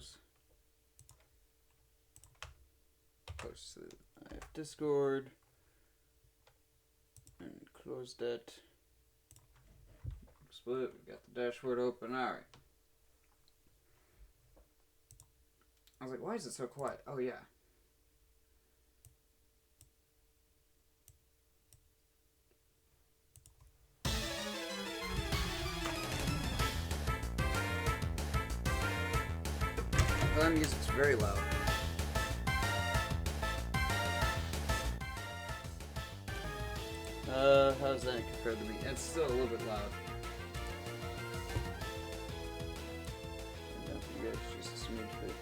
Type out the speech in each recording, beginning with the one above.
close. Close to I have Discord. And close that. Split. We've got the dashboard open. Alright. I was like, why is it so quiet? Oh, yeah. That music's very loud. How's that compared to me? It's still a little bit loud. I don't think it's just a smidge bit.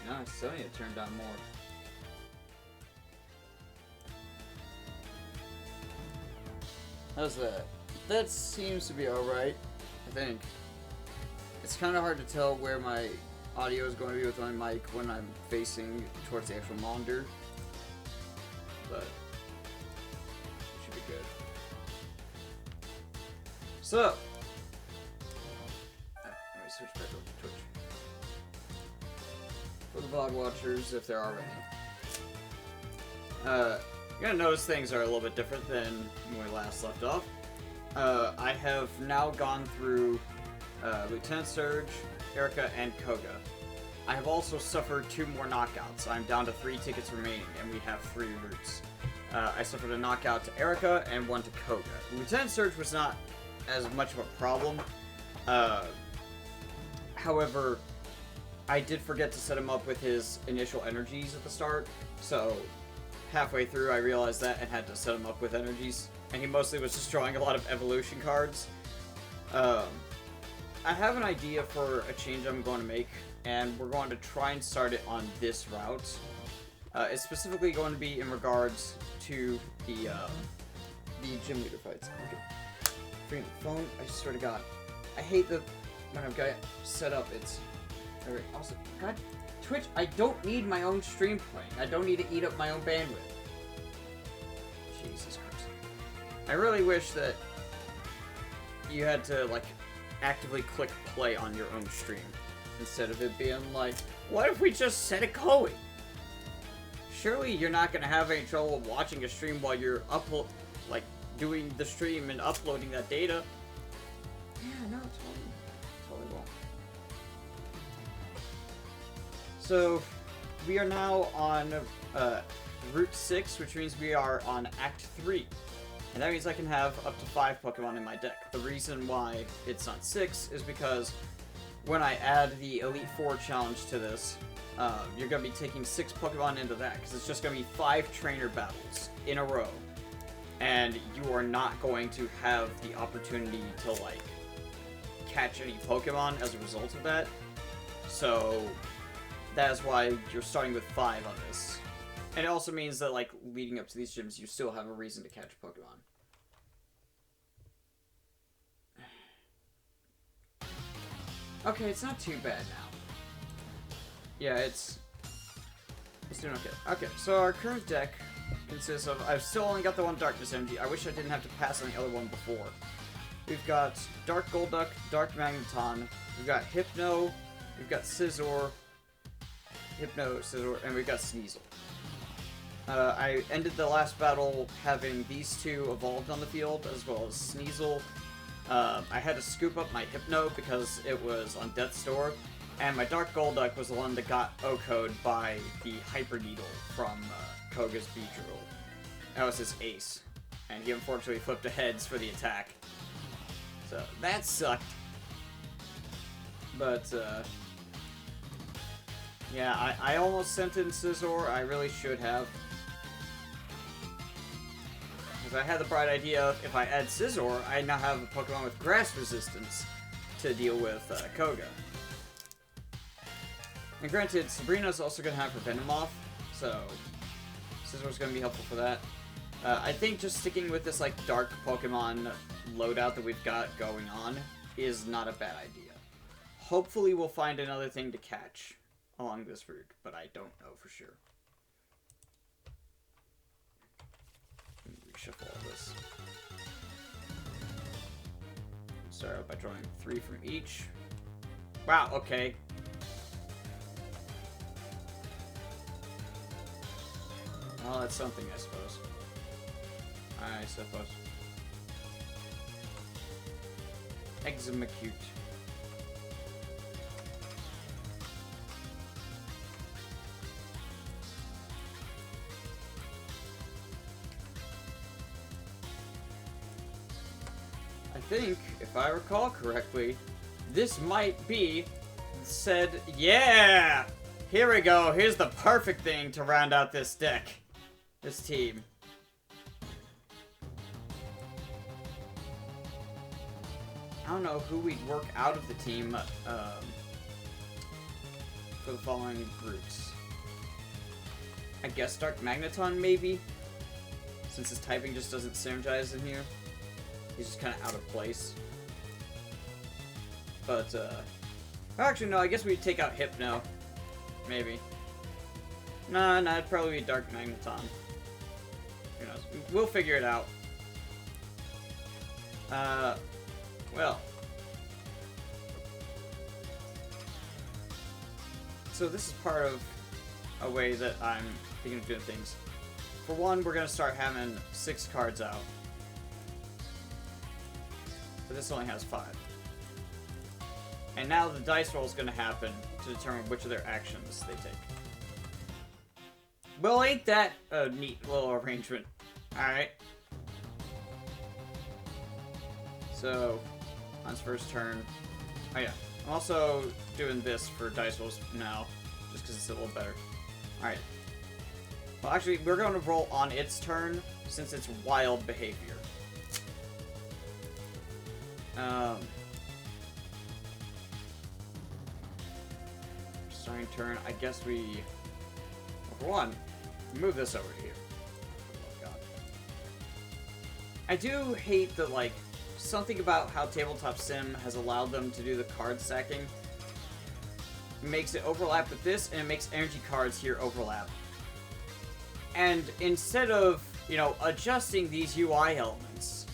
No, I still need to turn down more. How's that? That seems to be alright, I think. It's kind of hard to tell where my audio is going to be with my mic when I'm facing towards the actual monitor, but it should be good. So, let me switch back over to Twitch. For the VOD watchers, if there are any. You're gonna notice things are a little bit different than when we last left off. I have now gone through Lieutenant Surge, Erica, and Koga. I have also suffered 2 more knockouts. I'm down to 3 tickets remaining, and we have 3 routes. I suffered a knockout to Erica and 1 to Koga. Lieutenant Surge was not as much of a problem. However, I did forget to set him up with his initial energies at the start, so halfway through I realized that and had to set him up with energies. And he mostly was just drawing a lot of evolution cards. I have an idea for a change I'm going to make, and we're going to try and start it on this route. It's specifically going to be in regards to the gym leader fights. Okay. Bring the phone. I swear to God, I hate the when I've got it set up. It's very awesome. God, Twitch. I don't need my own stream playing. I don't need to eat up my own bandwidth. Jesus Christ. I really wish that you had to like actively click play on your own stream instead of it being like, what if we just set it going? Surely you're not gonna have any trouble watching a stream while you're doing the stream and uploading that data. Yeah, no, totally won't. So we are now on Route 6, which means we are on Act 3. And that means I can have up to 5 Pokemon in my deck. The reason why it's not 6 is because when I add the Elite Four challenge to this, you're going to be taking 6 Pokemon into that, because it's just going to be 5 trainer battles in a row. And you are not going to have the opportunity to, like, catch any Pokemon as a result of that. So, that is why you're starting with 5 on this. And it also means that, like, leading up to these gyms, you still have a reason to catch Pokemon. Okay, it's not too bad now. Yeah, it's doing okay. Okay, so our current deck consists of... I've still only got the 1 Darkness Energy. I wish I didn't have to pass on the other one before. We've got Dark Golduck, Dark Magneton, we've got Hypno, we've got Scizor, and we've got Sneasel. I ended the last battle having these 2 evolved on the field, as well as Sneasel. I had to scoop up my Hypno because it was on Death's Door, and my Dark Golduck was the one that got OHKO'd by the Hyper Needle from Koga's Beedrill. That was his ace, and he unfortunately flipped a heads for the attack. So, that sucked. But, yeah, I almost sent in Scizor. I really should have. Because I had the bright idea of, if I add Scizor, I now have a Pokemon with grass resistance to deal with Koga. And granted, Sabrina's also going to have her Venomoth, so Scizor's going to be helpful for that. I think just sticking with this, like, dark Pokemon loadout that we've got going on is not a bad idea. Hopefully we'll find another thing to catch along this route, but I don't know for sure. Let me reshuffle all this. Start out by drawing 3 from each. Wow, okay. Well, that's something, I suppose. I suppose. Execute. I think, if I recall correctly, this might be said, yeah! Here we go, here's the perfect thing to round out this deck. This team. I don't know who we'd work out of the team for the following groups. I guess Dark Magneton, maybe? Since his typing just doesn't synergize in here. He's just kind of out of place. But, actually, no, I guess we'd take out Hypno. Maybe. Nah, it'd probably be Dark Magneton. Who knows? We'll figure it out. Well. So this is part of a way that I'm thinking of doing things. For one, we're going to start having 6 cards out. But this only has 5. And now the dice roll is going to happen to determine which of their actions they take. Well, ain't that a neat little arrangement? Alright. So, on his first turn... Oh yeah, I'm also doing this for dice rolls now, just because it's a little better. Alright. Well, actually, we're going to roll on its turn, since it's wild behavior. Starting turn, I guess we... Well, for one, move this over here. Oh, God. I do hate that, like, something about how Tabletop Sim has allowed them to do the card stacking makes it overlap with this, and it makes energy cards here overlap. And instead of, you know, adjusting these UI elements,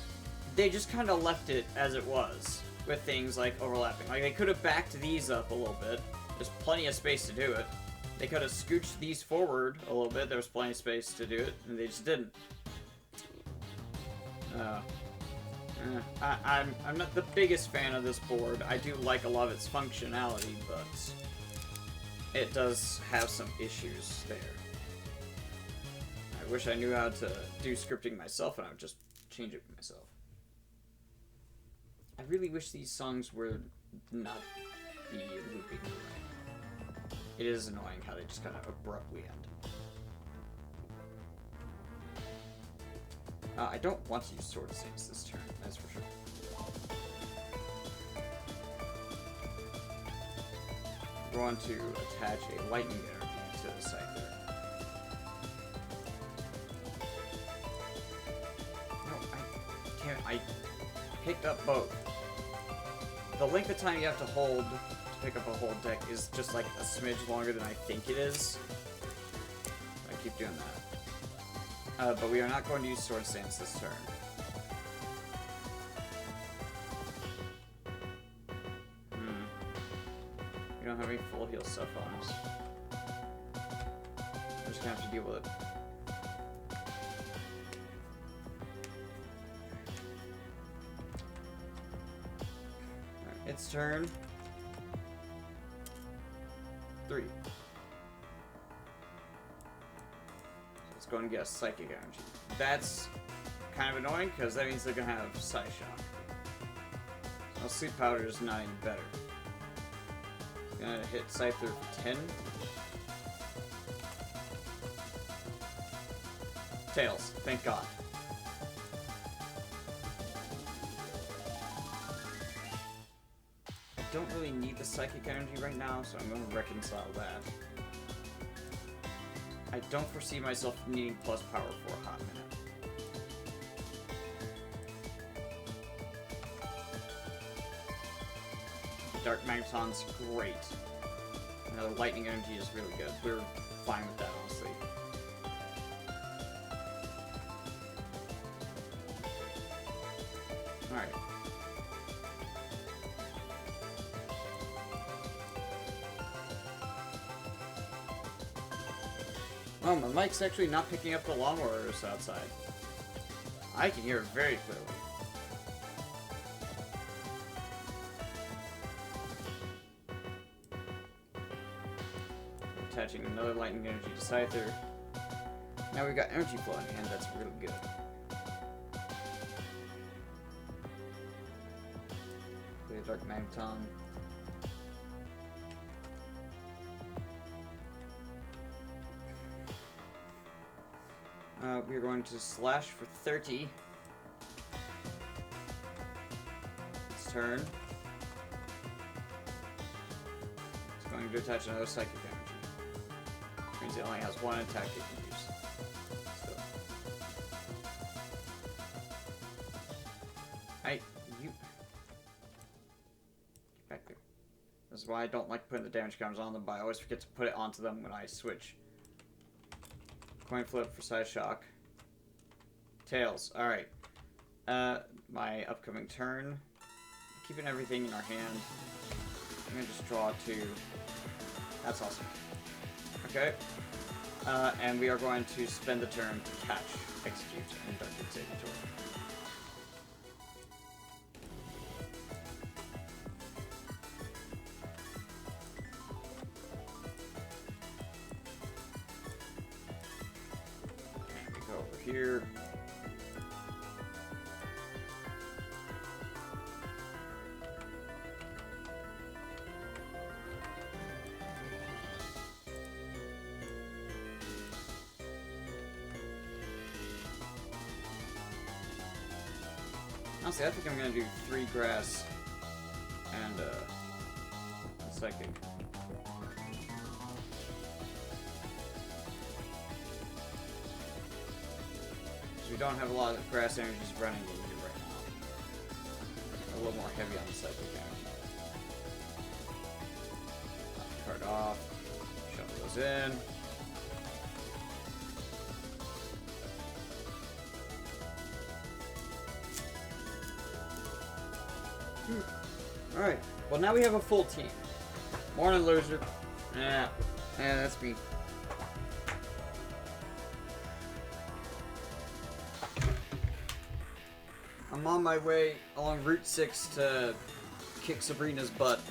they just kind of left it as it was, with things like overlapping. Like, they could have backed these up a little bit. There's plenty of space to do it. They could have scooched these forward a little bit. There was plenty of space to do it, and they just didn't. I'm not the biggest fan of this board. I do like a lot of its functionality, but it does have some issues there. I wish I knew how to do scripting myself, and I would just change it myself. I really wish these songs were not the looping. It is annoying how they just kind of abruptly end. I don't want to use Sword of Saints this turn, that's for sure. We're going to attach a lightning energy to the site there. No, I can't. I picked up both. The length of time you have to hold to pick up a whole deck is just like a smidge longer than I think it is. I keep doing that. But we are not going to use Sword Stance this turn. We don't have any full heal stuff on us. We're just gonna have to deal with it. Alright, its turn. 3. Let's go and get a Psychic Energy. That's kind of annoying, because that means they're going to have Psy Shock. So Sleep Powder is not any better. It's going to hit Scyther for 10. Tails, thank God. I don't really need the Psychic Energy right now, so I'm going to reconcile that. I don't foresee myself needing plus power for a hot minute. Dark Magneton's great. Another Lightning Energy is really good. We're fine with that, honestly. Alright. Oh, my mic's actually not picking up the lawnmowers outside. I can hear it very clearly. Attaching another lightning energy to Scyther. Now we've got energy flow in hand, that's really good. Play a Dark Magneton. We're going to slash for 30. This turn. It's going to attach another psychic energy. Which means it only has one attack it can use. So. You... Get back there. This is why I don't like putting the damage counters on them, but I always forget to put it onto them when I switch. Coin flip for side shock. Tails. Alright. My upcoming turn. Keeping everything in our hand. I'm gonna just draw two. That's awesome. Okay. And we are going to spend the turn to catch, execute, and Dark Executor. Here. Honestly, I think I'm gonna do 3 grass and a psychic. We don't have a lot of grass energies running in here right now. A little more heavy on the psychic energy. Knock the card off. Shuffle those in. Alright. Well, now we have a full team. Morning, loser. Yeah, that's me. I'm on my way along Route 6 to kick Sabrina's butt.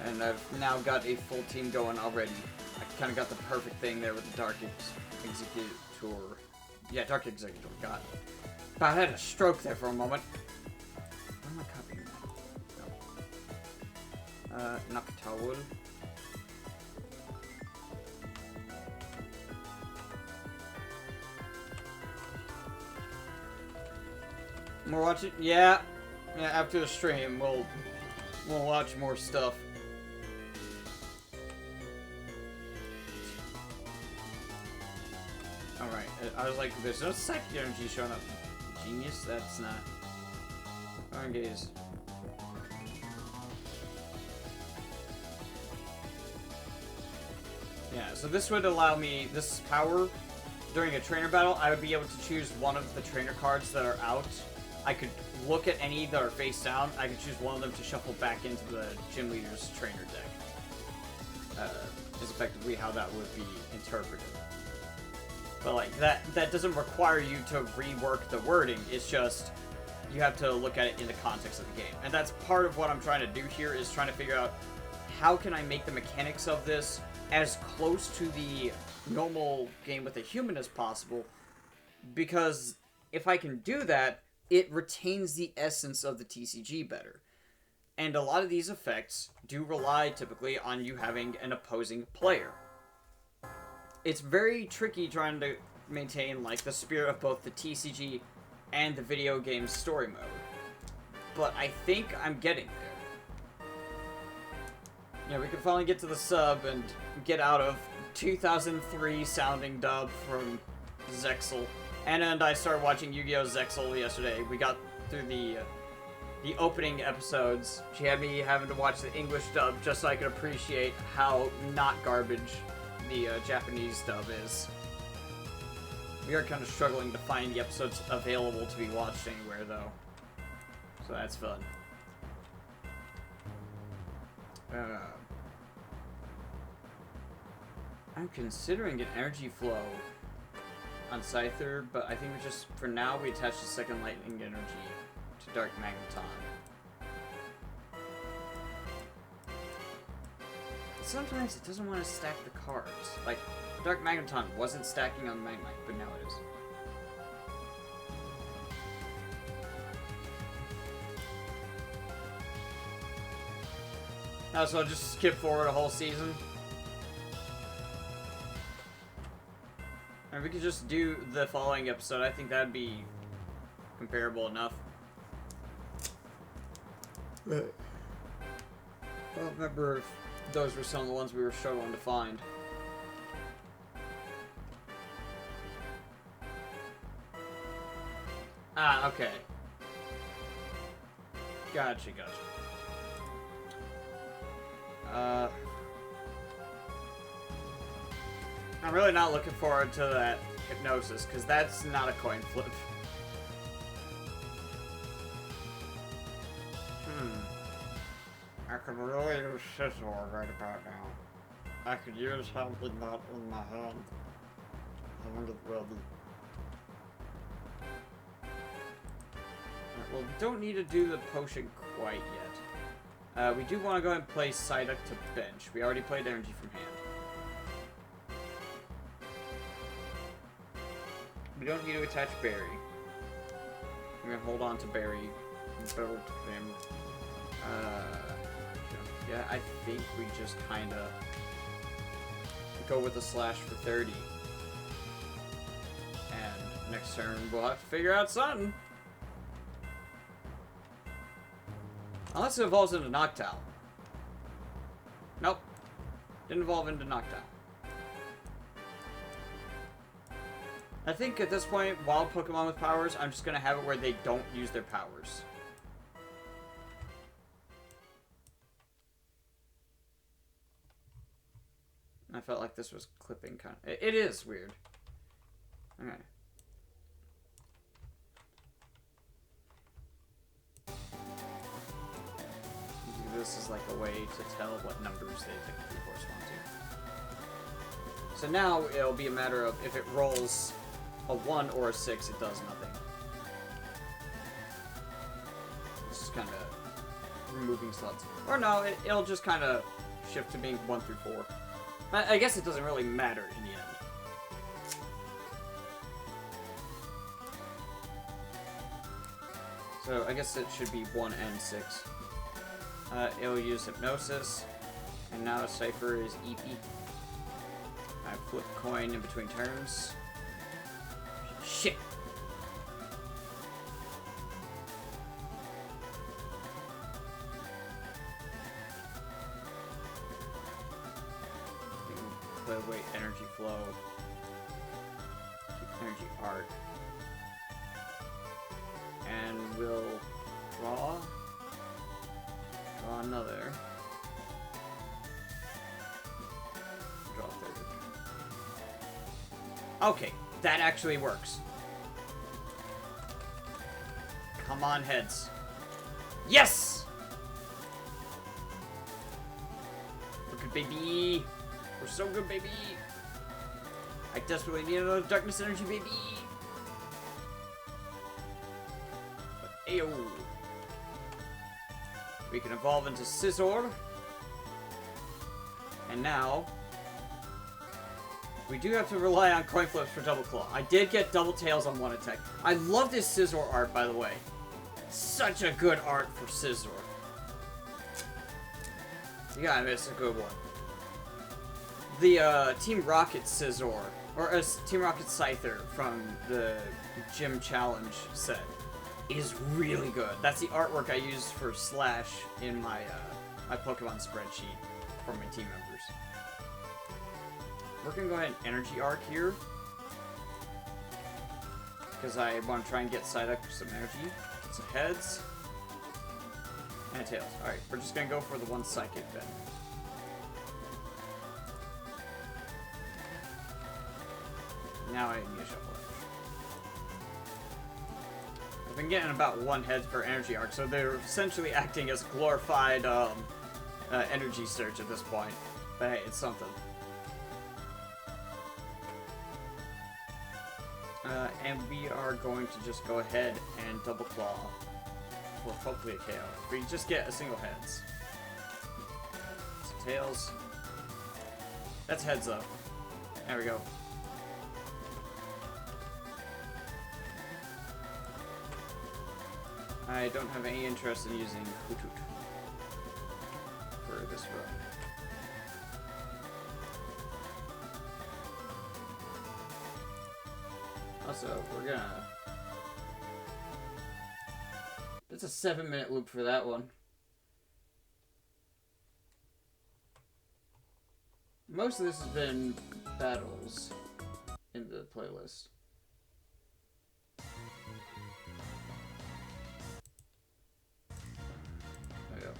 And I've now got a full team going already. I kind of got the perfect thing there with the Dark Executor. Yeah, Dark Executor. God. I had a stroke there for a moment. Where am I copying that? No. Nakatawul. We're watching, yeah. After the stream, we'll watch more stuff. All right, I was like, there's no psychic energy showing up. Genius, that's not. Iron gaze. Yeah, so this would allow me this power. During a trainer battle, I would be able to choose one of the trainer cards that are out. I could look at any that are face down. I could choose one of them to shuffle back into the gym leader's trainer deck. Is effectively how that would be interpreted. But like that doesn't require you to rework the wording. It's just you have to look at it in the context of the game. And that's part of what I'm trying to do here, is trying to figure out how can I make the mechanics of this as close to the normal game with a human as possible, because if I can do that, it retains the essence of the TCG better. And a lot of these effects do rely typically on you having an opposing player. It's very tricky trying to maintain like the spirit of both the TCG and the video game story mode. But I think I'm getting there. Yeah, we can finally get to the sub and get out of 2003 sounding dub from Zexal. Anna and I started watching Yu-Gi-Oh! Zexal yesterday. We got through the opening episodes. She had me having to watch the English dub just so I could appreciate how not garbage the Japanese dub is. We are kind of struggling to find the episodes available to be watched anywhere, though. So that's fun. I'm considering an energy flow on Scyther, but I think we just, for now, we attach the second lightning energy to Dark Magneton. Sometimes it doesn't want to stack the cards. Like, Dark Magneton wasn't stacking on Magnite, but now it is. Oh, so I'll just skip forward a whole season? Or we could just do the following episode. I think that'd be comparable enough. I don't remember if those were some of the ones we were struggling to find. Ah, okay. Gotcha. I'm really not looking forward to that hypnosis, because that's not a coin flip. I could really use Scissor right about now. I could use having that in my hand. Having it ready. Well, we don't need to do the potion quite yet. We do want to go ahead and play Psyduck to bench. We already played Energy from hand. We don't need to attach Barry. I'm gonna hold on to Barry and build him. Yeah, I think we just kinda go with a slash for 30. And next turn we'll have to figure out something. Unless it evolves into Noctowl. Nope. Didn't evolve into Noctowl. I think at this point, wild Pokemon with powers, I'm just going to have it where they don't use their powers. I felt like this was clipping kind of... It is weird. Okay. This is like a way to tell what numbers they technically correspond to. So now it'll be a matter of if it rolls a 1 or a 6, it does nothing. This is kind of removing slots. Or no, it'll just kind of shift to being 1 through 4. I guess it doesn't really matter in the end. So I guess it should be 1 and 6. It'll use Hypnosis, and now Cypher is EP. I flip coin in between turns. Shit! Wait, energy flow. Keep energy arc. And we'll draw. Draw another. Draw a third. Okay, that actually works. Come on, heads. Yes! We're good, baby. We're so good, baby. I desperately need another darkness energy, baby. But, ayo. We can evolve into Scizor. And now, we do have to rely on coin flips for Double Claw. I did get Double Tails on one attack. I love this Scizor art, by the way. Such a good art for Scizor. Yeah, it's a good one. The Team Rocket Scizor, or Team Rocket Scyther from the Gym Challenge set is really good. That's the artwork I used for Slash in my my Pokemon spreadsheet for my team members. We're gonna go ahead and Energy Arc here because I want to try and get Psyduck for some energy. Some heads and tails. All right, we're just gonna go for the one Psychic then. Now I need to shuffle it. I've been getting about 1 head per energy arc, so they're essentially acting as glorified energy surge at this point. But hey, it's something. And we are going to just go ahead and double claw. Or hopefully a KO. If we just get a single heads. So tails. That's heads up. There we go. I don't have any interest in using Hutut for this run. Also, we're gonna... That's a 7-minute loop for that one. Most of this has been battles in the playlist. There we go.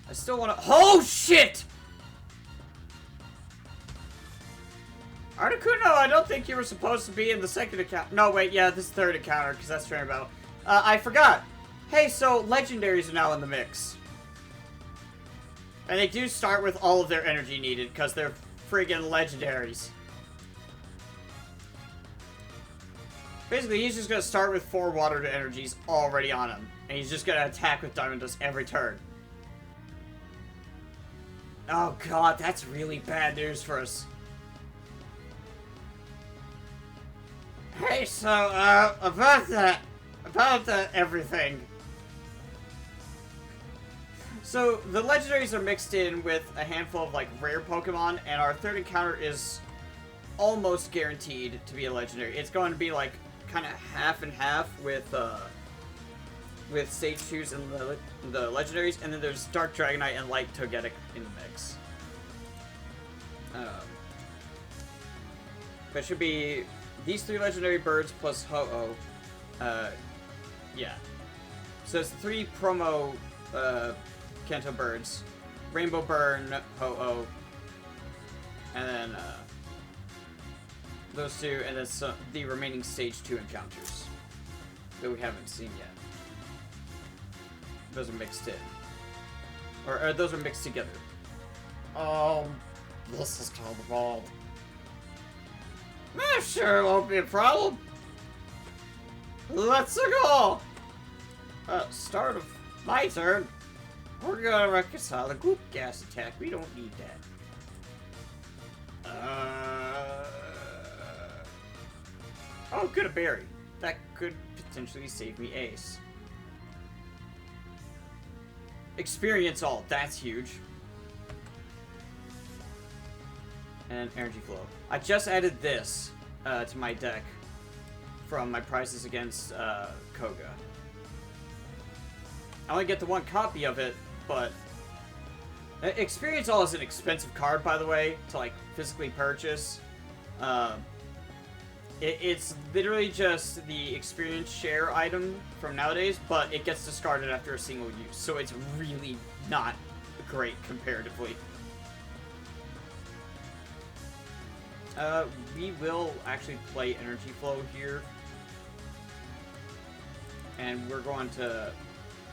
I still wanna- Oh shit! Articuno, I don't think you were supposed to be in the second account. No, wait, yeah, this is third encounter, because that's trainer battle. I forgot. Hey, so legendaries are now in the mix. And they do start with all of their energy needed, because they're friggin' legendaries. Basically, he's just gonna start with 4 water energies already on him. And he's just gonna attack with Diamond Dust every turn. Oh god, that's really bad news for us. Hey, so, about that everything. So, the legendaries are mixed in with a handful of, like, rare Pokemon, and our third encounter is almost guaranteed to be a legendary. It's going to be, like, kind of half and half with Stage 2s and the legendaries, and then there's Dark Dragonite and Light Togetic in the mix. But it should be these 3 legendary birds plus Ho-Oh. Yeah. So it's 3 promo, Kanto birds. Rainbow Burn, Ho-Oh. And then, those 2, and then the remaining Stage 2 encounters. That we haven't seen yet. Those are mixed in. Or those are mixed together. This is called the ball. Sure, it won't be a problem. Let's go! Start of my turn. We're gonna reconcile the group gas attack. We don't need that. Oh, good, a berry. That could potentially save me ace. Experience all. That's huge. And energy flow. I just added this to my deck from my prizes against Koga. I only get the 1 copy of it, but Experience All is an expensive card, by the way, to like physically purchase. It's literally just the experience share item from nowadays, but it gets discarded after a single use, so it's really not great comparatively. We will actually play Energy Flow here. And we're going to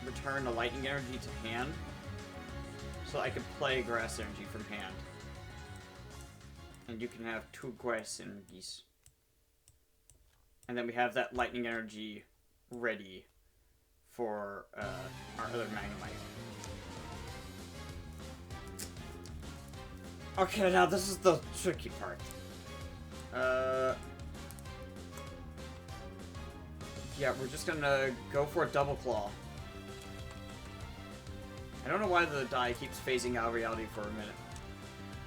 return the Lightning Energy to hand. So I can play Grass Energy from hand. And you can have 2 Grass Energies. And then we have that Lightning Energy ready for our other Magnemite. Okay, now this is the tricky part. Yeah, we're just gonna go for a Double Claw. I don't know why the die keeps phasing out of reality for a minute.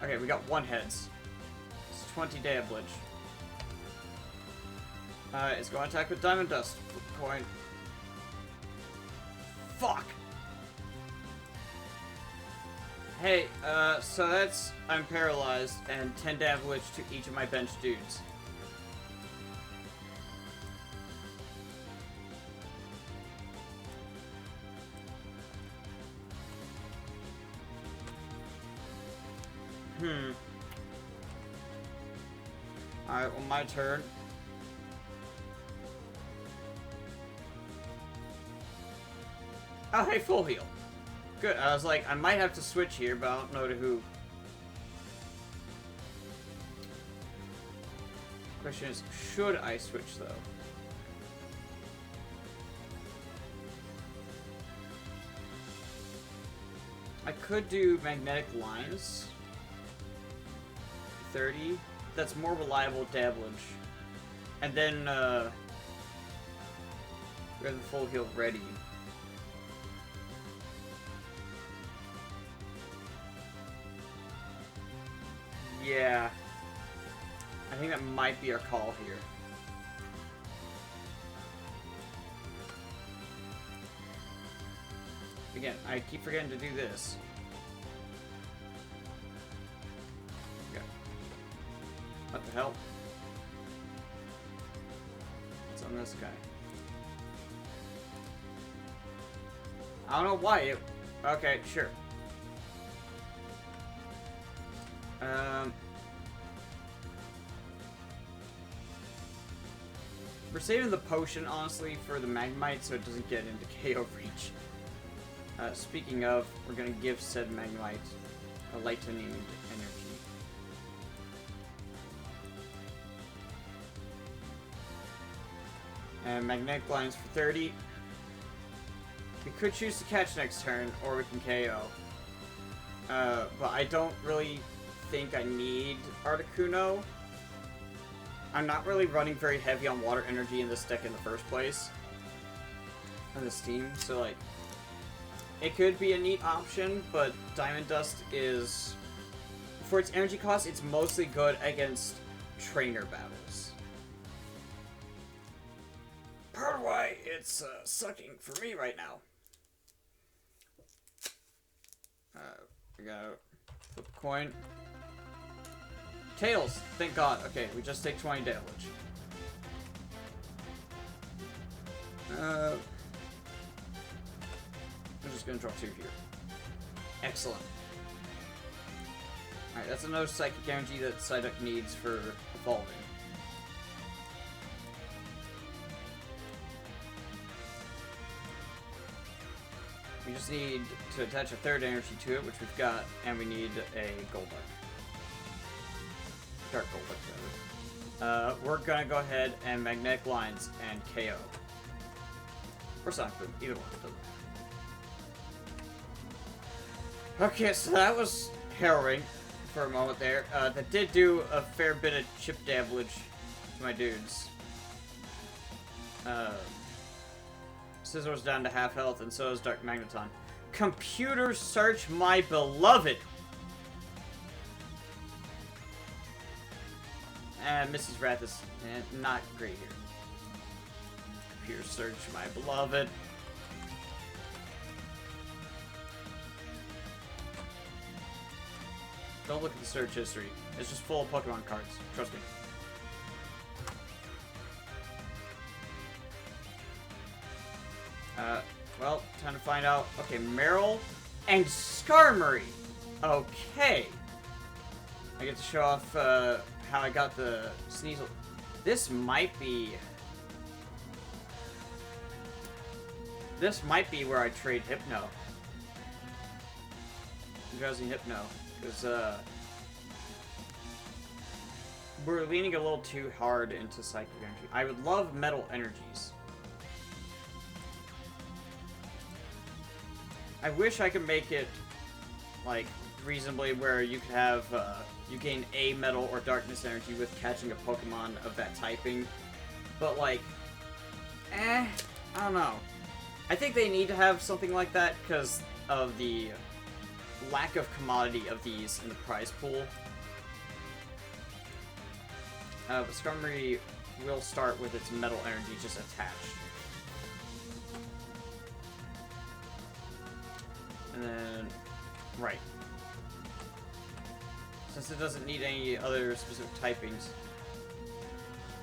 Okay, we got 1 heads. It's 20 damage. It's going to attack with Diamond Dust. Coin. Fuck! Hey, so that's... I'm paralyzed, and 10 damage to each of my bench dudes. Alright, well, my turn. Oh, hey, full heal. Good. I was like, I might have to switch here, but I don't know to who. Question is, should I switch though? I could do magnetic lines. 30. That's more reliable damage. And then we have the full heal ready. Yeah. I think that might be our call here. Again, I keep forgetting to do this. Okay. What the hell? What's on this guy? I don't know why it... Okay, sure. We're saving the potion, honestly, for the Magnemite so it doesn't get into KO reach. Speaking of, we're gonna give said Magnemite a lightning energy. And magnetic lines for 30. We could choose to catch next turn, or we can KO. But I don't really think I need Articuno. I'm not really running very heavy on water energy in this deck in the first place. On this team, so like... It could be a neat option, but Diamond Dust is... For its energy cost, it's mostly good against trainer battles. Part of why it's sucking for me right now. We gotta flip a coin. Tails! Thank God. Okay, we just take 20 damage. I'm just gonna draw 2 here. Excellent. Alright, that's another psychic energy that Psyduck needs for evolving. We just need to attach a third energy to it, which we've got, and we need a Golduck. Dark Golduck, rather. We're gonna go ahead and Magnetic Lines and KO. Or Sonic Boom, either one, doesn't matter. Okay, so that was harrowing for a moment there. That did do a fair bit of chip damage to my dudes. Scissor's down to half health, and so is Dark Magneton. Computer search my beloved! And Mrs. Wrath is not great here. Computer search my beloved. Don't look at the search history. It's just full of Pokemon cards. Trust me. Well, time to find out. Okay, Meryl and Skarmory. Okay. I get to show off how I got the Sneasel. This might be where I trade Hypno. Drowsy Hypno. Because, we're leaning a little too hard into Psychic Energy. I would love Metal Energies. I wish I could make it, like, reasonably where you could have, you gain a Metal or Darkness Energy with catching a Pokemon of that typing. But, like, I don't know. I think they need to have something like that because of the lack of commodity of these in the prize pool. But Skarmory will start with its Metal Energy just attached. And then, right. Since it doesn't need any other specific typings,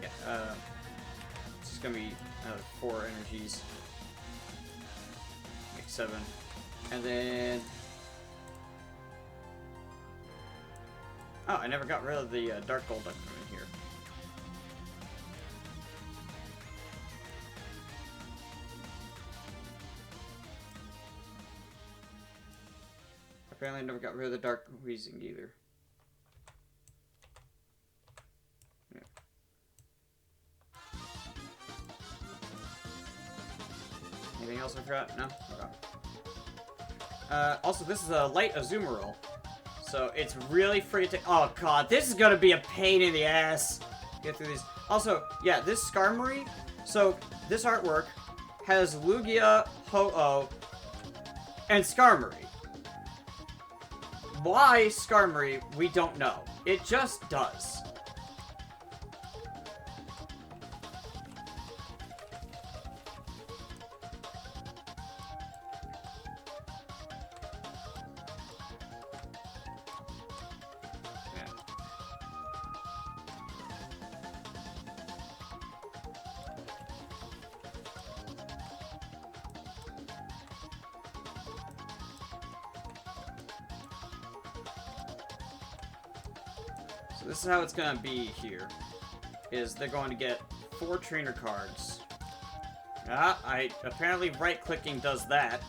yeah, it's just gonna be 4 energies. Like 7. And then... Oh, I never got rid of the Dark Golduck from in here. Apparently I never got rid of the Dark Weezing either. Yeah. else I forgot? No? Okay. Also, this is a light Azumarill. So it's really free to... Oh, God. This is going to be a pain in the ass. Get through these. Also, yeah, this Skarmory... So, this artwork has Lugia, Ho-Oh, and Skarmory. Why Skarmory, we don't know. It just does. This is how it's gonna be here. Is they're going to get 4 trainer cards. Apparently right-clicking does that.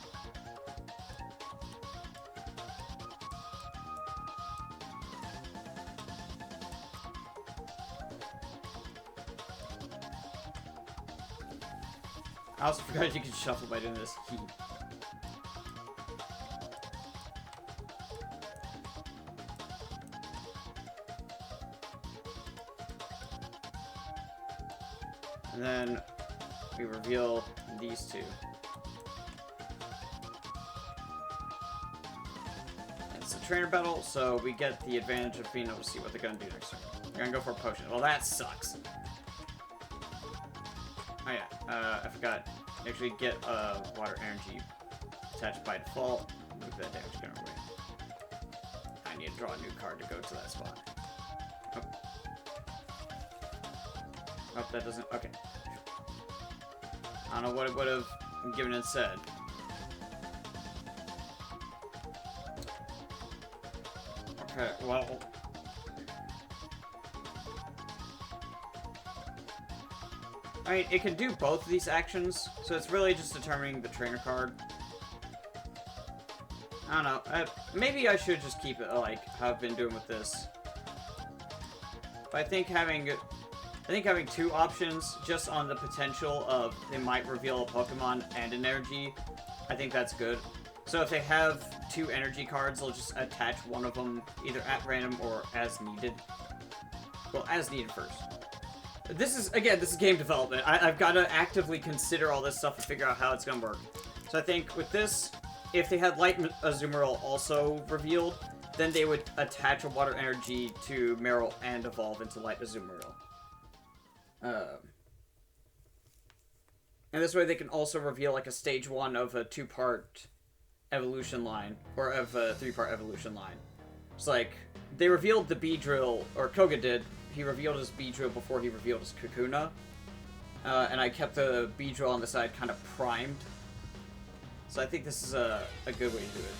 I also forgot you could shuffle by doing this. And then we reveal these 2. It's a trainer battle, so we get the advantage of being able to see what they're going to do next turn. They're going to go for a potion. Well, that sucks. Oh yeah, I forgot. You actually get water energy attached by default. Move that damage counter away. I need to draw a new card to go to that spot. Oh. Oh, that doesn't... Okay. I don't know what it would have given instead. Okay, well... I mean, it can do both of these actions, so it's really just determining the trainer card. I don't know. Maybe I should just keep it like how I've been doing with this. But I think having 2 options just on the potential of they might reveal a Pokemon and an energy, I think that's good. So if they have 2 energy cards, they'll just attach one of them either at random or as needed. Well, as needed first. This is game development. I've got to actively consider all this stuff and figure out how it's going to work. So I think with this, if they had Light Azumarill also revealed, then they would attach a water energy to Marill and evolve into Light Azumarill. And this way they can also reveal like a stage 1 of a 2-part evolution line, or of a 3-part evolution line. It's like, they revealed the Beedrill, or Koga did. He revealed his Beedrill before he revealed his Kakuna. And I kept the Beedrill on the side kind of primed. So I think this is a good way to do it.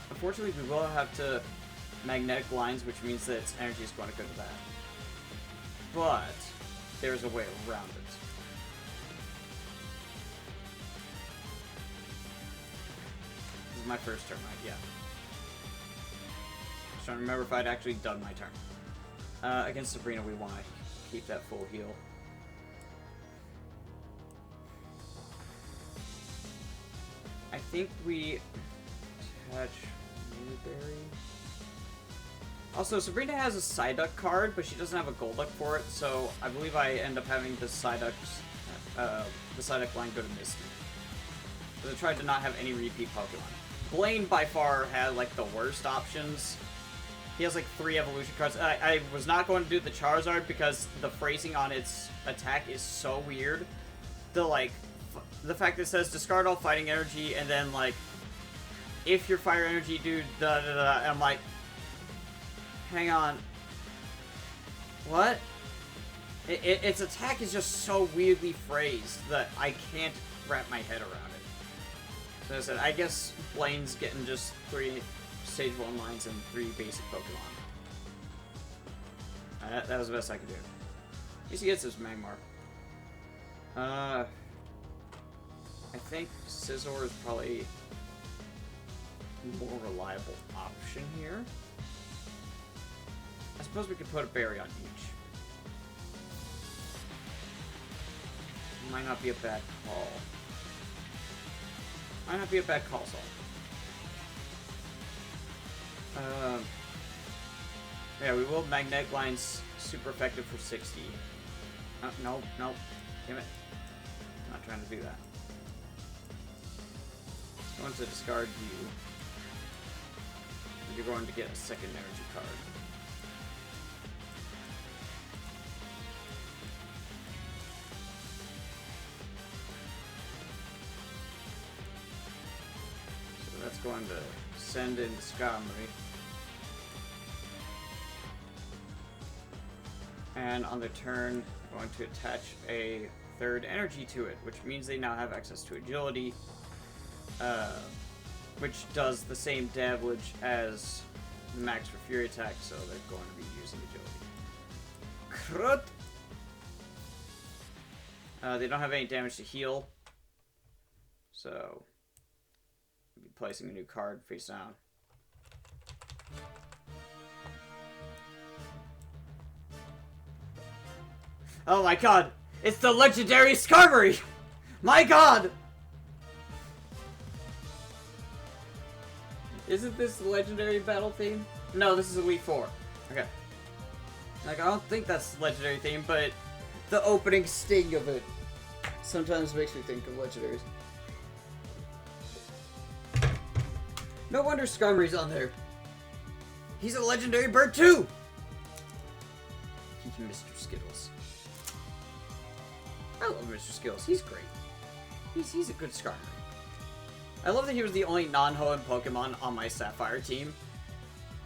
Unfortunately, we will have to magnetic lines, which means that its energy is going to go to that. But there's a way around it. This is my first turn, right? Yeah. Just trying to remember if I'd actually done my turn. Against Sabrina, we want to keep that full heal. I think we attach Newberry. Also, Sabrina has a Psyduck card, but she doesn't have a Golduck for it, so I believe I end up having the Psyduck line go to Misty. Because I tried to not have any repeat Pokemon. Blaine, by far, had, like, the worst options. He has, like, 3 evolution cards. I was not going to do the Charizard because the phrasing on its attack is so weird. The fact that it says discard all fighting energy, and then, like, if your fire energy do da-da-da, and I'm like, hang on. What? Its attack is just so weirdly phrased that I can't wrap my head around it. So I said, I guess Blaine's getting just 3 Stage 1 lines and 3 basic Pokemon. That was the best I could do. At least he gets his Magmar. I think Scizor is probably a more reliable option here. I suppose we could put a berry on each. Might not be a bad call. Might not be a bad call, Saul. Yeah, we will magnetic lines super effective for 60. No. Damn it. I'm not trying to do that. Going to discard you. You're going to get a second energy card. So that's going to send in Skarmory. And on their turn, I'm going to attach a third energy to it, which means they now have access to agility, which does the same damage as the max for Fury attack, so they're going to be using agility. Crud! They don't have any damage to heal, so I'll be placing a new card face down. Oh my god! It's the legendary Skarmory! My god! Isn't this the legendary battle theme? No, this is Elite Four. Okay. Like, I don't think that's the legendary theme, but the opening sting of it sometimes makes me think of legendaries. No wonder Skarmory's on there. He's a legendary bird too! Mr. Skittles. I love Mr. Skittles. He's great. He's a good Skarmory. I love that he was the only non-Hoenn Pokemon on my Sapphire team.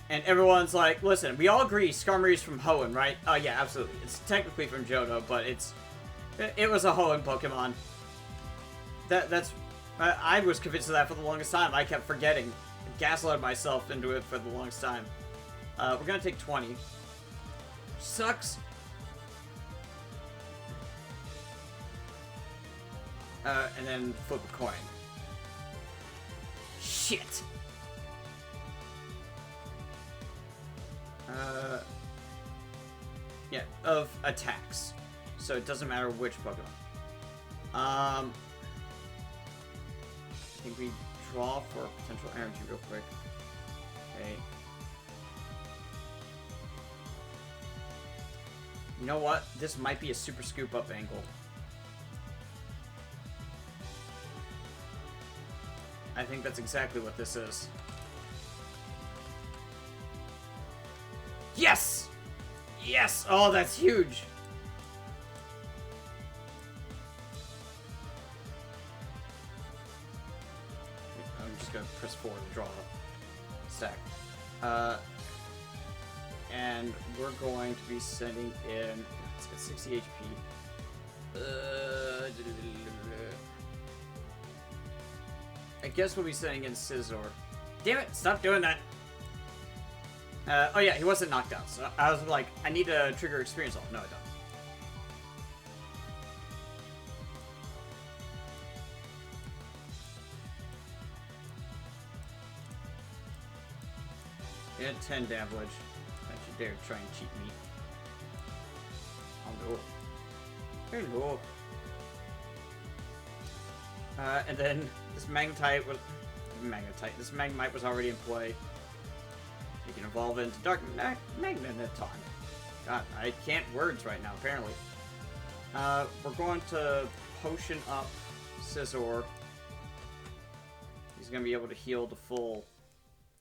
And everyone's like, listen, we all agree Skarmory's from Hoenn, right? Oh yeah, absolutely. It's technically from Johto, but it was a Hoenn Pokemon. I was convinced of that for the longest time. I kept forgetting. I gaslighted myself into it for the longest time. We're gonna take 20. Sucks. And then flip a coin. Shit! Yeah, of attacks. So it doesn't matter which Pokemon. I think we draw for potential energy real quick. Okay. You know what? This might be a super scoop up angle. I think that's exactly what this is. Yes! Yes! Oh, that's huge! I'm just gonna press forward and draw a stack. And we're going to be sending in... Let's get 60 HP. I guess we'll be sending in Scizor. Damn it! Stop doing that! Oh yeah, he wasn't knocked out, so I was like, I need to trigger experience off. No, I don't. He had 10 damage. Don't you dare try and cheat me. Oh no. Hello. And then this Magnemite was... This Magnemite was already in play. You can evolve into Dark Magneton. God, I can't words right now, apparently. We're going to potion up Scizor. He's going to be able to heal the full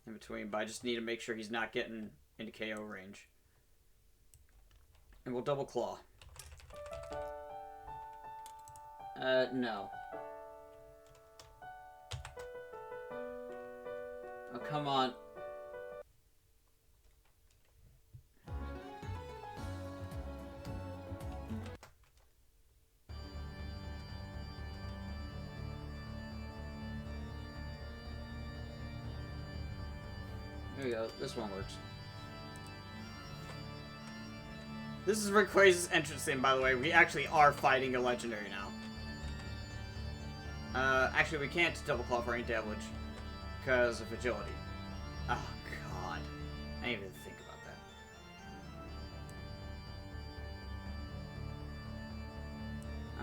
in between, but I just need to make sure he's not getting into KO range. And we'll double claw. No. Oh, come on. There we go. This one works. This is Rayquaza's entrance theme, by the way. We actually are fighting a legendary now. Actually, we can't double claw for any damage because of agility. Oh, God. I didn't even think about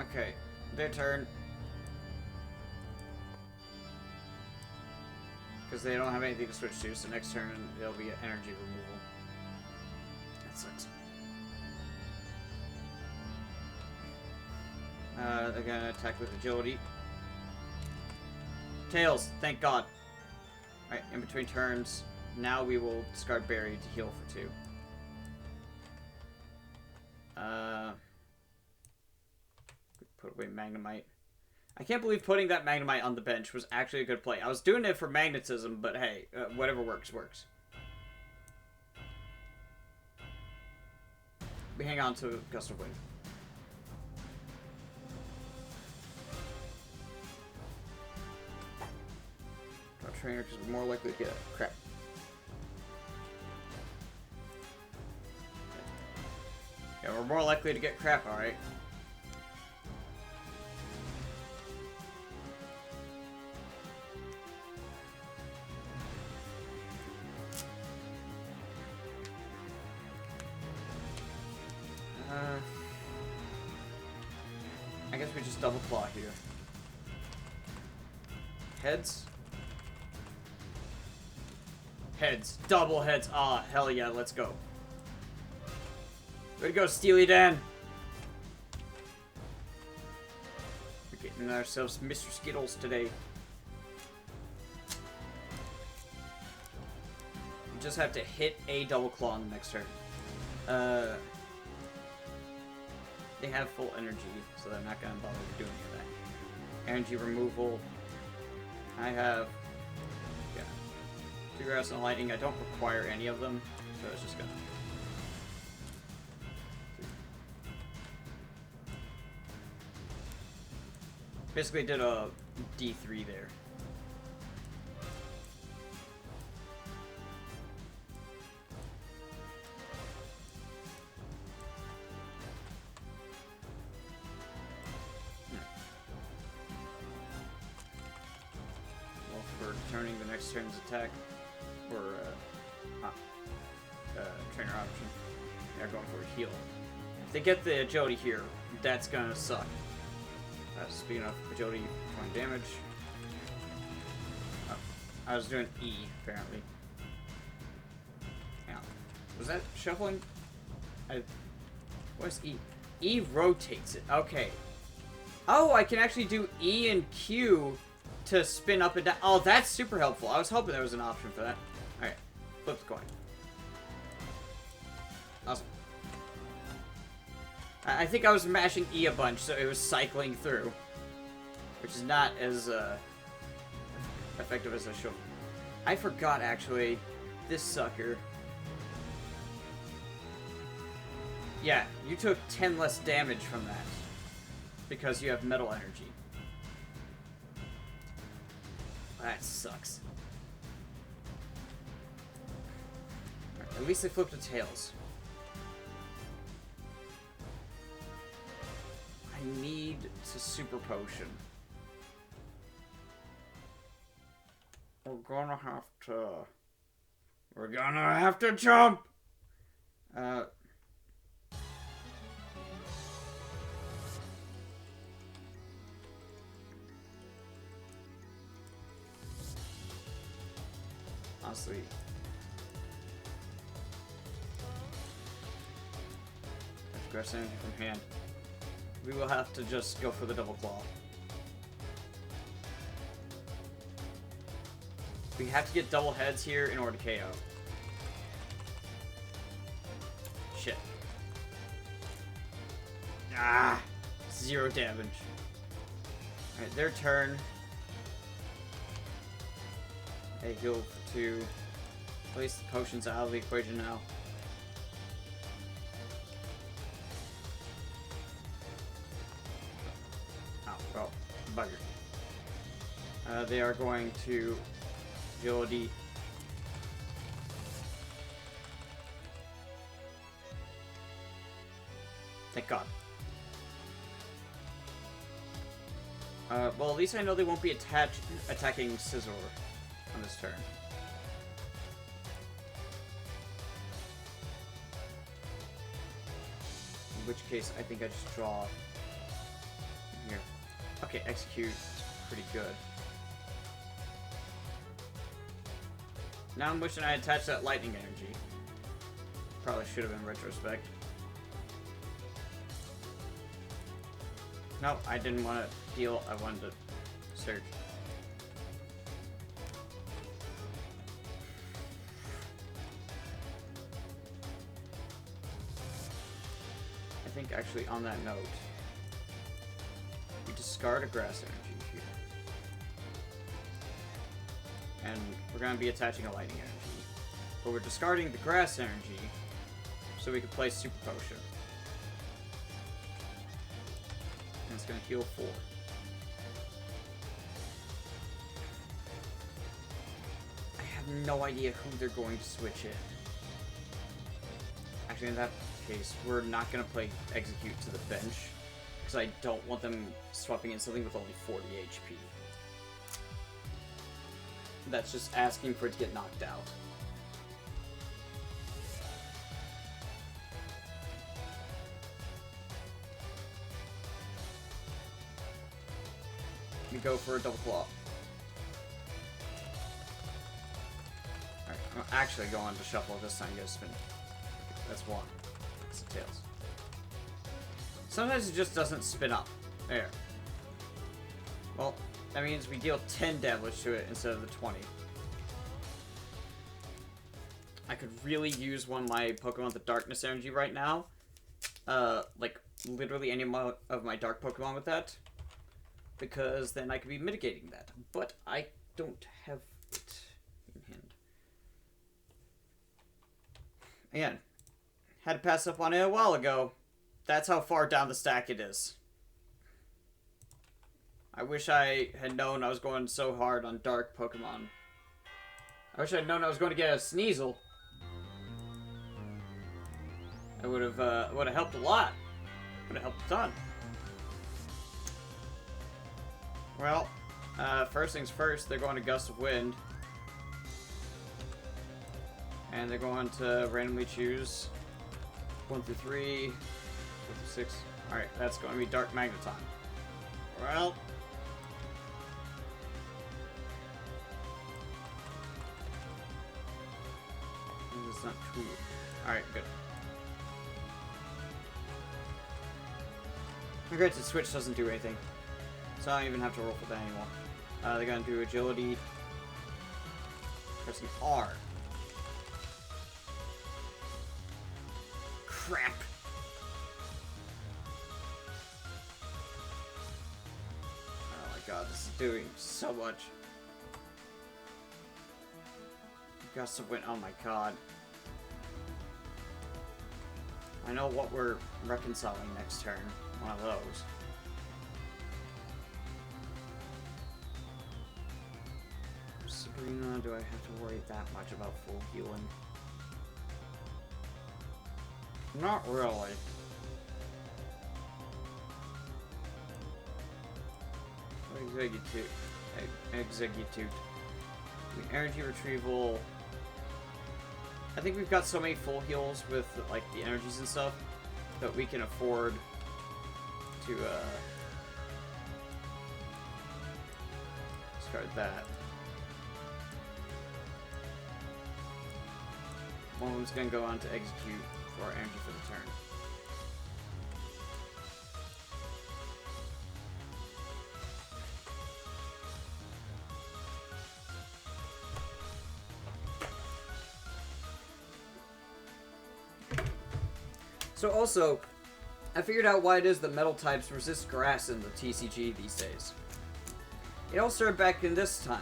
that. Okay. Their turn. Because they don't have anything to switch to, so next turn there'll be energy removal. That sucks. They're gonna attack with agility. Tails, thank God. Alright, in between turns, now we will discard Berry to heal for 2. Put away Magnemite. I can't believe putting that Magnemite on the bench was actually a good play. I was doing it for magnetism, but hey, whatever works, works. We hang on to Gust of Wind. Draw Trainer, because we're more likely to get crap. Yeah, we're more likely to get crap, alright. I guess we just double claw here. Heads? Heads. Double heads. Ah, hell yeah, let's go. Way to go, Steely Dan! We're getting ourselves Mr. Skittles today. We just have to hit a double claw on the next turn. They have full energy, so they're not going to bother doing any of that. Energy removal. I have... yeah. 2 grass and lightning. I don't require any of them, so it's just going to... basically did a D3 there. Well, for determining the next turn's attack, or trainer option, they're going for a heal. If they get the agility here, that's gonna suck. Speaking of agility, 20 damage. Oh, I was doing E, apparently. Hang on. Was that shuffling? What is E? E rotates it. Okay. Oh, I can actually do E and Q to spin up and down. Oh, that's super helpful. I was hoping there was an option for that. Alright. Flip the coin. Awesome. I think I was mashing E a bunch, so it was cycling through. Which is not as effective as I should. I forgot, actually. This sucker. Yeah, you took 10 less damage from that. Because you have metal energy. That sucks. Right, at least they flipped the tails. I need to super potion. We're gonna have to jump! Honestly. Aggressive energy from hand. We will have to just go for the double claw. We have to get double heads here in order to KO. Shit. Ah! 0 damage. Alright, their turn. They heal for 2. At least the potion's out of the equation now. Oh, well, bugger. They are going to agility. Thank God. Well, at least I know they won't be attacking Scizor on this turn. In which case, I think I just draw here. Okay, execute is pretty good. Now I'm wishing I attached that lightning energy. Probably should have in retrospect. No, I didn't want to deal. I wanted to search. I think actually on that note, we discard a grass energy here. And we're going to be attaching a lightning energy. But we're discarding the grass energy so we can play Super Potion. And it's going to heal 4. I have no idea who they're going to switch in. Actually, in that case, we're not going to play Execute to the bench. Because I don't want them swapping in something with only 40 HP. That's just asking for it to get knocked out. We go for a double claw. Alright, I'm actually going to shuffle this time. Get a spin. That's one. It's the tails. Sometimes it just doesn't spin up. There. Well, that means we deal 10 damage to it instead of the 20. I could really use one of my Pokemon with the Darkness energy right now. Like, literally any of my Dark Pokemon with that. Because then I could be mitigating that. But I don't have it in hand. Again, had to pass up on it a while ago. That's how far down the stack it is. I wish I had known I was going so hard on Dark Pokemon. I wish I had known I was going to get a Sneasel. It would have helped a lot. Would have helped a ton. Well, first things first, they're going to Gust of Wind. And they're going to randomly choose 1 through 3, 4 through 6. Alright, that's going to be Dark Magneton. Well. This is not cool. Alright, good. Granted, Switch doesn't do anything. So I don't even have to roll for that anymore. They're gonna do Agility. Pressing R. Crap! Oh my god, this is doing so much. Gust of Wind, oh my god. I know what we're reconciling next turn. One of those. Sabrina, do I have to worry that much about full healing? Not really. Execute. The energy retrieval. I think we've got so many full heals with like the energies and stuff that we can afford to discard that. One of them's gonna go on to execute for our energy for the turn. So also, I figured out why it is that metal types resist grass in the TCG these days. It all started back in this time.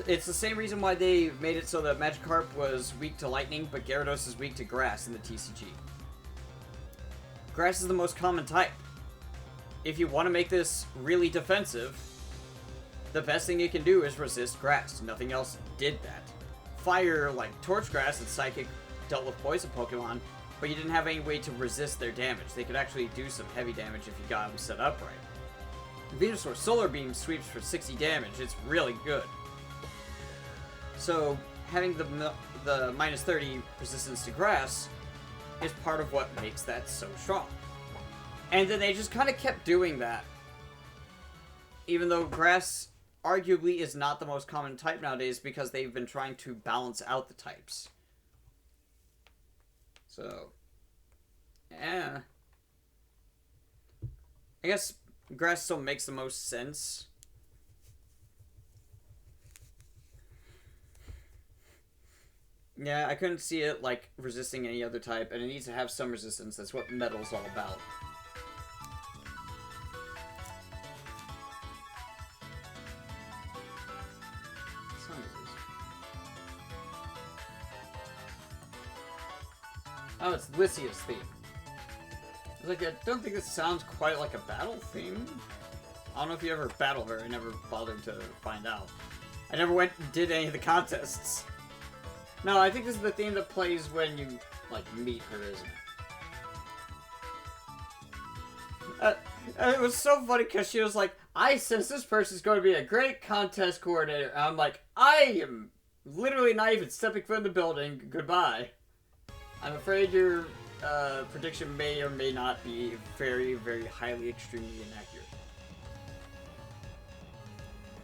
It's the same reason why they made it so that Magikarp was weak to lightning, but Gyarados is weak to grass in the TCG. Grass is the most common type. If you want to make this really defensive, the best thing you can do is resist grass. Nothing else did that. Fire, like Torch Grass and Psychic, dealt with poison Pokemon, but you didn't have any way to resist their damage. They could actually do some heavy damage if you got them set up right. Venusaur Solar Beam sweeps for 60 damage. It's really good. So, having the minus 30 resistance to grass is part of what makes that so strong. And then they just kind of kept doing that Even though grass arguably is not the most common type nowadays because they've been trying to balance out the types. So, yeah. I guess grass still makes the most sense. Yeah, I couldn't see it, like, resisting any other type, and it needs to have some resistance. That's what metal's all about. Oh, it's Lycia's theme. I was like, I don't think this sounds quite like a battle theme. I don't know if you ever battled her. I never bothered to find out. I never went and did any of the contests. No, I think this is the theme that plays when you, like, meet her, isn't it? It was so funny because she was like, I sense this person's going to be a great contest coordinator. And I'm like, I am literally not even stepping foot in the building. Goodbye. I'm afraid your prediction may or may not be very, very highly, extremely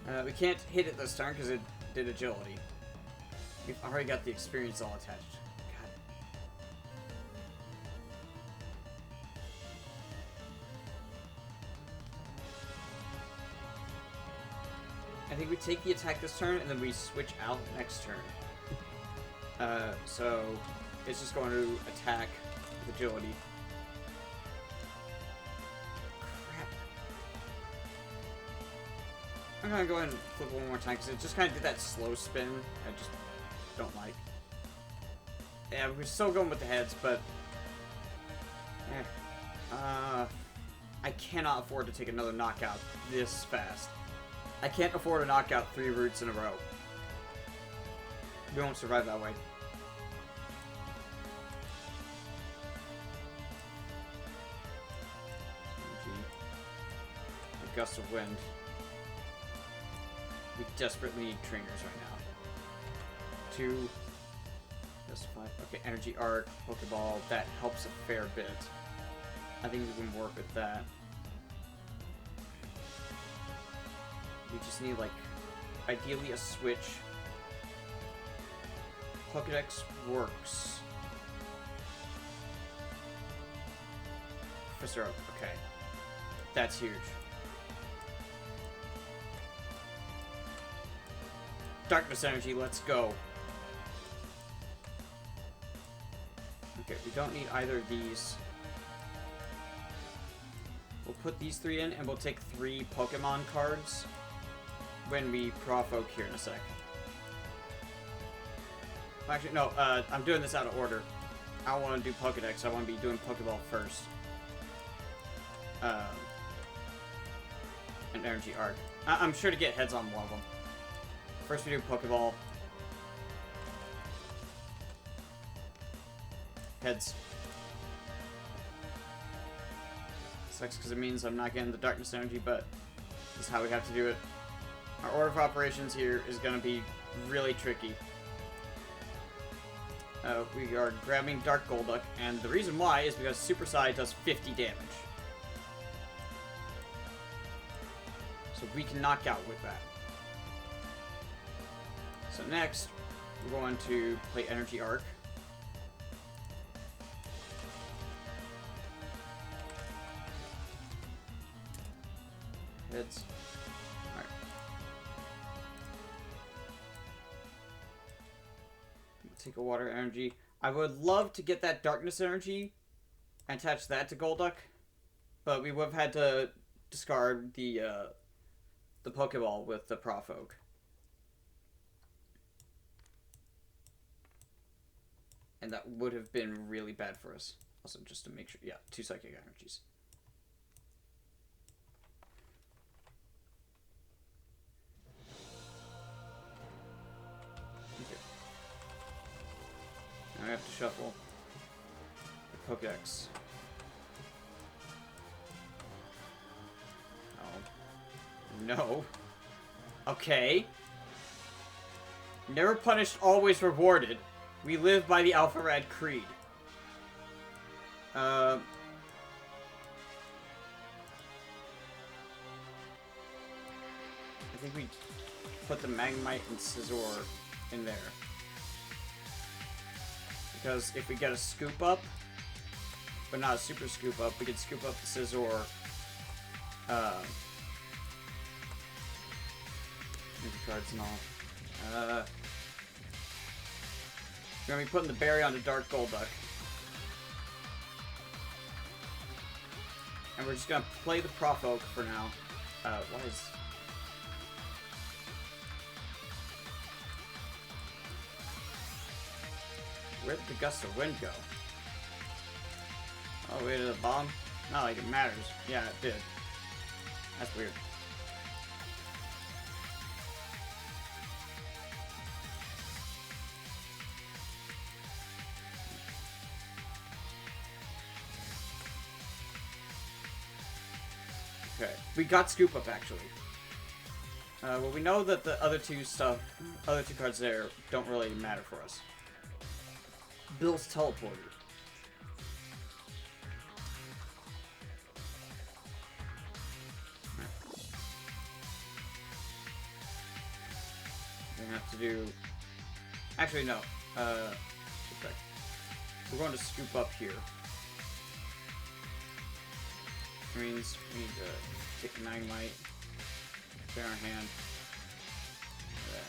inaccurate. We can't hit it this turn because it did agility. We've already got the experience all attached. God. I think we take the attack this turn and then we switch out next turn. So it's just going to attack with agility. Crap. I'm gonna go ahead and flip one more time because it just kind of did that slow spin. I just don't like. Yeah, we're still going with the heads, but I cannot afford to take another knockout this fast. I can't afford to knock out 3 roots in a row. We won't survive that way. A gust of wind. We desperately need trainers right now. 2, just 5. Okay, energy arc, Pokeball, that helps a fair bit. I think we can work with that. We just need, like, ideally a switch. Pokedex works. Professor Oak, okay. That's huge. Darkness energy, let's go. Okay, we don't need either of these. We'll put these 3 in, and we'll take 3 Pokemon cards when we Prof Oak here in a sec. Actually, no, I'm doing this out of order. I don't want to do Pokedex, I want to be doing Pokeball first. An Energy Arc. I'm sure to get heads on one of them. First we do Pokeball. Heads. Sucks because it means I'm not getting the Darkness Energy, but this is how we have to do it. Our order of operations here is going to be really tricky. We are grabbing Dark Golduck, and the reason why is because Super Psy does 50 damage. So we can knock out with that. So next, we're going to play Energy Arc. Heads. Alright. Take a water energy. I would love to get that darkness energy and attach that to Golduck, but we would have had to discard the Pokeball with the Prof Oak. And that would have been really bad for us. Also, just to make sure, yeah, 2 psychic energies. Okay. Now I have to shuffle the Pokedex. Oh. No. Okay. Never punished, always rewarded. We live by the Alpha Rad Creed. think we put the Magnemite and Scizor in there. Because if we get a scoop up, but not a super scoop up, we can scoop up the Scizor. Cards and all. We're gonna be putting the berry onto Dark Golduck. And we're just gonna play the Provoke for now. What is... Where'd the Gust of Wind go? Oh, way to the bottom? Not like it matters. Yeah, it did. That's weird. Okay, we got Scoop Up actually. Well, we know that the other two cards there don't really matter for us. Bill's Teleporter. We're gonna have to do. Actually, no. We're going to scoop up here. Which means we need to take Magnemite, clear our hand, and then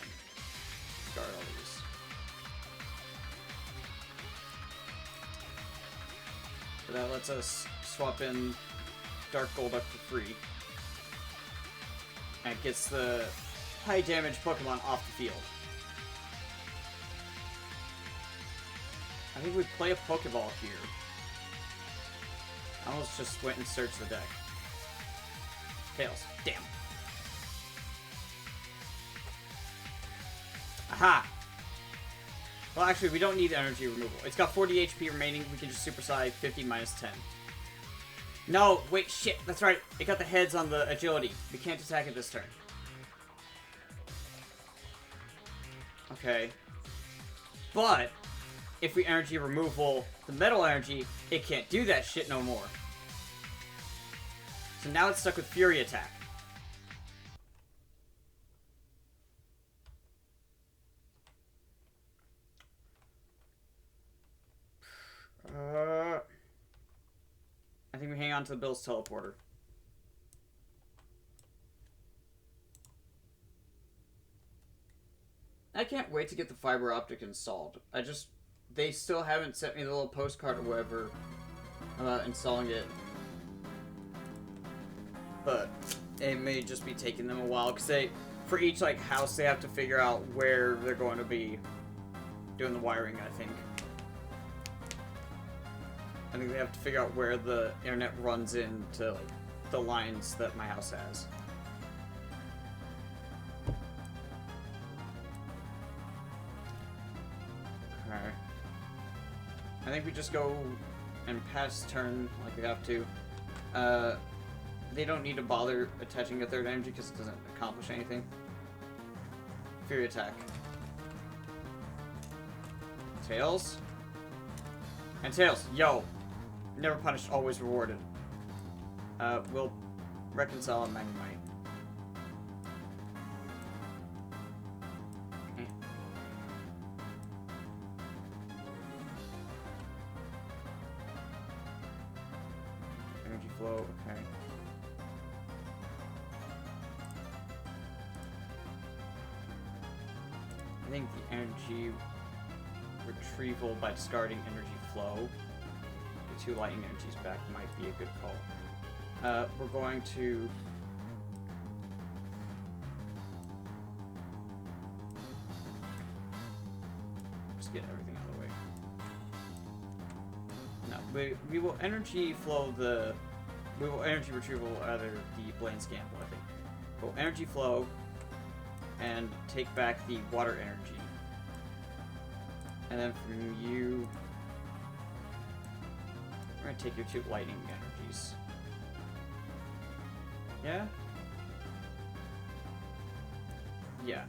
discard all these. So that lets us swap in Dark Golduck for free. And it gets the high damage Pokemon off the field. I think we play a Pokeball here. I almost just went and searched the deck. Tails. Damn. Aha! Well, actually, we don't need energy removal. It's got 40 HP remaining. We can just Super Psy 50 minus 10. No! Wait, shit! That's right. It got the heads on the agility. We can't attack it this turn. Okay. But, if we energy removal the metal energy, it can't do that shit no more. So now it's stuck with Fury Attack. I think we hang on to the Bill's Teleporter. I can't wait to get the fiber optic installed. They still haven't sent me the little postcard or whatever about installing it. But it may just be taking them a while, because for each like house they have to figure out where they're going to be doing the wiring, I think. I think they have to figure out where the internet runs into like the lines that my house has. Okay. I think we just go and pass turn like we have to. They don't need to bother attaching a third energy because it doesn't accomplish anything. Fury Attack. Tails. And Tails, yo! Never punished, always rewarded. We'll reconcile on Magnemite. Okay. Energy flow, okay. I think the energy retrieval by discarding energy flow, the 2 lightning energies back, might be a good call. We're going to just get everything out of the way. No, we will energy flow we will energy retrieval either the Blaine Scamble, I think. We'll energy flow and take back the water energy. And then from you, we're gonna take your 2 lightning energies. Yeah? Yeah.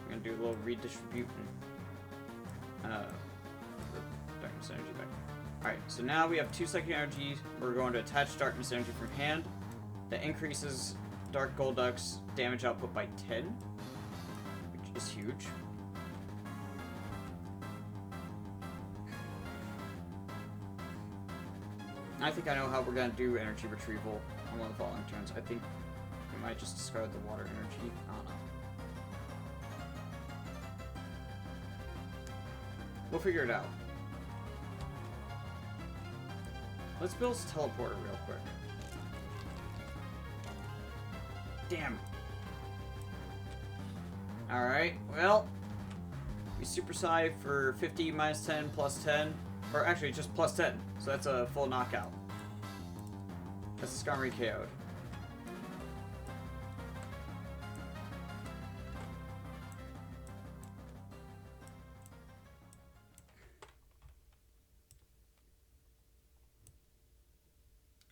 We're gonna do a little redistribute and the darkness energy back. Alright, so now we have 2 psychic energies. We're going to attach darkness energy from hand. That increases Dark Golduck's damage output by 10, which is huge. I think I know how we're gonna do energy retrieval on one of the following turns. I think we might just discard the water energy. I don't know. We'll figure it out. Let's build a teleporter real quick. Damn. Alright, well, we super psi for 50 minus 10 plus 10. Or actually, just plus 10. So that's a full knockout. That's a Skarmory KO'd.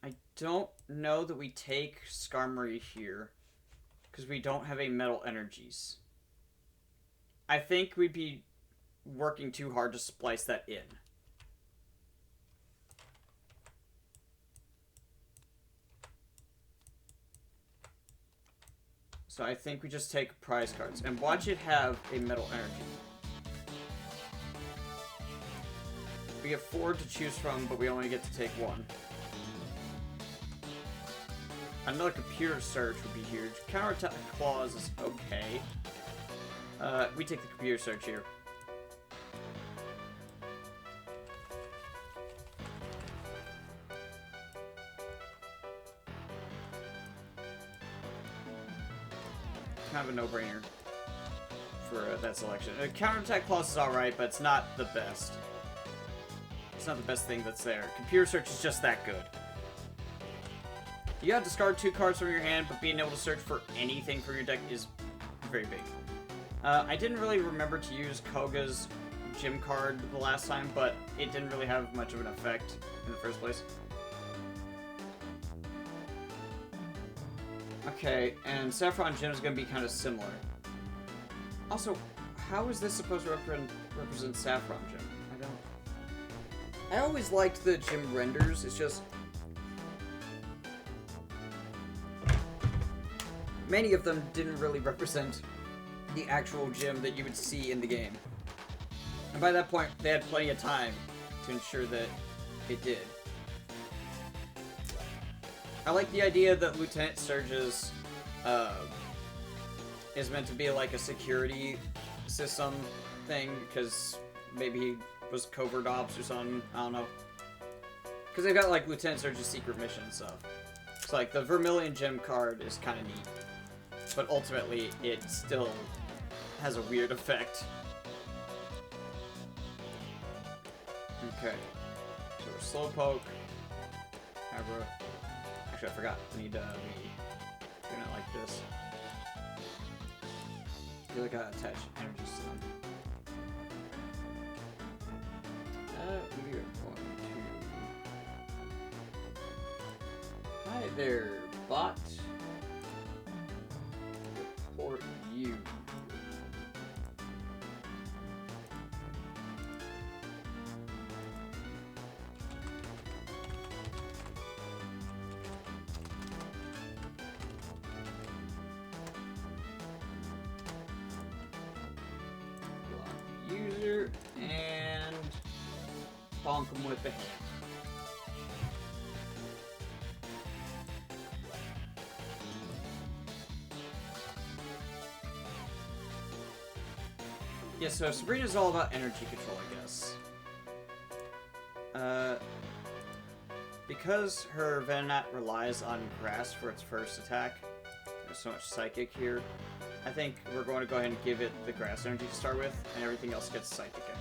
I don't know that we take Skarmory here, because we don't have a Metal Energies. I think we'd be working too hard to splice that in. So I think we just take prize cards and watch it have a Metal Energy. We get 4 to choose from, but we only get to take 1. Another Computer Search would be huge. Counterattack Claws is okay. We take the Computer Search here. Kind of a no-brainer for that selection. Counterattack Claws is alright, but it's not the best. It's not the best thing that's there. Computer Search is just that good. You gotta discard 2 cards from your hand, but being able to search for anything from your deck is very big. I didn't really remember to use Koga's gym card the last time, but it didn't really have much of an effect in the first place. Okay, and Saffron Gym is going to be kind of similar. Also, how is this supposed to represent Saffron Gym? I always liked the gym renders, it's just... many of them didn't really represent the actual gym that you would see in the game. And by that point, they had plenty of time to ensure that it did. I like the idea that Lieutenant Surge's is meant to be like a security system thing, because maybe he was covert ops or something, I don't know. Because they've got like Lieutenant Surge's secret mission and stuff. So like the Vermilion Gem card is kind of neat, but ultimately it still has a weird effect. Okay, so we're Slowpoke, Abra. Actually, I forgot. I need to be doing it like this. I feel like I attach energies to them. We are going to... Hi there, bot. Report you. User and bonk him with the hand. Yeah, so Sabrina's all about energy control, I guess. Because her Venonat relies on grass for its first attack, there's so much psychic here, I think we're going to go ahead and give it the grass energy to start with, and everything else gets psychic energy.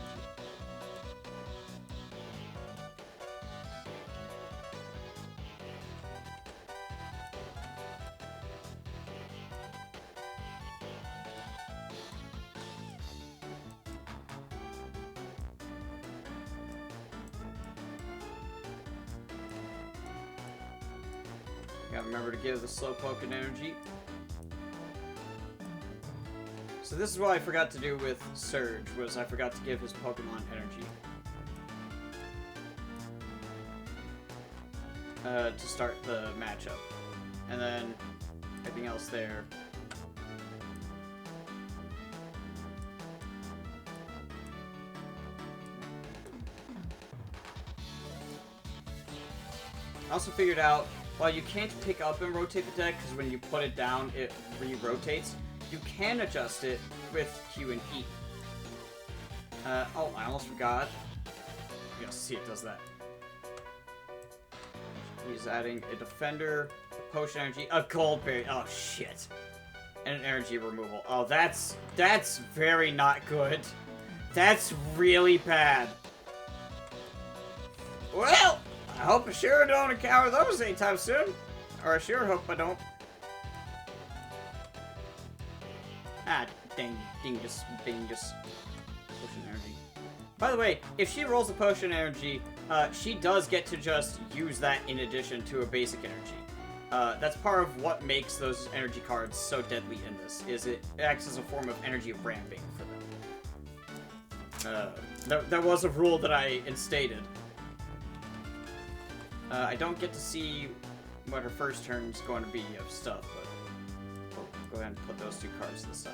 Gotta remember to give the Slowpoke an energy. So this is what I forgot to do with Surge, was I forgot to give his Pokemon energy. To start the matchup. And then Everything else there. I also figured out, while you can't pick up and rotate the deck, because when you put it down, it re-rotates, you can adjust it with Q and E. Oh, I almost forgot. Yes, see, it does that. He's adding a defender, a potion energy, a gold berry. Oh, shit. And an energy removal. Oh, that's very not good. That's really bad. Well, I hope I sure don't encounter those anytime soon. Or I sure hope I don't. Ah, dingus. Potion energy. By the way, if she rolls a potion energy, she does get to just use that in addition to a basic energy. That's part of what makes those energy cards so deadly in this, is it acts as a form of energy ramping for them. That was a rule that I instated. I don't get to see what her first turn's going to be of stuff, but we'll go ahead and put those two cards to the side.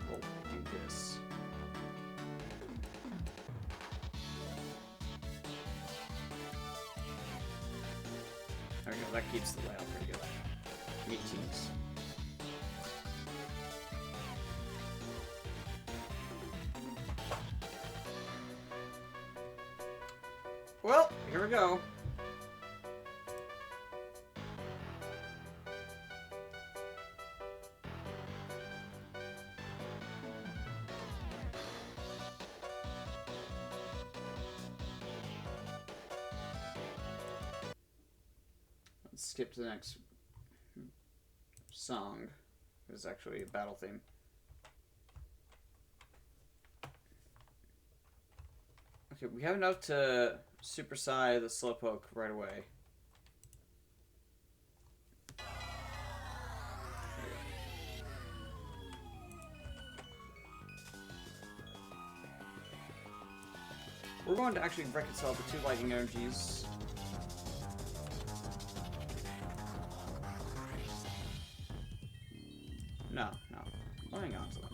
We'll do this. There we go, that keeps the layout pretty good. Meetings. Well, here we go. Let's skip to the next song. It's actually a battle theme. Okay, we have enough to Super Psy the Slowpoke right away. We're going to actually reconcile the two lightning energies. No. Hang on to them.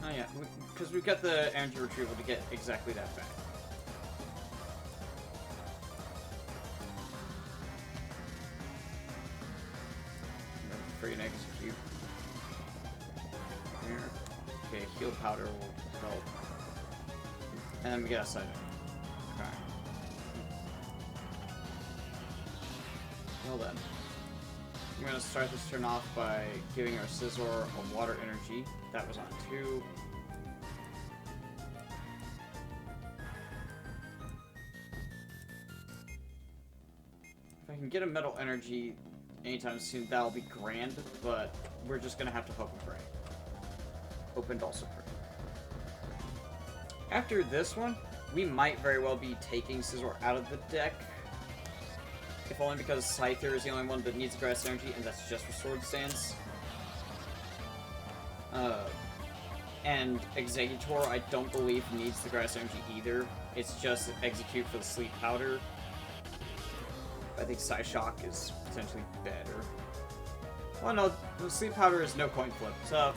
Oh yeah, because we've got the energy retrieval to get exactly that back. Free and execute. Here. Okay, heal powder will help. And then we get a side effect. Okay. Well then. I'm going to start this turn off by giving our Scizor a water energy. That was on 2. If I can get a metal energy anytime soon, that'll be grand, but we're just going to have to hope and pray. Hope and also pray. After this one, we might very well be taking Scizor out of the deck. If only because Scyther is the only one that needs grass energy, and that's just for Sword Stance. And Exeggutor, I don't believe needs the grass energy either. It's just execute for the sleep powder. I think Psyshock is potentially better. Well, no, the sleep powder is no coin flip, so,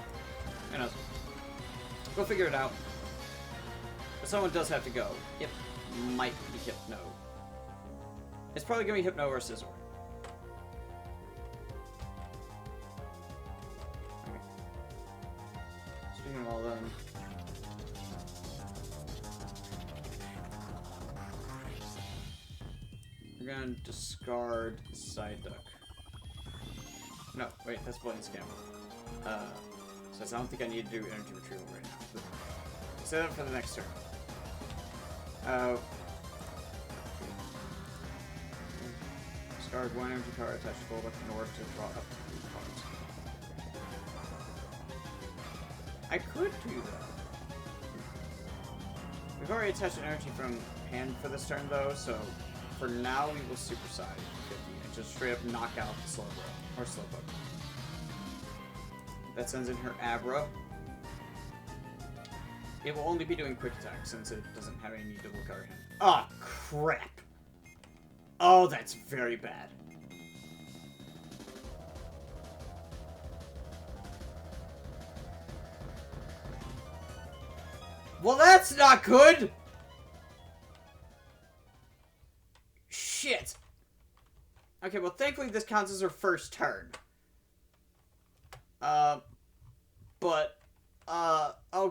you know, we'll figure it out. But someone does have to go. It might be Hypno. It's probably going to be Hypno or Scizor. Okay. Speaking of all them. We're going to discard Psyduck. No, wait, that's Blade Scam. So I don't think I need to do energy retrieval right now. Set up for the next turn. Discard 1 energy card, attach a gold up in order to draw up to 3 cards. I could do that. We've already attached an energy from hand for this turn though, so for now we will Super Psy 50 and just straight up knock out the Slowbro, or Slowpoke. That sends in her Abra. It will only be doing quick attack since it doesn't have any double card hand. Ah, crap. Oh, that's very bad. Well, that's not good! Shit. Okay, well, thankfully this counts as her first turn. Oh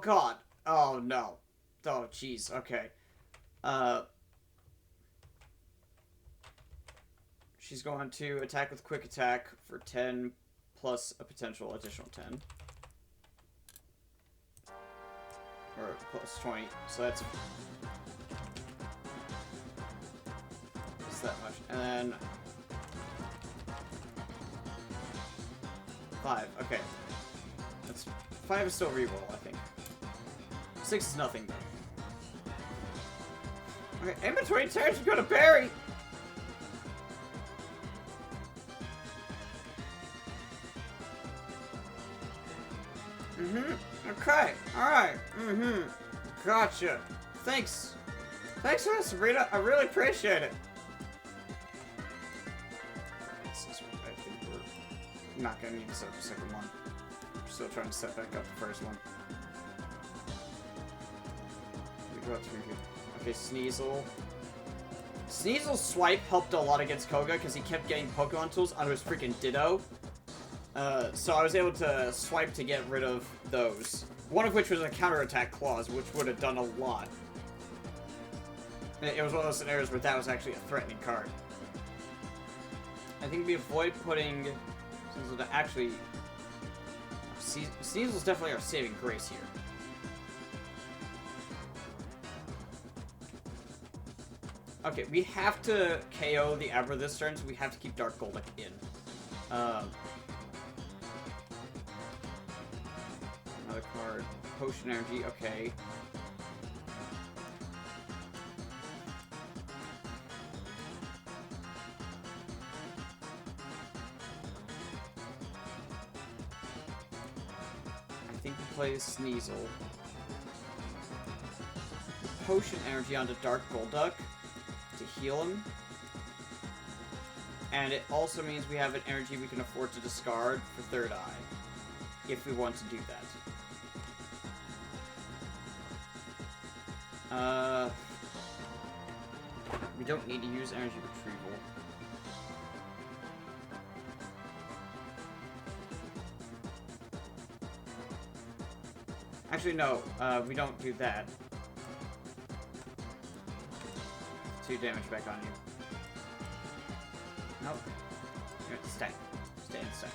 god. Oh no. Oh jeez, okay. She's going to attack with quick attack for 10 plus a potential additional 10. Or plus 20, so that's that much. And then 5, okay. That's 5 is still reroll, I think. 6 is nothing though. Okay, inventory turns, go to Barry! Okay, alright, gotcha. Thanks for that, Sabrina, I really appreciate it. I think we're not gonna need to set up the second one. We're still trying to set back up the first one. We go up through here. Okay, Sneasel. Sneasel's swipe helped a lot against Koga because he kept getting Pokemon tools onto his freaking Ditto. So I was able to swipe to get rid of those. One of which was a counterattack clause, which would have done a lot. It was one of those scenarios where that was actually a threatening card. I think we avoid putting Sneasel to actually... Sneasel's definitely our saving grace here. Okay, we have to KO the Abra this turn, so we have to keep Dark Golduck in. Another card. Potion Energy, okay. I think we play Sneasel. Potion Energy onto Dark Golduck to heal him. And it also means we have an energy we can afford to discard for Third Eye, if we want to do that. We don't need to use energy retrieval. Actually, no, we don't do that. 2 damage back on you. Nope. Stay. Stay in stay.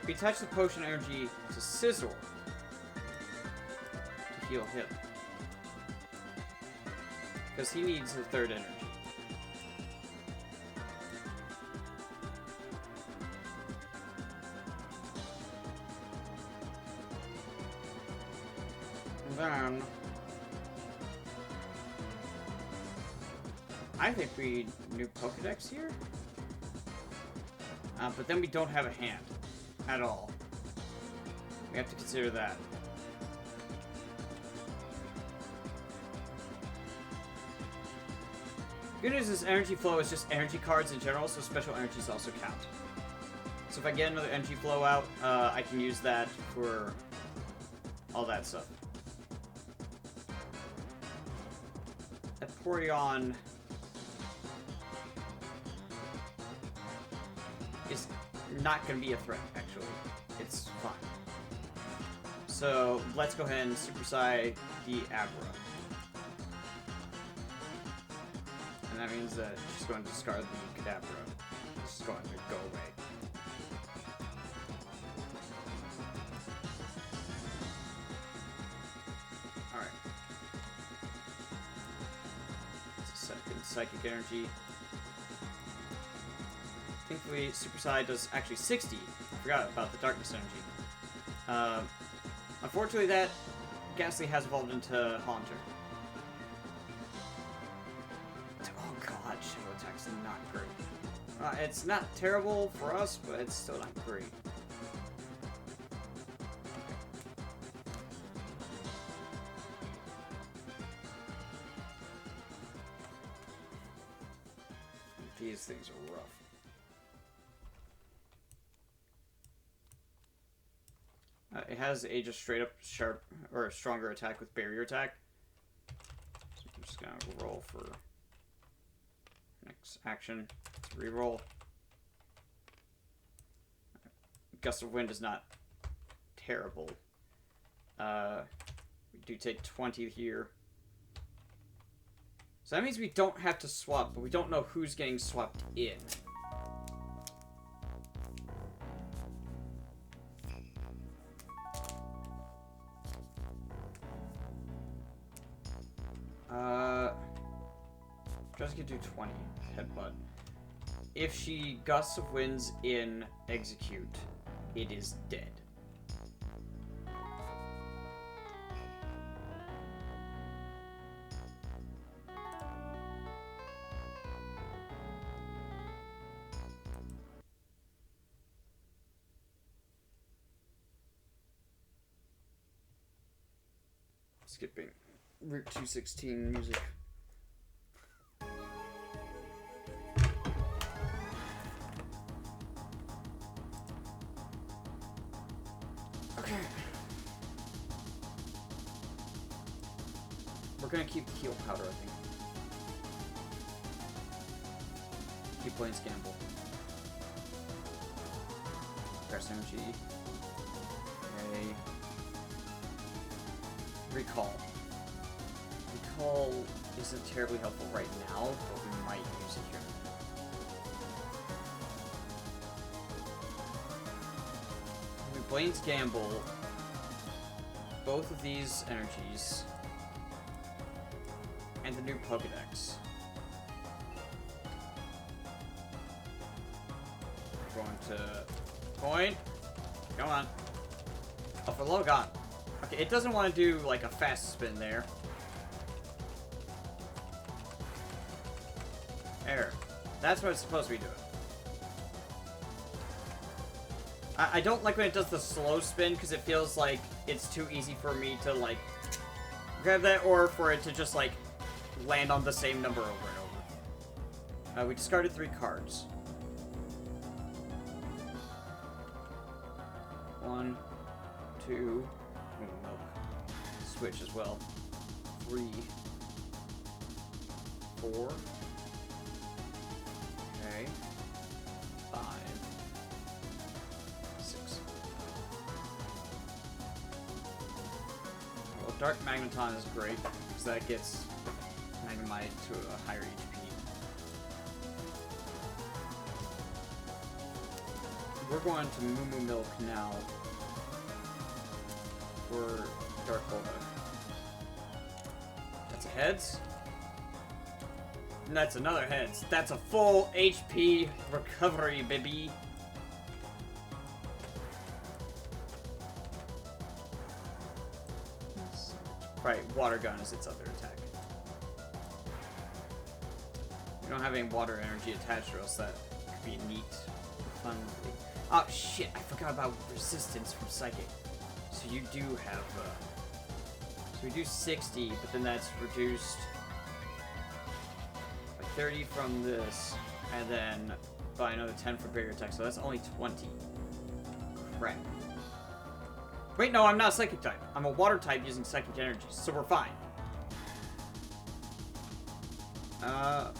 We attach the potion energy to Scizor to heal him. Because he needs the third energy. And then I think we new Pokedex here. But then we don't have a hand at all. We have to consider that. Good news is energy flow is just energy cards in general, so special energies also count. So if I get another energy flow out, I can use that for all that stuff. Vaporeon is not going to be a threat, actually. It's fine. So let's go ahead and superside the Abra. And that means that she's going to discard the Kadabra. She's going to go away. Alright. It's a second Psychic Energy. Thankfully, Superside does actually 60. I forgot about the Darkness Energy. Unfortunately, that Ghastly has evolved into Haunter. Oh god, Shadow Attack's not great. It's not terrible for us, but it's still not great. These things are rough. It has a just straight up sharp or stronger attack with barrier attack. So I'm just gonna roll for next action. Let's reroll. Gust of Wind is not terrible. We do take 20 here. So that means we don't have to swap, but we don't know who's getting swapped in. Just could do 20 headbutt. If she gusts of winds in execute, it is dead. Skipping Route 216 music. Okay. We're gonna keep the heal powder, I think. Keep playing Scamble. RCG. Okay. Recall. Recall isn't terribly helpful right now, but we might use it here. Blaine's Gamble, both of these energies, and the new Pokedex. We're going to point. Come on. Oh, for low gone. Okay, it doesn't want to do like a fast spin there. There. That's what it's supposed to be doing. I don't like when it does the slow spin because it feels like it's too easy for me to like grab that or for it to just like land on the same number over and over. We discarded 3 cards. 1, 2, milk. Switch as well. 3, 4. Okay. 5. 6. Well, Dark Magneton is great because that gets Magnemite to a higher HP. We're going to Moo Milk now for Dark Bulldog. That's a heads. And that's another heads. That's a full HP recovery, baby. Right, Water Gun is its other attack. We don't have any water energy attached, or else that could be neat. Fun. Oh shit, I forgot about resistance from Psychic. So you do have, so we do 60, but then that's reduced by 30 from this, and then by another 10 for barrier attack, so that's only 20. Crap. Wait, no, I'm not a Psychic type. I'm a Water type using Psychic energy, so we're fine. Well,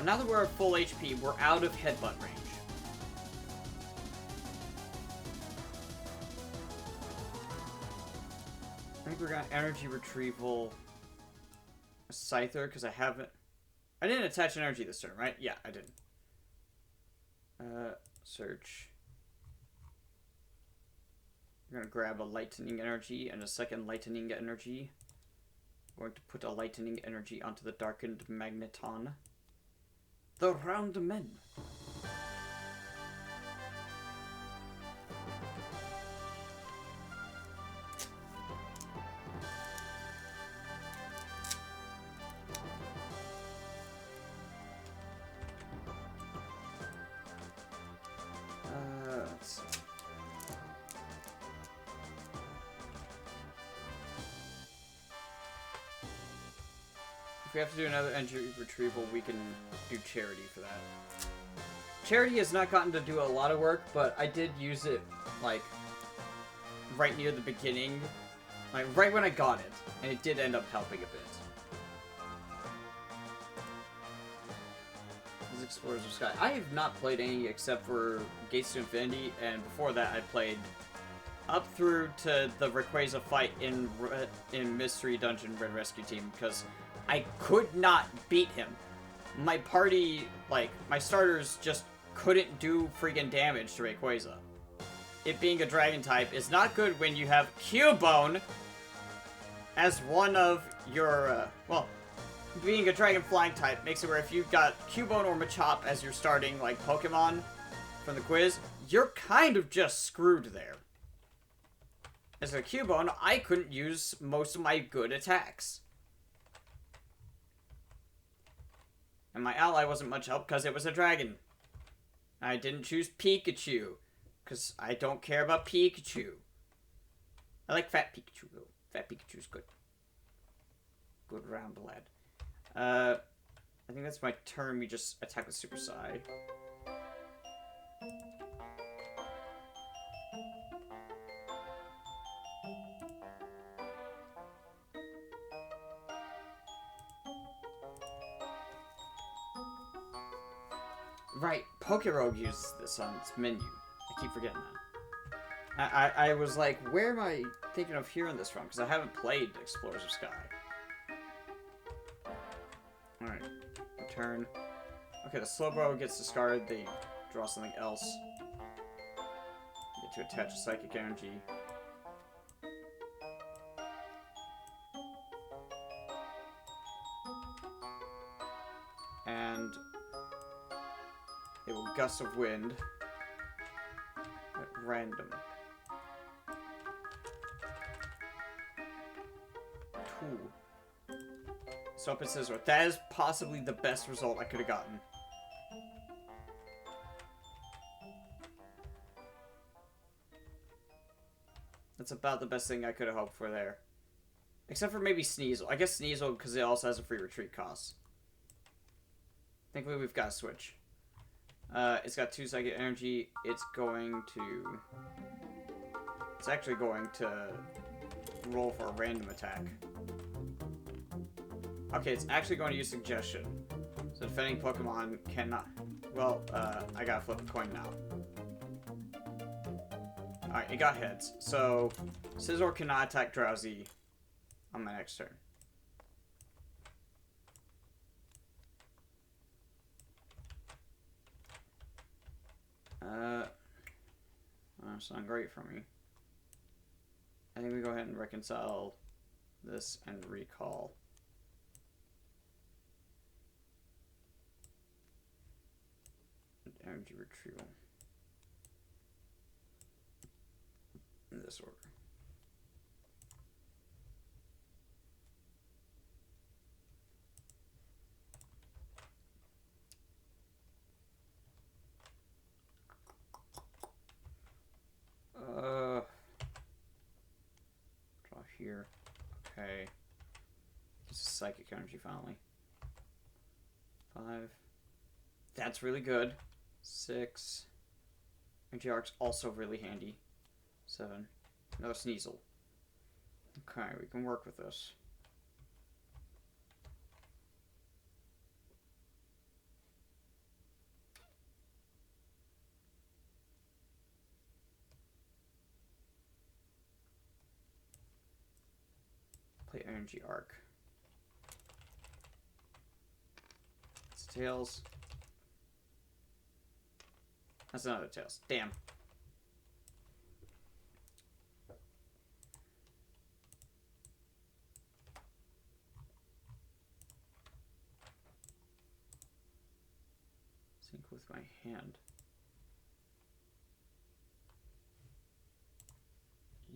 now that we're at full HP, we're out of Headbutt range. I think we're gonna Energy Retrieval a Scyther, because I haven't... I didn't attach energy this turn, right? Yeah, I didn't. Search. I'm gonna grab a Lightning Energy and a second Lightning Energy. I'm going to put a Lightning Energy onto the Darkened Magneton. The Round Men. Let's see. If we have to do another energy retrieval, we can do charity for that. Charity has not gotten to do a lot of work, but I did use it, like, right near the beginning. Like, right when I got it. And it did end up helping a bit. This Explorers of Sky. I have not played any except for Gates to Infinity, and before that I played up through to the Rayquaza fight in Mystery Dungeon Red Rescue Team, because I could not beat him. My party, like, my starters just couldn't do freaking damage to Rayquaza. It being a dragon type is not good when you have Cubone as one of your, well, being a dragon flying type makes it where if you've got Cubone or Machop as your starting, like, Pokemon from the quiz, you're kind of just screwed there. As a Cubone, I couldn't use most of my good attacks. And my ally wasn't much help because it was a dragon. I didn't choose Pikachu, because I don't care about Pikachu. I like Fat Pikachu, though. Fat Pikachu's good. Good round lad. I think that's my turn. We just attack with Super Psy. Right, Pokerogue uses this on its menu. I keep forgetting that. I was like, where am I thinking of hearing this from? Because I haven't played Explorers of Sky. Alright, return. Okay, the Slowbro gets discarded. They draw something else. Get to attach a Psychic Energy. And it will Gust of Wind at random. 2. Stop and Scissor. That is possibly the best result I could have gotten. That's about the best thing I could have hoped for there. Except for maybe Sneasel. I guess Sneasel because it also has a free retreat cost. Thankfully we've got a switch. It's got 2 Psychic Energy. It's actually going to roll for a random attack. Okay, it's actually going to use Suggestion. So defending Pokemon cannot... Well, I gotta flip a coin now. Alright, it got heads. So, Scizor cannot attack Drowsy on my next turn. That's not great for me. I think we go ahead and reconcile this and recall. Energy retrieval. In this order. Draw here. Okay. Just a Psychic Energy finally. 5. That's really good. 6. Energy Arc's also really handy. 7. Another Sneasel. Okay, we can work with this. Play Energy Arc. It's Tails. That's another Tails. Damn. Sync with my hand.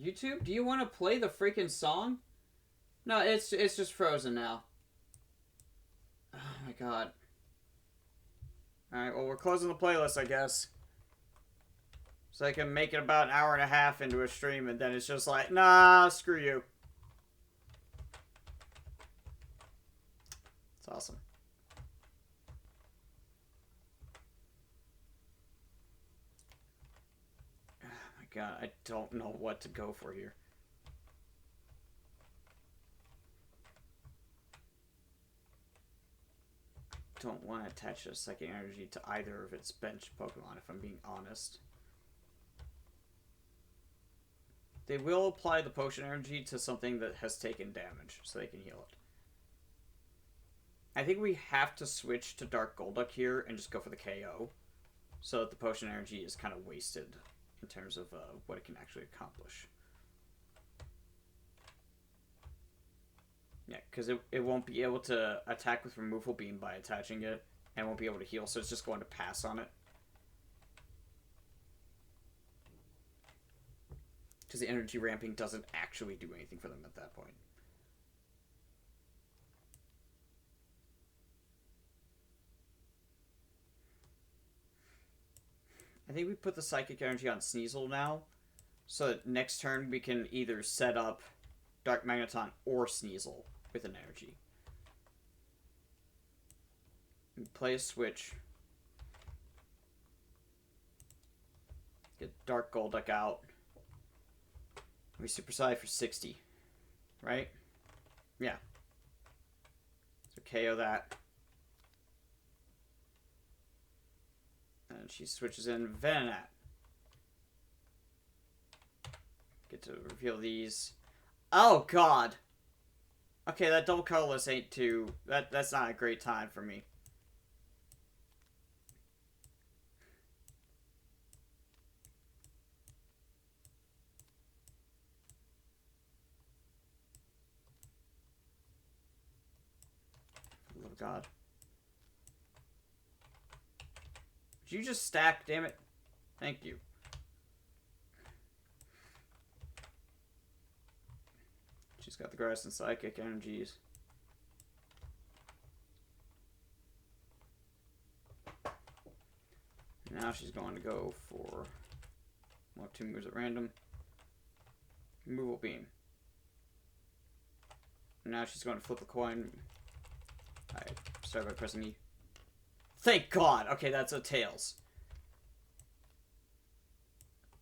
YouTube, do you want to play the freaking song? No, it's just frozen now. Oh my god. Alright, well, we're closing the playlist, I guess. So I can make it about an hour and a half into a stream, and then it's just like, nah, screw you. It's awesome. Oh my god, I don't know what to go for here. Don't want to attach a psychic energy to either of its bench Pokemon, if I'm being honest. They will apply the potion energy to something that has taken damage, so they can heal it. I think we have to switch to Dark Golduck here and just go for the KO, so that the potion energy is kind of wasted in terms of what it can actually accomplish. Yeah, because it won't be able to attack with Removal Beam by attaching it, and won't be able to heal, so it's just going to pass on it. Because the energy ramping doesn't actually do anything for them at that point. I think we put the Psychic Energy on Sneasel now, so that next turn we can either set up Dark Magneton or Sneasel with an energy. And play a switch. Get Dark Golduck out. We Super Psy for 60. Right? Yeah. So KO that. And she switches in Venonat. Get to reveal these. Oh god! Okay, that double colorless ain't too... That's not a great time for me. Oh god. Did you just stack, damn it? Thank you. She's got the Grass and Psychic energies. Now she's going to go for more 2 moves at random. Removal Beam. Now she's going to flip the coin. Alright, start by pressing E. Thank God! Okay, that's a Tails.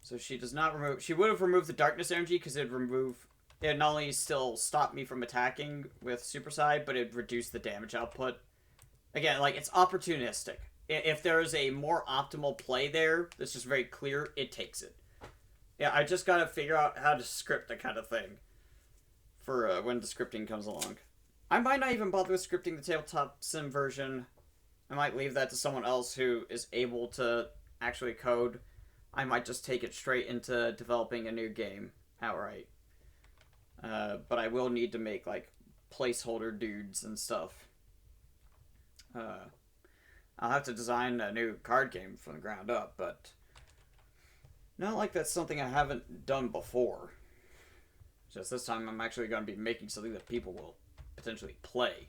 So she does not remove... She would have removed the Darkness energy because it'd remove... It not only still stop me from attacking with Super Psy, but it'd reduce the damage output. Again, like, it's opportunistic. If there is a more optimal play there that's just very clear, it takes it. Yeah, I just gotta figure out how to script that kind of thing for when the scripting comes along. I might not even bother with scripting the Tabletop Sim version. I might leave that to someone else who is able to actually code. I might just take it straight into developing a new game outright. But I will need to make, like, placeholder dudes and stuff. I'll have to design a new card game from the ground up, but not like that's something I haven't done before. Just this time I'm actually going to be making something that people will potentially play.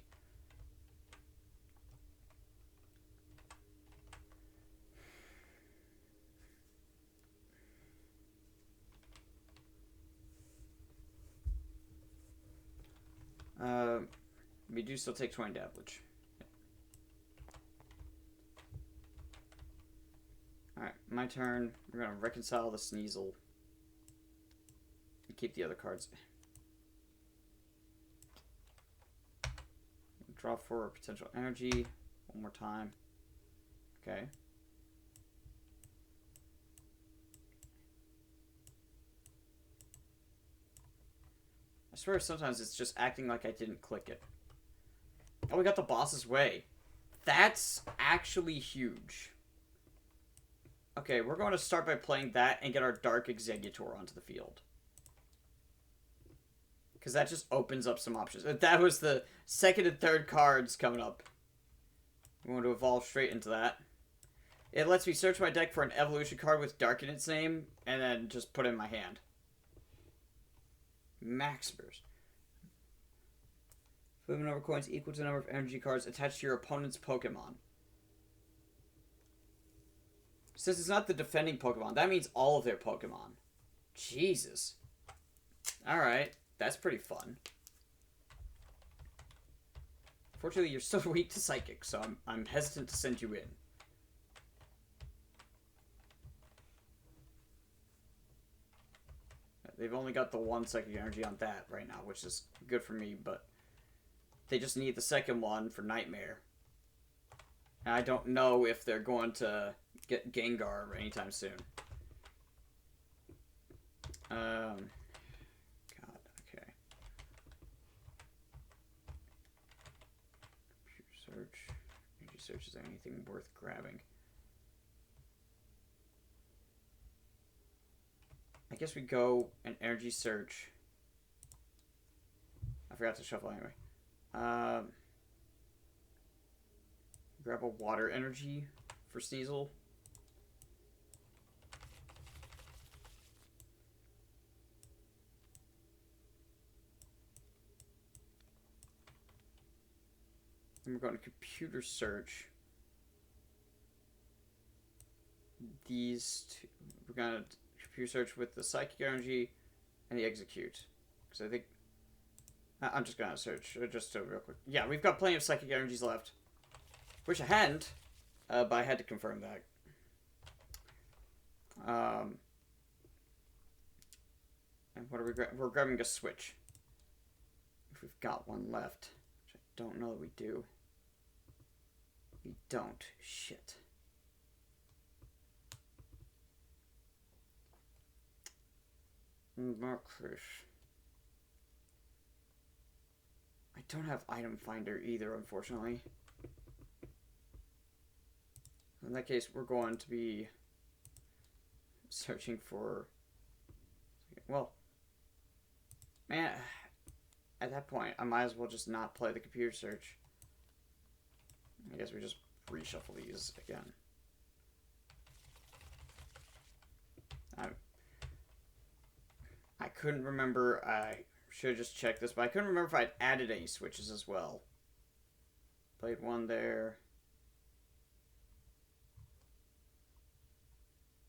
We do still take 20 damage. Alright, my turn. We're going to reconcile the Sneasel. And keep the other cards. Draw for a potential energy. One more time. Okay. I swear sometimes it's just acting like I didn't click it. Oh, we got the Boss's Way. That's actually huge. Okay, we're going to start by playing that and get our Dark Executor onto the field. Because that just opens up some options. That was the second and third cards coming up. We want to evolve straight into that. It lets me search my deck for an evolution card with Dark in its name, and then just put it in my hand. Max Burst. Flip a number of coins equal to the number of energy cards attached to your opponent's Pokemon. Since it's not the defending Pokemon, that means all of their Pokemon. Jesus. Alright, that's pretty fun. Fortunately, you're so weak to Psychic, so I'm hesitant to send you in. They've only got the one Psychic Energy on that right now, which is good for me, but they just need the second one for Nightmare. And I don't know if they're going to get Gengar anytime soon. God, okay. Computer search. Energy search, is there anything worth grabbing? I guess we go an energy search. I forgot to shuffle anyway. Grab a water energy for Sneasel. And we're going to computer search these two. We're going to computer search with the Psychic Energy and the Execute. Because I think... I'm just going to search just real quick. Yeah, we've got plenty of Psychic Energies left. Which I hadn't, but I had to confirm that. And what are we grabbing? We're grabbing a Switch. If we've got one left. Which I don't know that we do. We don't. Shit. Marcus. I don't have Item Finder either, unfortunately. In that case, we're going to be searching for... Well, man, at that point, I might as well just not play the computer search. I guess we just reshuffle these again. I couldn't remember, I should have just checked this, but I couldn't remember if I'd added any switches as well. Played one there.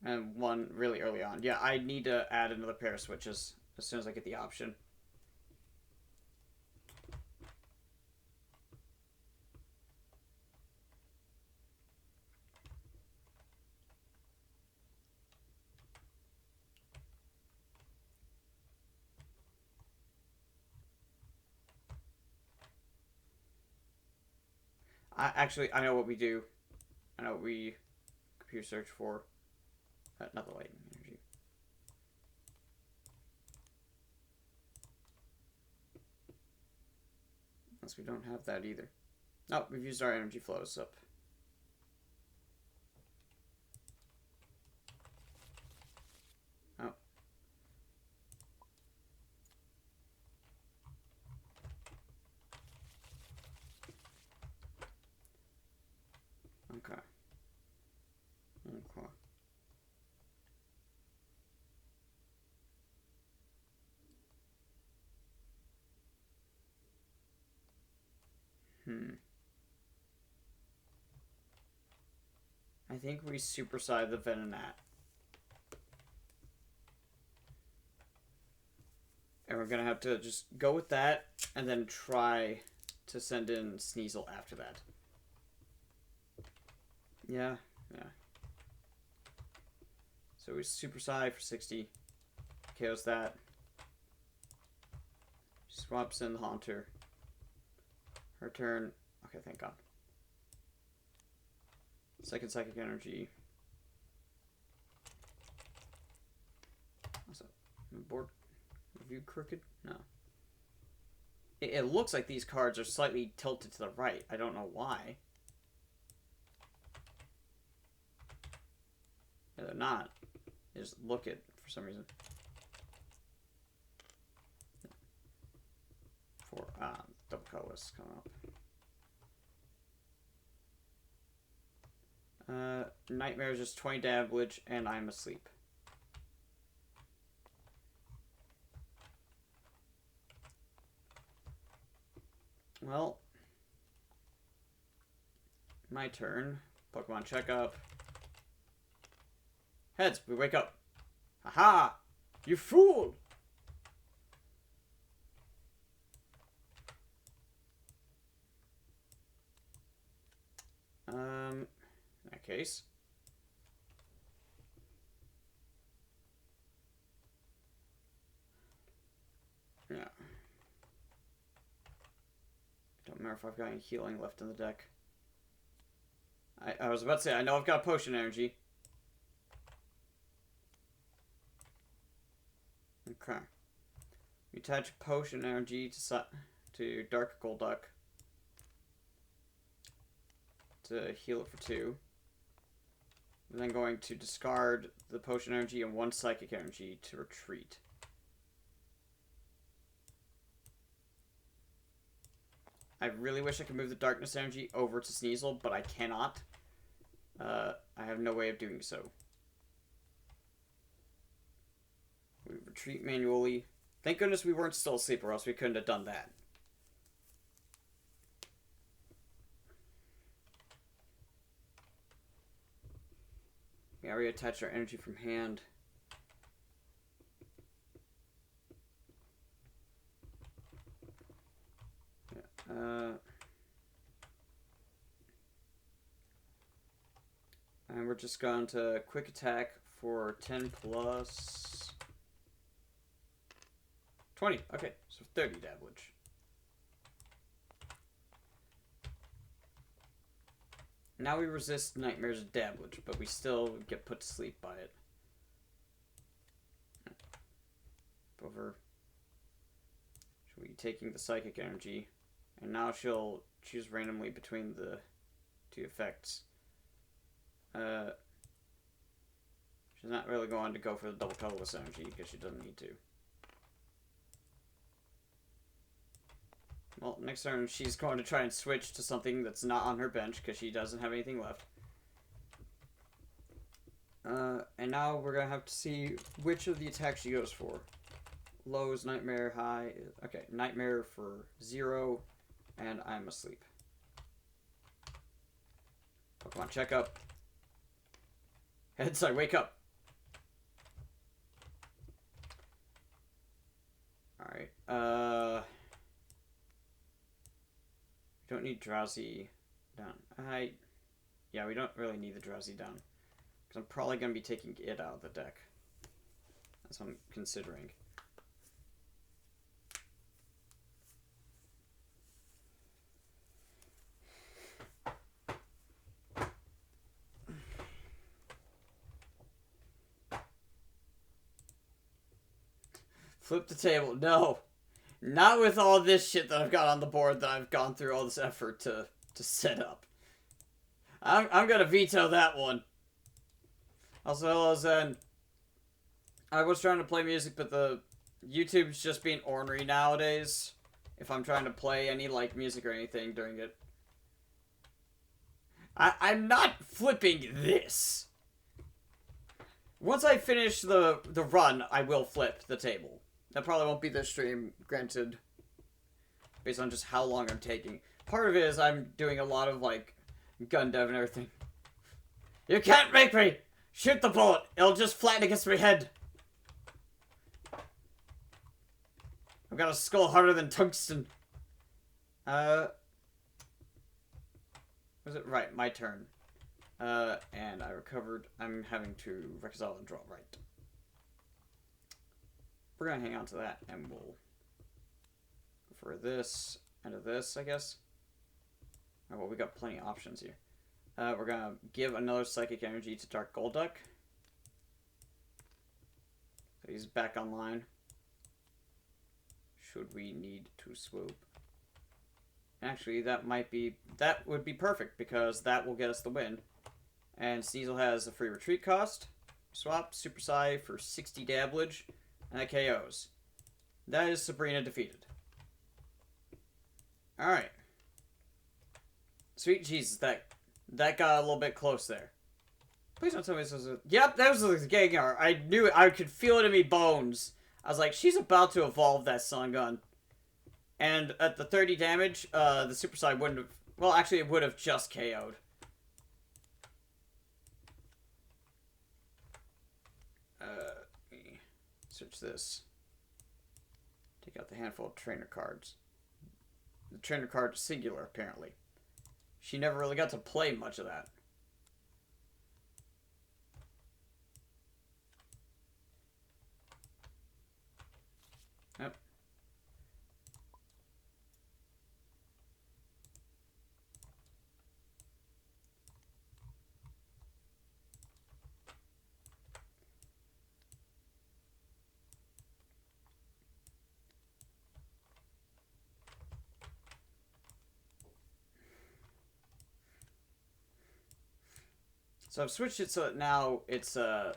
And one really early on. Yeah, I need to add another pair of switches as soon as I get the option. I know what we do. I know what we computer search for. Not the lightning energy. Unless we don't have that either. No, we've used our energy flows up. Oh. Okay. Okay. I think we superside the Venonat. And we're gonna have to just go with that and then try to send in Sneasel after that. Yeah, yeah. So we superside for 60. KOs that. Swaps in the Haunter. Her turn. Okay, thank God. Second Psychic Energy. What's up? Board review crooked? No. It looks like these cards are slightly tilted to the right. I don't know why. Yeah, they're not. They just look it for some reason. For double colorless coming up. Nightmare is just 20 damage, and I'm asleep. Well, my turn. Pokemon checkup. Heads, we wake up. Haha! You fool! case. Yeah. Don't remember if I've got any healing left in the deck. I was about to say, I know I've got potion energy. Okay. We attach potion energy to Dark Golduck to heal it for 2. I'm then going to discard the potion energy and 1 psychic energy to retreat. I really wish I could move the darkness energy over to Sneasel, but I cannot. I have no way of doing so. We retreat manually. Thank goodness we weren't still asleep, or else we couldn't have done that. We already attached our energy from hand. And we're just going to quick attack for 10 plus 20. Okay, so 30 damage. Now we resist Nightmare's damage, but we still get put to sleep by it. Over. She'll be taking the psychic energy, and now she'll choose randomly between the 2 effects. She's not really going to go for the double colorless energy because she doesn't need to. Well, next turn she's going to try and switch to something that's not on her bench because she doesn't have anything left. And now we're going to have to see which of the attacks she goes for. Low is Nightmare, high is... Okay, Nightmare for 0, and I'm asleep. Pokemon checkup. Headside, wake up. Alright, we don't need Drowsy down. Yeah, we don't really need the Drowsy down. Because I'm probably going to be taking it out of the deck. That's what I'm considering. Flip the table. No. Not with all this shit that I've got on the board that I've gone through all this effort to set up. I'm gonna veto that one. Also, hello Zen. I was trying to play music, but the YouTube's just being ornery nowadays. If I'm trying to play any, like, music or anything during it. I'm not flipping this. Once I finish the run, I will flip the table. That probably won't be this stream, granted, based on just how long I'm taking. Part of it is I'm doing a lot of, like, gun dev and everything. You can't make me! Shoot the bullet! It'll just flatten against my head! I've got a skull harder than tungsten. Was it? Right, my turn. And I recovered. I'm having to reconcile and draw right. We're gonna hang on to that, and we'll go for this and this, I guess. Oh, well, we got plenty of options here. We're gonna give another psychic energy to Dark Golduck. So he's back online. Should we need to swoop? Actually, that would be perfect, because that will get us the win. And Sneasel has a free retreat cost. Swap Super Psy for 60 damage. And that KOs. That is Sabrina defeated. Alright. Sweet Jesus, that got a little bit close there. Please don't tell me this was a... Yep, that was a Gengar. I knew it. I could feel it in my bones. I was like, she's about to evolve that Sun Gun. And at the 30 damage, the Super Psy wouldn't have... Well, actually, it would have just KO'd. Search this. Take out the handful of trainer cards. The trainer card is singular, apparently. She never really got to play much of that. So I've switched it so that now it's the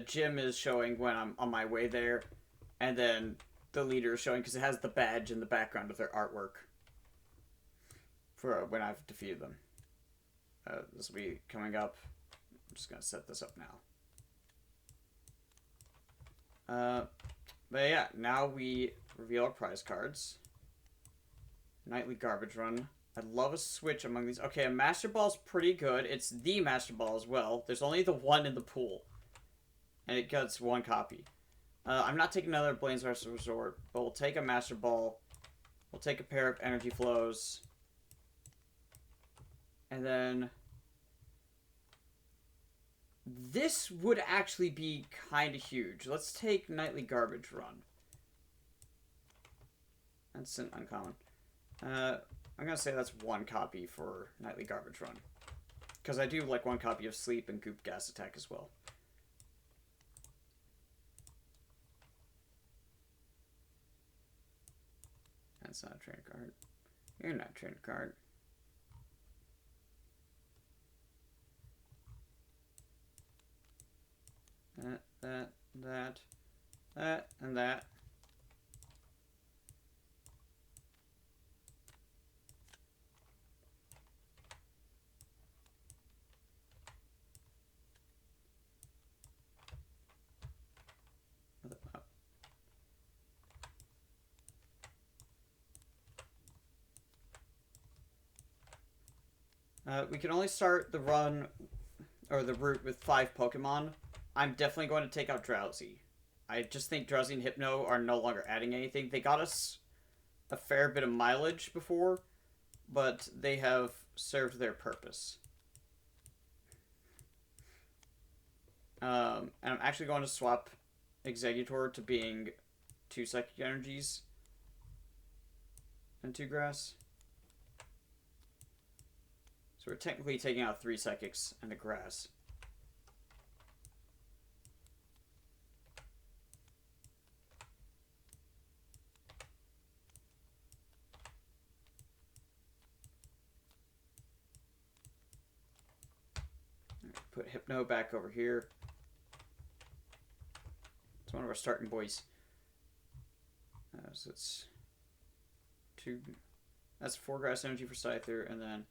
gym is showing when I'm on my way there, and then the leader is showing because it has the badge in the background of their artwork for when I've defeated them. This will be coming up. I'm just gonna set this up now. But yeah, now we reveal our prize cards. Nightly garbage run. I'd love a switch among these. Okay, a Master Ball's pretty good. It's the Master Ball as well. There's only the one in the pool. And it gets one copy. I'm not taking another Blaine's Last Resort, but we'll take a Master Ball. We'll take a pair of Energy Flows. And then... this would actually be kind of huge. Let's take Nightly Garbage Run. That's an uncommon. I'm going to say that's one copy for Nightly Garbage Run. Because I do like one copy of Sleep and Goop Gas Attack as well. That's not a trainer card. You're not a trainer card. That, and that. We can only start the run, or the route, with 5 Pokemon. I'm definitely going to take out Drowsy. I just think Drowsy and Hypno are no longer adding anything. They got us a fair bit of mileage before, but they have served their purpose. And I'm actually going to swap Exeggutor to being 2 Psychic Energies and 2 Grass. So we're technically taking out 3 Psychics and a Grass. Put Hypno back over here. It's one of our starting boys. So it's 2. That's 4 Grass Energy for Scyther, and then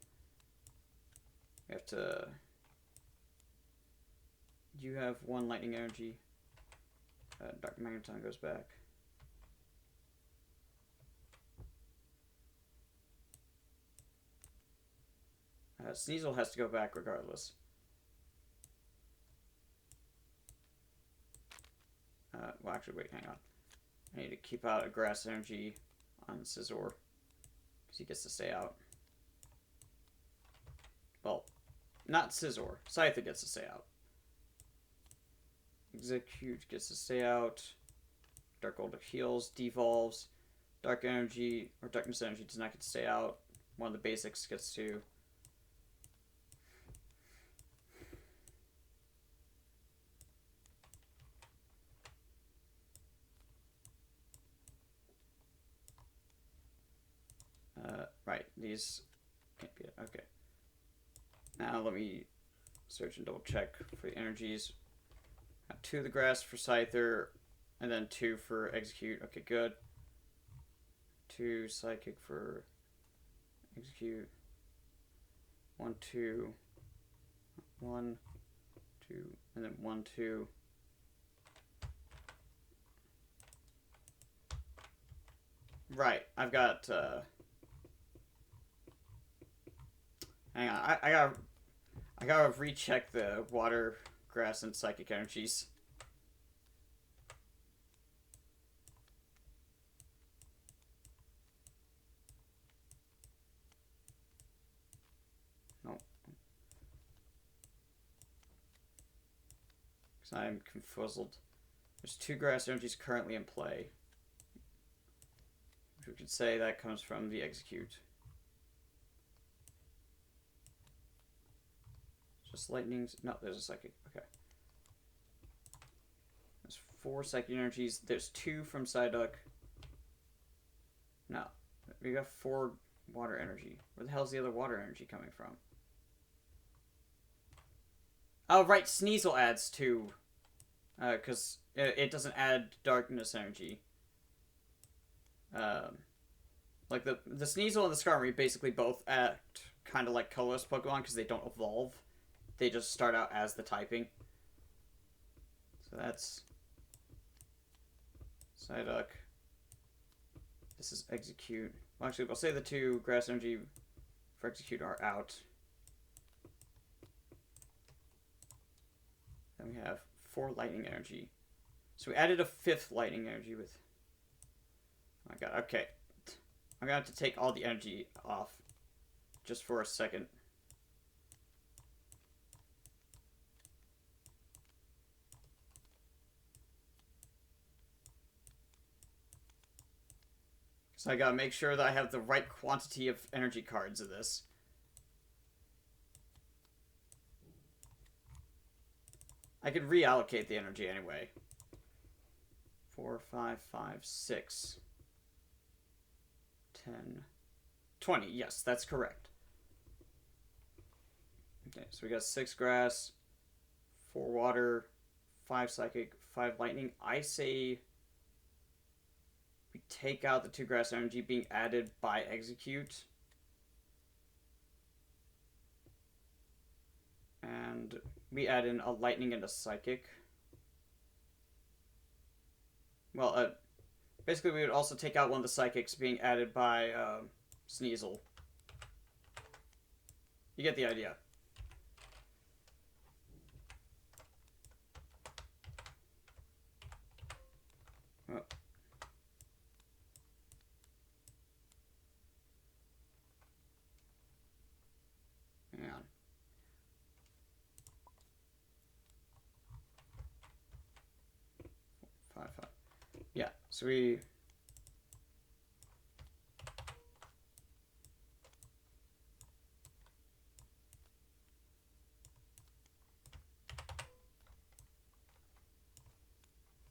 we have to. You have 1 Lightning Energy. Dark Magneton goes back. Sneasel has to go back regardless. Well, actually, wait, hang on. I need to keep out a Grass Energy on Scizor, because he gets to stay out. Well, not Scizor. Scyther gets to stay out. Execute gets to stay out. Dark Gold heals, devolves. Dark Energy, or Darkness Energy does not get to stay out. One of the basics gets to. Right, these can't be it. Okay. Now let me search and double check for the energies. 2 of the Grass for Scyther, and then 2 for Execute. Okay, good. 2 Psychic for Execute. 1, 2. 1, 2, and then 1, 2. Right, I've got, hang on, I gotta recheck the Water, Grass, and Psychic energies. No. Because I'm confuzzled. There's 2 Grass energies currently in play. Which we could say that comes from the Execute. Just Lightnings. No, there's a Psychic. Okay. There's 4 Psychic energies. There's 2 from Psyduck. No. We got 4 Water energy. Where the hell's the other Water energy coming from? Oh, right, Sneasel adds 2. Because it doesn't add darkness energy. Like, the Sneasel and the Skarmory basically both act kind of like colorless Pokemon because they don't evolve. They just start out as the typing. So that's Psyduck. This is Execute. Well, actually, we'll say the 2 Grass Energy for Execute are out. Then we have 4 Lightning Energy. So we added a 5th Lightning Energy with... Oh my god, okay. I'm gonna have to take all the energy off just for a second. So I gotta make sure that I have the right quantity of energy cards of this. I can reallocate the energy anyway. 4, 5, 5, 6, 10, 20. Yes, that's correct. Okay, so we got 6 grass, 4 water, 5 psychic, 5 lightning. I say we take out the 2 grass energy being added by Execute. And we add in a lightning and a psychic. Well, basically we would also take out one of the psychics being added by Sneasel. You get the idea. Oh. Hang on. Five. Yeah, so we...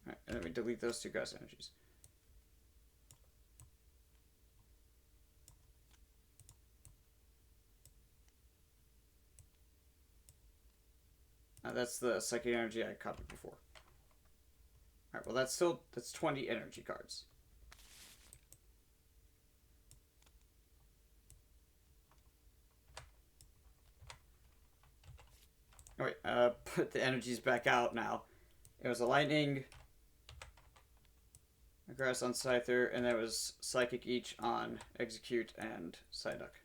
Alright, and then we delete those 2 grass energies. That's the psychic energy I copied before. Alright, well that's 20 energy cards. Alright, put the energies back out now. It was a lightning, a grass on Scyther, and there was psychic each on Execute and Psyduck.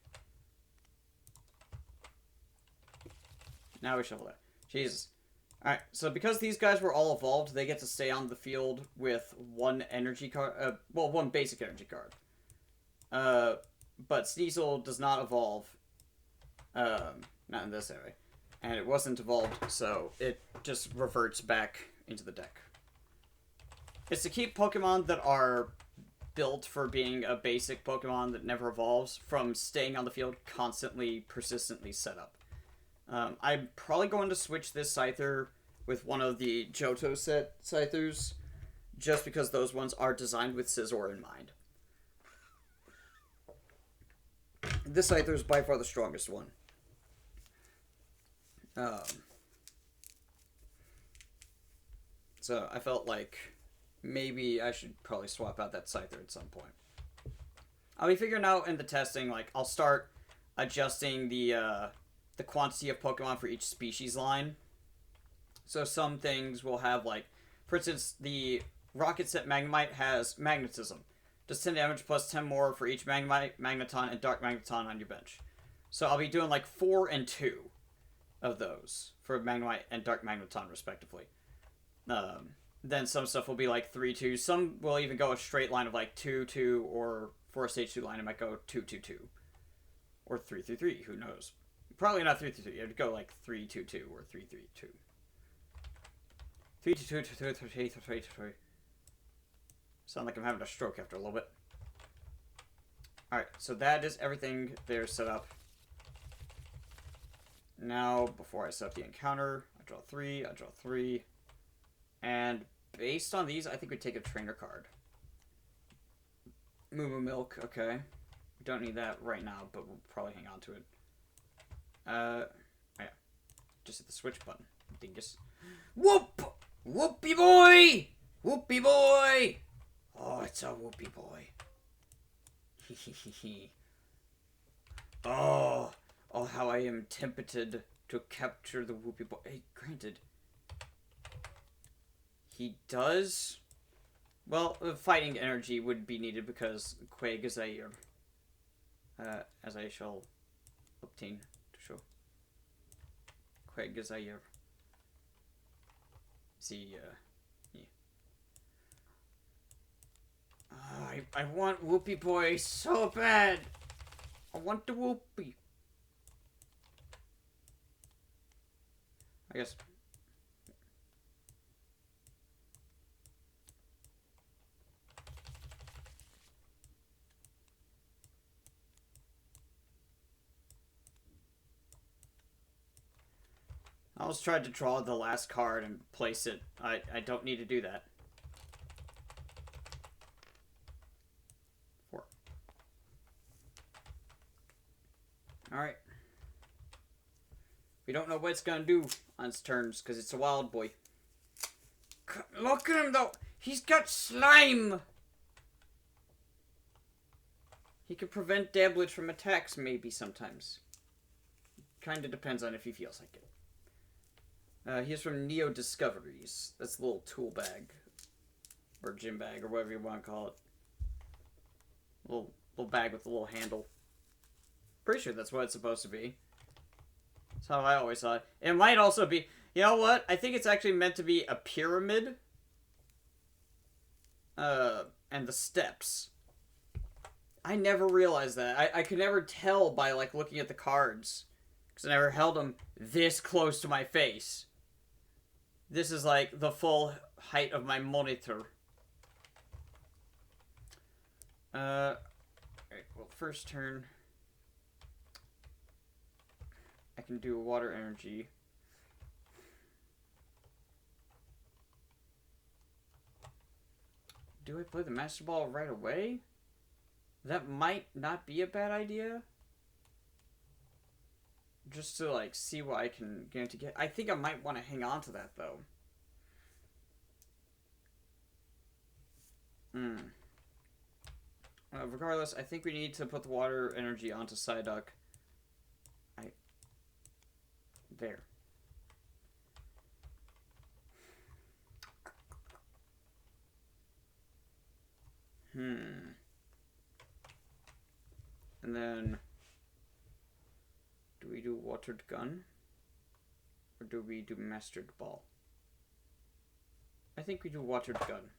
Now we shuffle that. Jesus. Alright, so because these guys were all evolved, they get to stay on the field with 1 energy card, well, 1 basic energy card. But Sneasel does not evolve, not in this area, and it wasn't evolved, so it just reverts back into the deck. It's to keep Pokemon that are built for being a basic Pokemon that never evolves from staying on the field constantly, persistently set up. I'm probably going to switch this Scyther with one of the Johto set Scythers, just because those ones are designed with Scizor in mind. This Scyther is by far the strongest one. So I felt like maybe I should probably swap out that Scyther at some point. I'll be figuring out in the testing, like, I'll start adjusting the quantity of Pokemon for each species line. So some things will have, like, for instance, the Rocket set Magnemite has Magnetism. Does 10 damage plus 10 more for each Magnemite, Magneton, and Dark Magneton on your bench. So I'll be doing, like, 4 and 2 of those for Magnemite and Dark Magneton, respectively. Then some stuff will be, like, 3-2. Some will even go a straight line of, like, 2-2, or for a stage 2 line, it might go 2-2-2. Or 3-3-3, who knows. Probably not 3-3-3. It would go like 3-2-2 or 3-3-2. 3-2-2-2-3-3-3-3. Sound like I'm having a stroke after a little bit. Alright, so that is everything there set up. Now, before I set up the encounter, I draw 3, I draw 3. And based on these, I think we take a trainer card. Moo Moo Milk, okay. We don't need that right now, but we'll probably hang on to it. Yeah. Just hit the switch button. dingus. Whoop! Whoopie boy! Whoopie boy! Oh, it's a whoopie boy. Oh, how I am tempted to capture the whoopie boy. Hey, granted, he does. Well, fighting energy would be needed because Quag is a, as I shall obtain to show. Quag is a, yeah. I want Whoopie Boy so bad. I want the Whoopie. I guess. I almost tried to draw the last card and place it. I don't need to do that. 4. Alright. We don't know what it's gonna do on its turns, because it's a wild boy. Look at him, though! He's got slime! He can prevent damage from attacks, maybe, sometimes. Kinda depends on if he feels like it. He's from Neo Discoveries. That's the little tool bag. Or gym bag, or whatever you want to call it. Little bag with a little handle. Pretty sure that's what it's supposed to be. That's how I always thought. It might also be... You know what? I think it's actually meant to be a pyramid. And the steps. I never realized that. I could never tell by, like, looking at the cards. Because I never held them this close to my face. This is, like, the full height of my monitor. Alright, well, first turn... I can do water energy. Do I play the Master Ball right away? That might not be a bad idea. Just to, like, see what I can get. I think I might want to hang on to that, though. Regardless, I think we need to put the water energy onto Psyduck. There. And then... Do we do Watered Gun? Or do we do Mastered Ball? I think we do Watered Gun.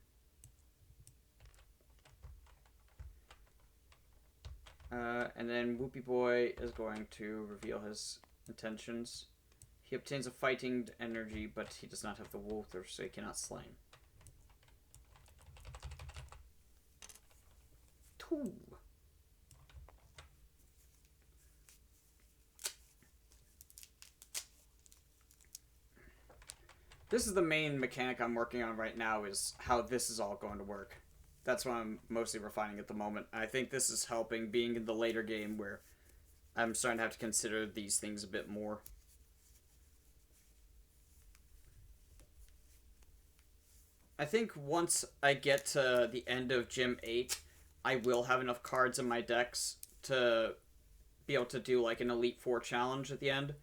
And then Whoopie Boy is going to reveal his intentions. He obtains a fighting energy, but he does not have the Water, so he cannot slime. 2. This is the main mechanic I'm working on right now, is how this is all going to work. That's what I'm mostly refining at the moment. I think this is helping being in the later game where I'm starting to have to consider these things a bit more. I think once I get to the end of Gym 8, I will have enough cards in my decks to be able to do like an Elite Four challenge at the end.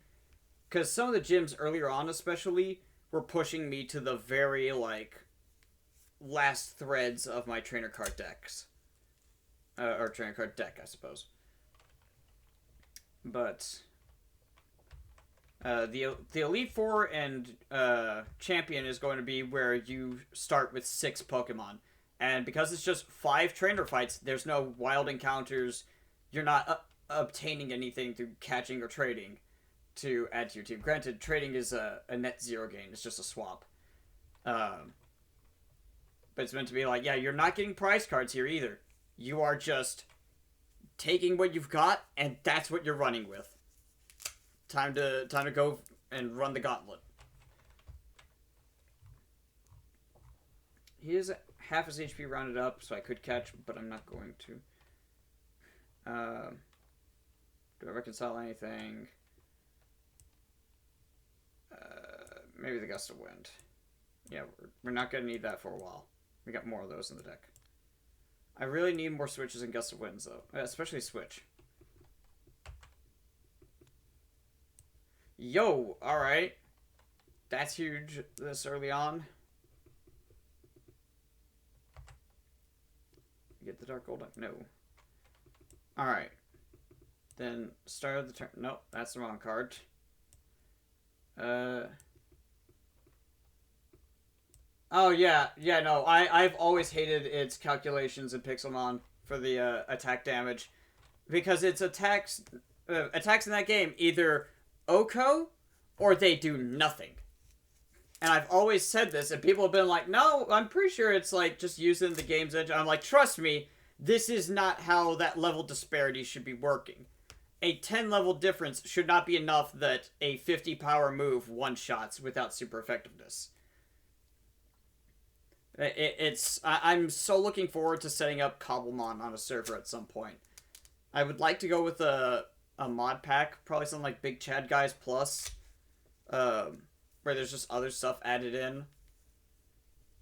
Because some of the gyms earlier on especially were pushing me to the very, like, last threads of my trainer card decks. Or trainer card deck, I suppose. But... the Elite Four and Champion is going to be where you start with 6 Pokemon. And because it's just 5 trainer fights, there's no wild encounters. You're not obtaining anything through catching or trading to add to your team. Granted, trading is a net zero gain. It's just a swap. But it's meant to be like, yeah, you're not getting prize cards here either. You are just taking what you've got, and that's what you're running with. Time to go and run the gauntlet. He is half his HP rounded up, so I could catch, but I'm not going to. Do I reconcile anything? maybe the Gust of Wind. Yeah, we're not going to need that for a while. We got more of those in the deck. I really need more switches and Gust of Winds, though. Especially Switch. Yo, alright. That's huge this early on. Get the Dark Golden? No. Alright. Then start of the turn. Nope, that's the wrong card. Oh, yeah. Yeah, no. I've always hated its calculations in Pixelmon for the attack damage. Because its attacks in that game either OHKO or they do nothing. And I've always said this, and people have been like, no, I'm pretty sure it's like just using the game's engine. I'm like, trust me, this is not how that level disparity should be working. A 10 level difference should not be enough that a 50 power move one-shots without super effectiveness. I'm so looking forward to setting up Cobblemon on a server at some point. I would like to go with a mod pack, probably something like Big Chad Guys Plus, where there's just other stuff added in.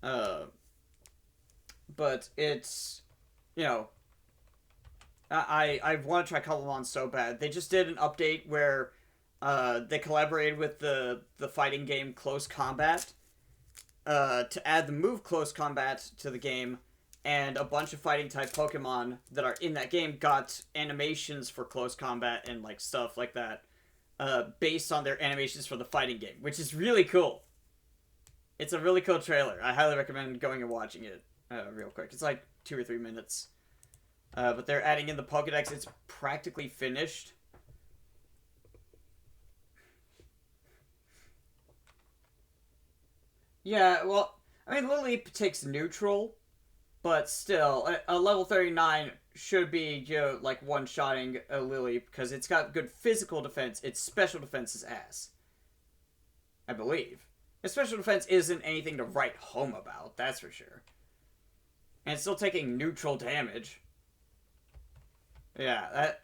But it's, you know, I want to try Cobblemon so bad. They just did an update where they collaborated with the fighting game Close Combat to add the move Close Combat to the game, and a bunch of fighting type Pokemon that are in that game got animations for Close Combat and like stuff like that based on their animations for the fighting game, which is really cool. It's a really cool trailer. I highly recommend going and watching it real quick. It's like 2 or 3 minutes. But they're adding in the Pokedex. It's practically finished. Yeah, well, I mean, Lileep takes neutral, but still, a level 39 should be, you know, like one-shotting a Lileep, because it's got good physical defense. Its special defense is ass. I believe. Its special defense isn't anything to write home about, that's for sure. And it's still taking neutral damage. Yeah,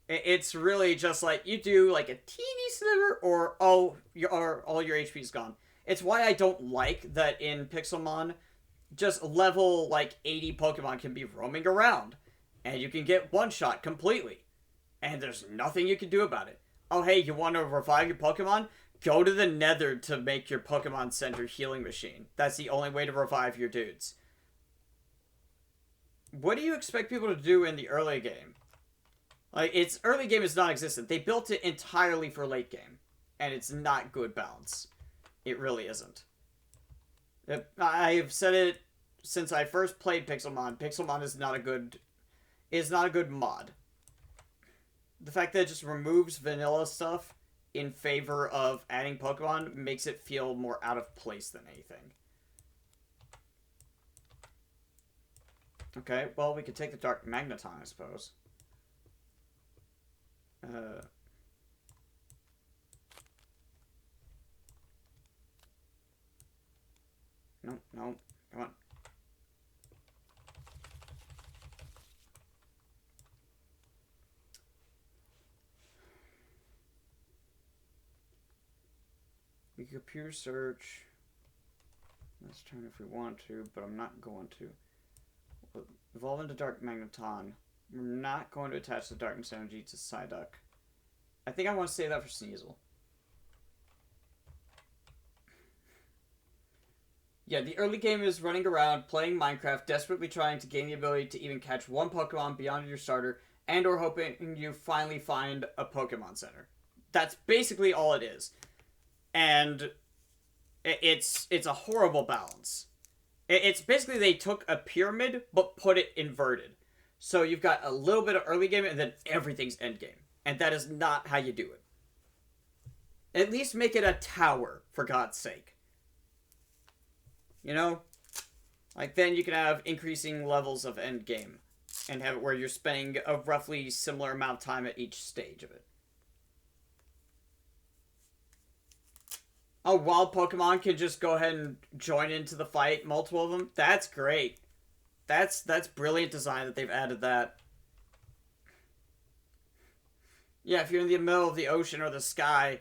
it's really just like, you do like a teeny sliver, or all your HP's gone. It's why I don't like that in Pixelmon, just level like 80 Pokemon can be roaming around, and you can get one-shot completely, and there's nothing you can do about it. Oh hey, you want to revive your Pokemon? Go to the Nether to make your Pokemon Center healing machine. That's the only way to revive your dudes. What do you expect people to do in the early game? Like, its early game is non-existent. They built it entirely for late game, and it's not good balance. It really isn't. I've said it since I first played Pixelmon. Pixelmon is not a good mod. The fact that it just removes vanilla stuff in favor of adding Pokemon makes it feel more out of place than anything. Okay, well, we could take the Dark Magneton, I suppose. No, no, come on. We could pure search. Let's turn if we want to, but I'm not going to. We'll evolve into Dark Magneton. We're not going to attach the Darkness Energy to Psyduck. I think I want to save that for Sneasel. Yeah, the early game is running around, playing Minecraft, desperately trying to gain the ability to even catch one Pokemon beyond your starter, and or hoping you finally find a Pokemon Center. That's basically all it is. And it's a horrible balance. It's basically they took a pyramid, but put it inverted. So you've got a little bit of early game, and then everything's end game. And that is not how you do it. At least make it a tower, for God's sake. You know? Like, then you can have increasing levels of end game. And have it where you're spending a roughly similar amount of time at each stage of it. Oh, wild Pokemon can just go ahead and join into the fight, multiple of them? That's great. That's brilliant design that they've added that. Yeah, if you're in the middle of the ocean or the sky,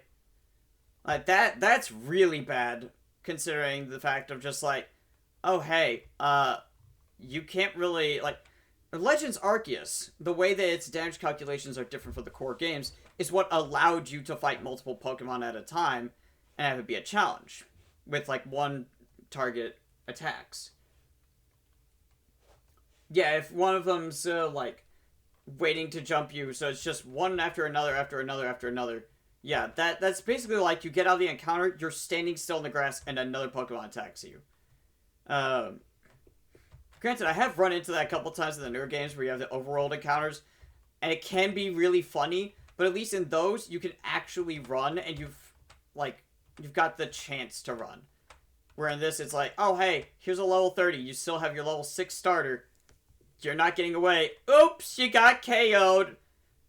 Like, that's really bad, considering the fact of just like, oh, hey, you can't really, like, Legends Arceus, the way that its damage calculations are different from the core games, is what allowed you to fight multiple Pokemon at a time and have it be a challenge with, like, one target attacks. Yeah, if one of them's, like, waiting to jump you, so it's just one after another, after another, after another. Yeah, that's basically like you get out of the encounter, you're standing still in the grass, and another Pokemon attacks you. Um, Granted, I have run into that a couple times in the newer games where you have the overworld encounters, and it can be really funny, but at least in those, you can actually run, and you've got the chance to run. Where in this, it's like, oh, hey, here's a level 30, you still have your level 6 starter, you're not getting away, oops, you got KO'd,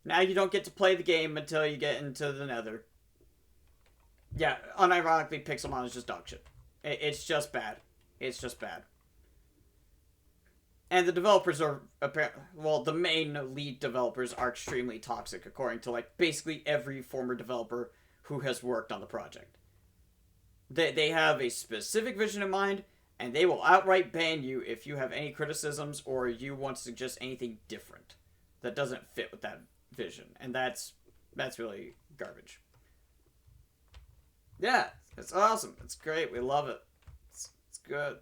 now you don't get to play the game until you get into the nether. Yeah, unironically, Pixelmon is just dog shit. It's just bad. It's just bad. And the developers are apparently, well, the main lead developers are extremely toxic, according to like basically every former developer who has worked on the project. They have a specific vision in mind, and they will outright ban you if you have any criticisms or you want to suggest anything different that doesn't fit with that vision, and that's really garbage. Yeah, it's awesome. It's great. We love it. It's good.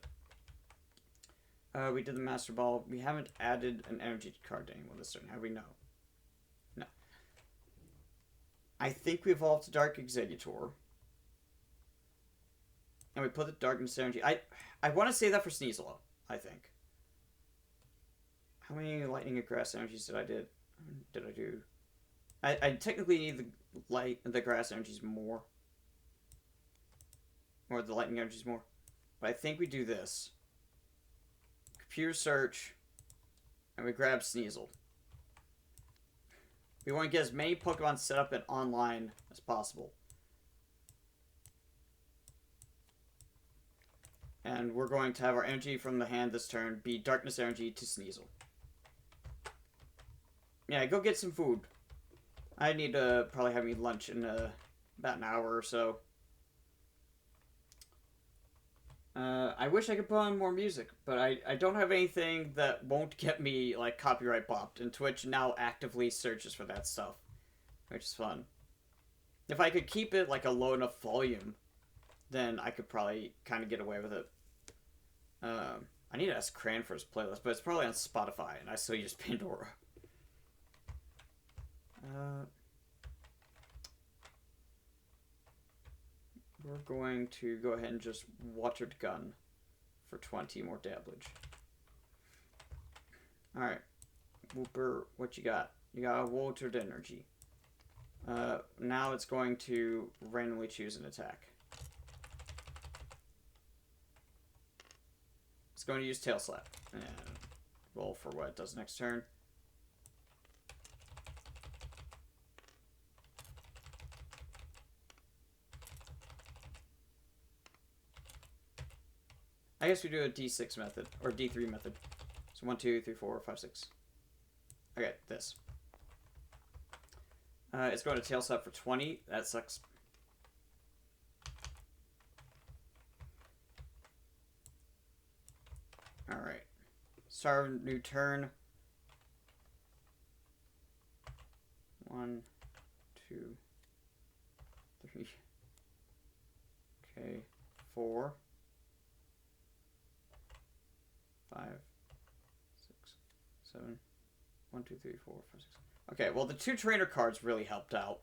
We did the Master Ball. We haven't added an energy card to anyone this turn, have we? No. No. I think we evolved to Dark Executor. And we put the Darkness Energy. I want to say that for Sneasel, I think. How many Lightning and Grass Energies did I do? I technically need the Grass Energies more. Or the Lightning Energies more. But I think we do this. Computer search, and we grab Sneasel. We want to get as many Pokemon set up and online as possible. And we're going to have our energy from the hand this turn be Darkness Energy to Sneasel. Yeah, go get some food. I need to probably have me lunch in about an hour or so. I wish I could put on more music, but I don't have anything that won't get me, like, copyright bopped, and Twitch now actively searches for that stuff, which is fun. If I could keep it, like, a low enough volume, then I could probably kind of get away with it. I need to ask Cran for his playlist, but it's probably on Spotify, and I still use Pandora. We're going to go ahead and just Watered Gun for 20 more damage. Alright. Wooper, what you got? You got a Watered Energy. Now it's going to randomly choose an attack. It's going to use Tail Slap. And roll for what it does next turn. I guess we do a D6 method, or D3 method. So 1, 2, 3, 4, 5, 6. Okay, this. It's going to Tail Slap for 20. That sucks. Alright. Start a new turn. 1, 2, 3. Okay, 4. 5, 6, 7. 1, 2, 3, 4, 5, 6. Okay, well, the 2 trainer cards really helped out.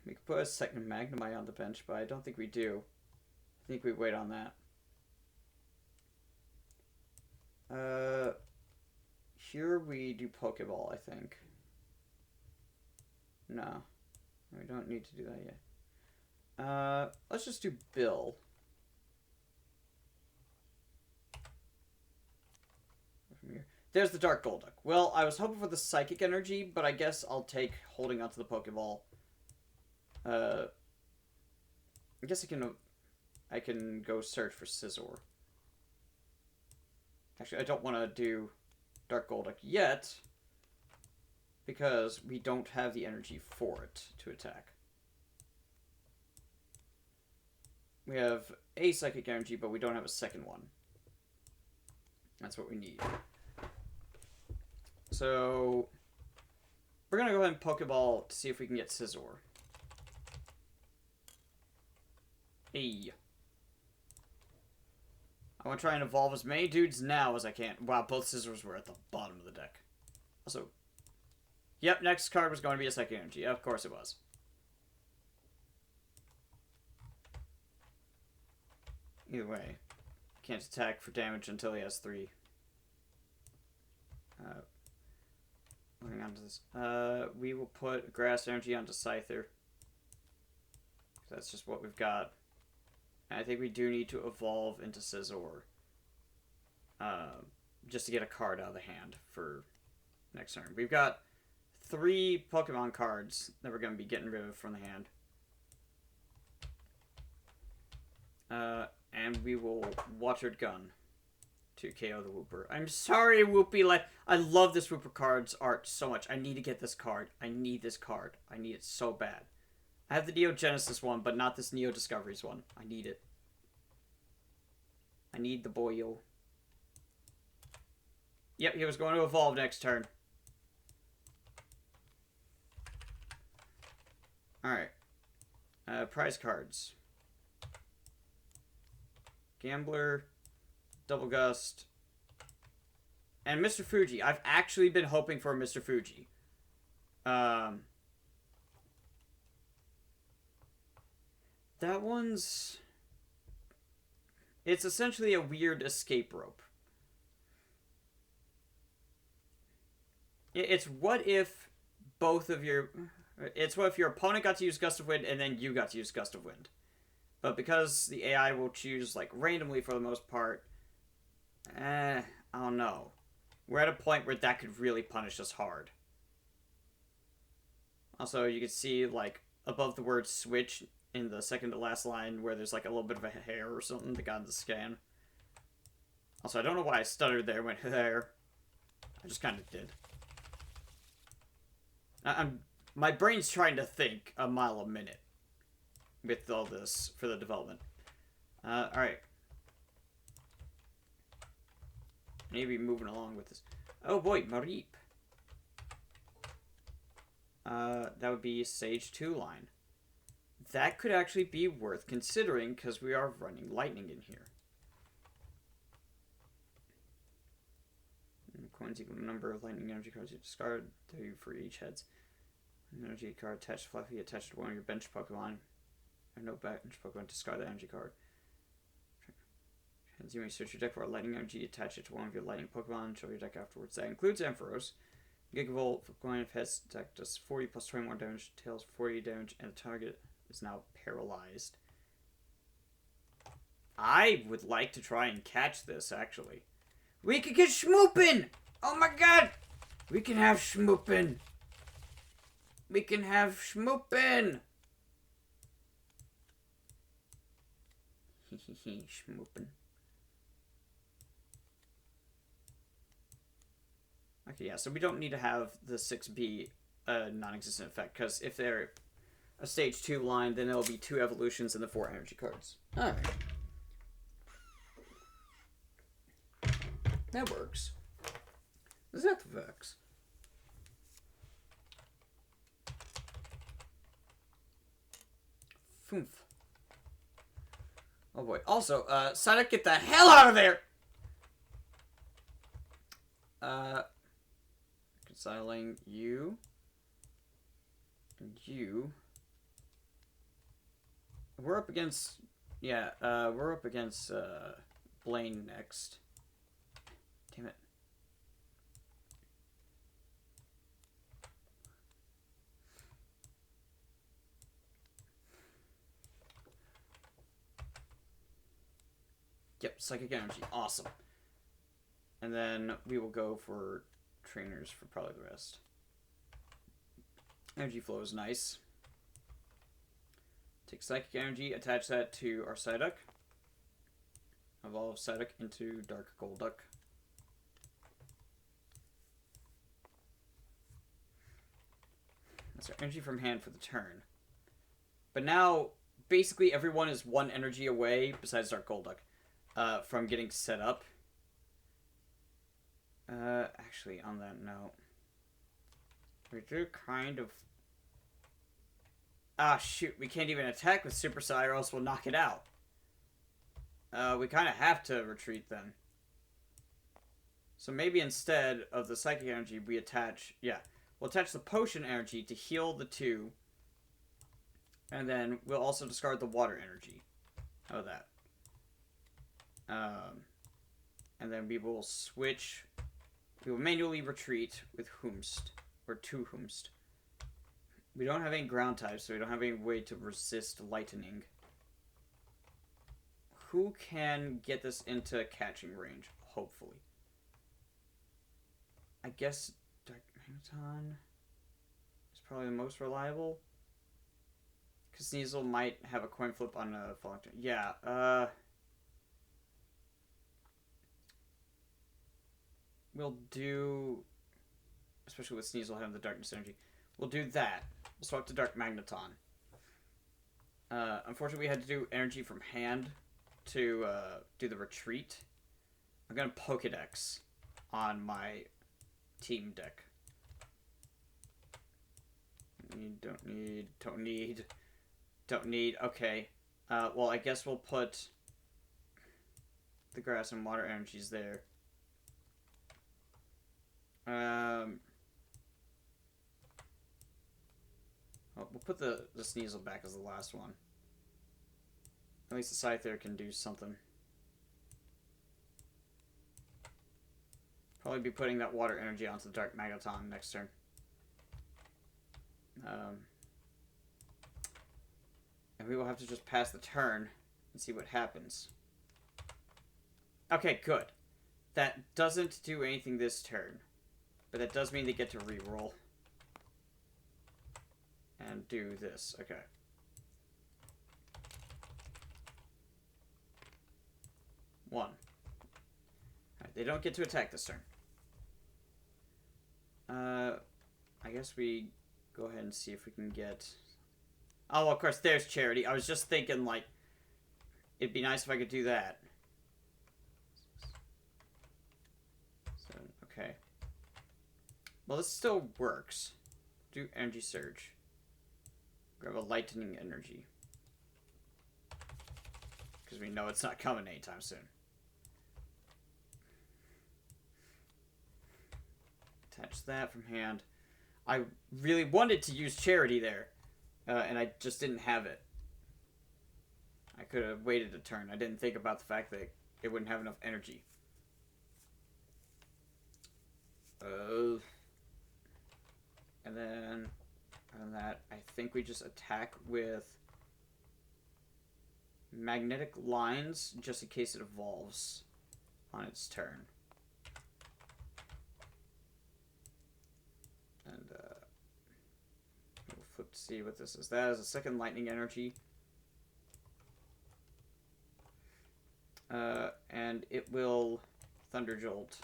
We could put a second Magnemite on the bench, but I don't think we do. I think we wait on that. Here we do Pokeball, I think. No. We don't need to do that yet. Let's just do Bill. There's the Dark Golduck. Well, I was hoping for the Psychic Energy, but I guess I'll take holding onto the Pokeball. I guess I can go search for Scizor. Actually, I don't want to do Dark Golduck yet. because we don't have the energy for it to attack. We have a psychic energy, but we don't have a second one. That's what we need. So we're gonna go ahead and Pokeball to see if we can get Scizor. Hey. I want to try and evolve as many dudes now as I can. Wow, both Scizors were at the bottom of the deck. Also, yep, next card was going to be a Psychic Energy. Of course it was. Either way, can't attack for damage until he has 3. Moving on to this. We will put Grass Energy onto Scyther. That's just what we've got. And I think we do need to evolve into Scizor. Just to get a card out of the hand for next turn. We've got 3 Pokemon cards that we're going to be getting rid of from the hand. And we will Watered Gun to KO the Wooper. I'm sorry, Whoopie. I love this Wooper card's art so much. I need to get this card. I need this card. I need it so bad. I have the Neo Genesis one, but not this Neo Discoveries one. I need it. I need the boyo. Yep, he was going to evolve next turn. Alright. Prize cards. Gambler, Double Gust, and Mr. Fuji. I've actually been hoping for a Mr. Fuji. That one's... It's essentially a weird escape rope. It's what if both of your... It's what if your opponent got to use Gust of Wind and then you got to use Gust of Wind. But because the AI will choose, randomly for the most part, I don't know. We're at a point where that could really punish us hard. Also, you can see, above the word switch in the second to last line where there's, a little bit of a hair or something that got in the scan. Also, I don't know why I stuttered there, went there. I just kind of did. My brain's trying to think a mile a minute with all this for the development. Alright. Maybe moving along with this. Oh boy, Mareep. That would be Sage 2 line. That could actually be worth considering because we are running Lightning in here. Coins equal to the number of Lightning Energy cards you discard, 2 for each heads. An energy card attached to Fluffy attached to one of your bench Pokemon. Or no bench Pokemon, discard the energy card. As you may search your deck for a Lightning Energy, attach it to one of your Lightning Pokemon, show your deck afterwards. That includes Ampharos. Gigavolt, Pokemon if heads deck does 40 plus 21 damage, tails 40 damage, and the target is now paralyzed. I would like to try and catch this, actually. We could get Schmoopin! Oh my god! We can have Schmoopin! We can have Schmoopin! Hehehe, Schmoopin. Okay, yeah, so we don't need to have the 6B non-existent effect, because if they're a stage 2 line, then it'll be 2 evolutions and the 4 energy cards. Alright. That works. That works. Foomf. Oh boy. Also, Psyduck, get the hell out of there! Reconciling you. And you. We're up against... Yeah, we're up against, Blaine next. Damn it. Yep, Psychic Energy. Awesome. And then we will go for trainers for probably the rest. Energy Flow is nice. Take Psychic Energy, attach that to our Psyduck. Evolve Psyduck into Dark Golduck. That's our energy from hand for the turn. But now, basically everyone is one energy away, besides Dark Golduck, from getting set up. Actually, on that note, we do kind of... Ah, shoot, we can't even attack with Super Psy or else we'll knock it out. We kind of have to retreat then. So maybe instead of the Psychic Energy, we attach... Yeah, we'll attach the Potion Energy to heal the 2. And then we'll also discard the Water Energy. How about that? And then we will switch... We will manually retreat with Whomst. Or to Whomst. We don't have any ground types, so we don't have any way to resist lightning. Who can get this into catching range? Hopefully. I guess Dark Magneton is probably the most reliable. Because Sneasel might have a coin flip on a falling turn. Yeah, we'll do... Especially with Sneasel having the Darkness Energy. We'll do that. We'll swap to Dark Magneton. Unfortunately, we had to do energy from hand to do the retreat. I'm going to Pokedex on my team deck. Don't need. Okay. Well, I guess we'll put the grass and water energies there. Well, we'll put the Sneasel back as the last one. At least the Scyther can do something. Probably be putting that water energy onto the Dark Magneton next turn. And we will have to just pass the turn and see what happens. Okay, good. That doesn't do anything this turn. But that does mean they get to reroll. And do this. Okay. One. Alright, they don't get to attack this turn. I guess we go ahead and see if we can get... Oh, well, of course, there's Charity. I was just thinking, like, it'd be nice if I could do that. So, okay. Well, this still works. Do Energy Surge. Grab a Lightning Energy. Because we know it's not coming anytime soon. Attach that from hand. I really wanted to use Charity there. And I just didn't have it. I could have waited a turn. I didn't think about the fact that it wouldn't have enough energy. And then on that, I think we just attack with Magnetic Lines just in case it evolves on its turn. And we'll flip to see what this is. That is a second Lightning Energy. And it will Thunder Jolt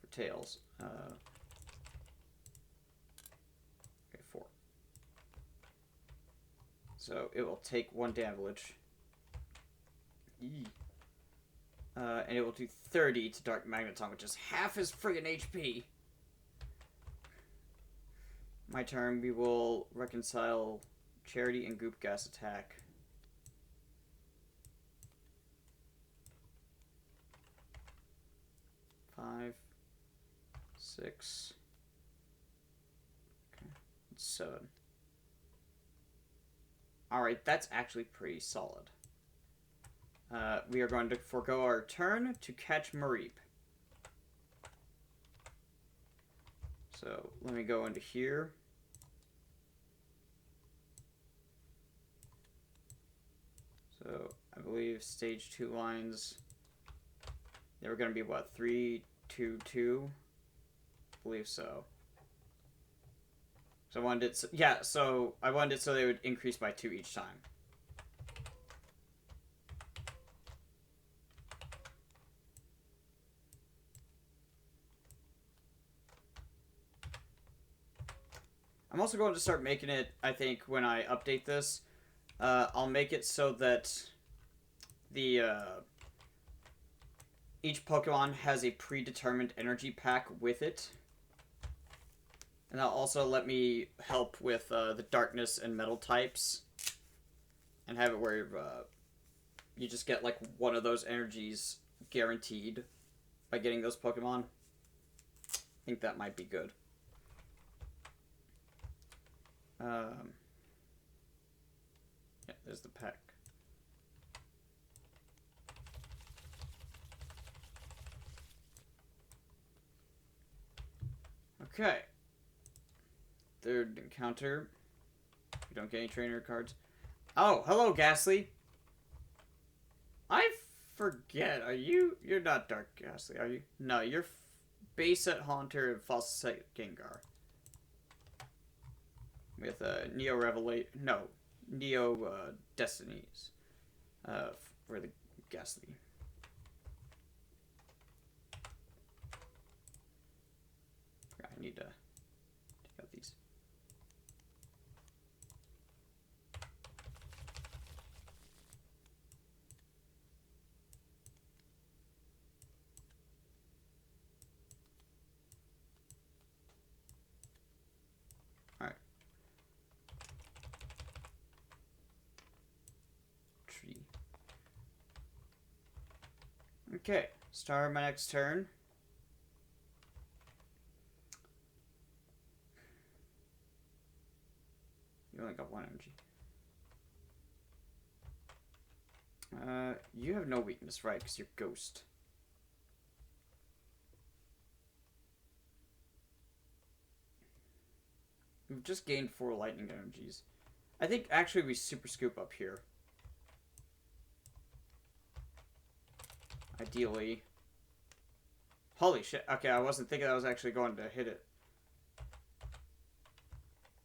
for Tails. Okay, 4. So it will take 1 damage. And it will do 30 to Dark Magneton, which is half his friggin' HP. My turn, we will reconcile Charity and Goop Gas attack. Five, 6, okay, 7. Alright, that's actually pretty solid. We are going to forego our turn to catch Mareep. So, let me go into here. So, I believe stage 2 lines, they were going to be, what, 3, 2, 2? I believe so. So I wanted it, yeah, so I wanted it so they would increase by 2 each time. I'm also going to start making it, I think, when I update this, I'll make it so that the, each Pokemon has a predetermined energy pack with it. And that'll also let me help with, the darkness and metal types. And have it where, you just get, like, one of those energies guaranteed by getting those Pokemon. I think that might be good. Yeah, there's the pack. Okay. Third encounter. You don't get any trainer cards. Oh, hello, Ghastly. I forget. You're not Dark Ghastly, are you? No, you're base set Haunter and False Set Gengar. With Neo Revelate. No, Neo Destinies. For the Ghastly. I need to take out these. Alright. Tree. Okay, start my next turn. You only got one energy. You have no weakness, right? Because you're Ghost. We've just gained 4 lightning energies. I think actually we super scoop up here. Ideally. Holy shit. Okay, I wasn't thinking I was actually going to hit it.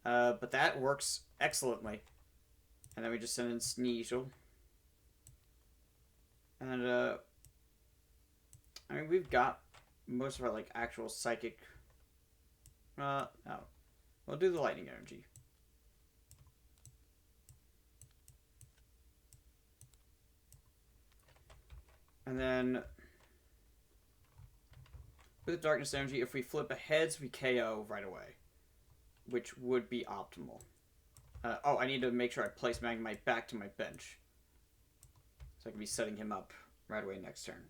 But that works excellently. And then we just send in Sneasel. And, I mean, we've got most of our, like, actual psychic... no. We'll do the lightning energy. And then... with the darkness energy, if we flip a heads, we KO right away. Which would be optimal. Oh, I need to make sure I place Magnemite back to my bench. So I can be setting him up right away next turn.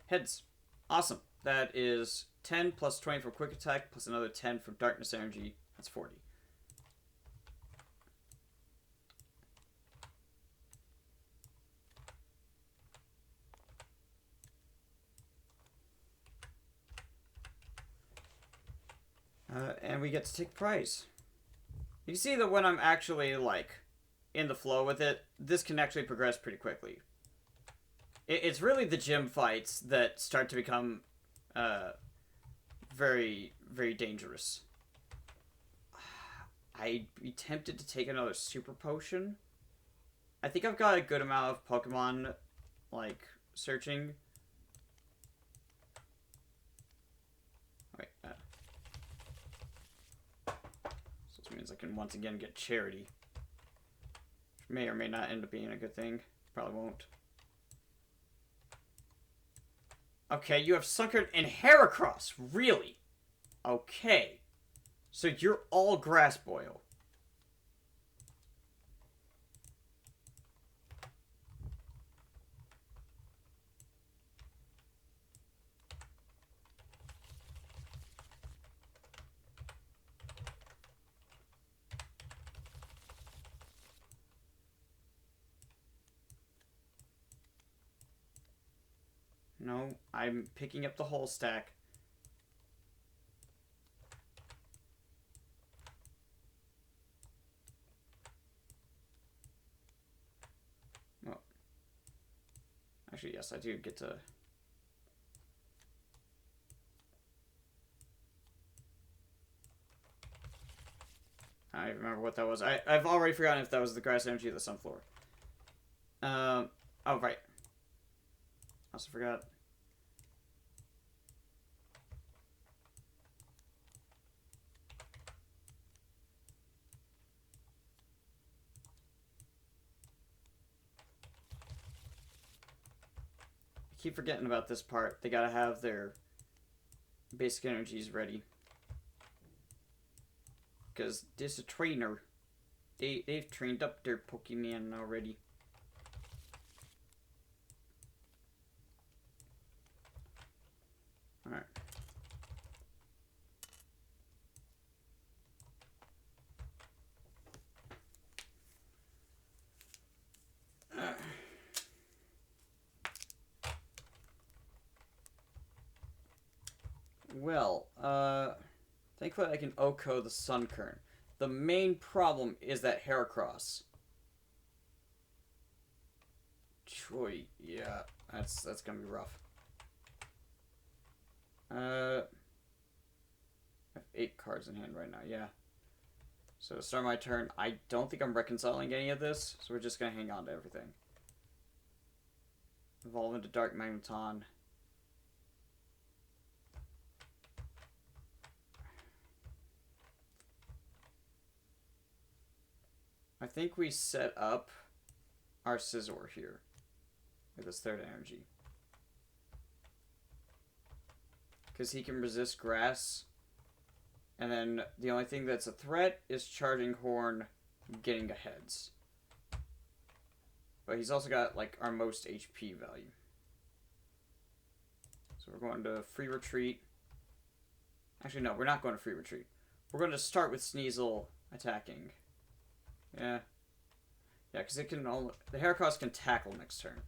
Heads. Awesome. That is 10 plus 20 for quick attack, plus another 10 for darkness energy. That's 40. And we get to take prize. You see that when I'm actually, like, in the flow with it, this can actually progress pretty quickly. It's really the gym fights that start to become very, very dangerous. I'd be tempted to take another super potion. I think I've got a good amount of Pokemon, like, searching. Wait, so this means I can once again get Charity. Which may or may not end up being a good thing. Probably won't. Okay, you have Suckered and Heracross. Really? Okay. So you're all Grass Boil. No, I'm picking up the whole stack. Well, actually, yes, I do get to... I remember what that was. I've already forgotten if that was the Grass Energy or the Sunflower. Oh, right. Also forgot. keep forgetting about this part. They gotta have their basic energies ready. Because this is a trainer. They've trained up their Pokemon already. Alright. Well, thankfully I can OHKO the Sunkern. The main problem is that Heracross. Choy, yeah, that's gonna be rough. I have 8 cards in hand right now, yeah. So to start my turn, I don't think I'm reconciling any of this, so we're just gonna hang on to everything. Evolve into Dark Magneton. I think we set up our Scizor here with his third energy. Because he can resist grass. And then the only thing that's a threat is Charging Horn getting aheads. But he's also got like our most HP value. So we're going to Free Retreat. Actually, no, we're not going to Free Retreat. We're going to start with Sneasel attacking. Yeah. Yeah, because it can only... The Heracross can tackle next turn.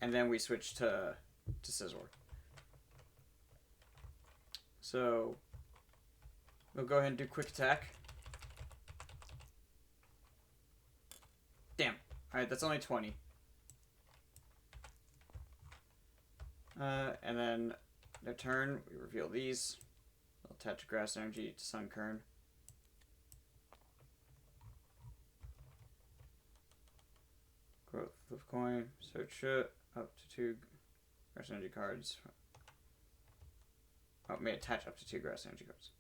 And then we switch to Scizor. So... We'll go ahead and do Quick Attack. Damn. Alright, that's only 20. And then their turn, we reveal these. I'll attach Grass Energy to Sunkern. Growth of coin, search it, up to 2 Grass Energy cards. Oh, may attach up to 2 Grass Energy cards.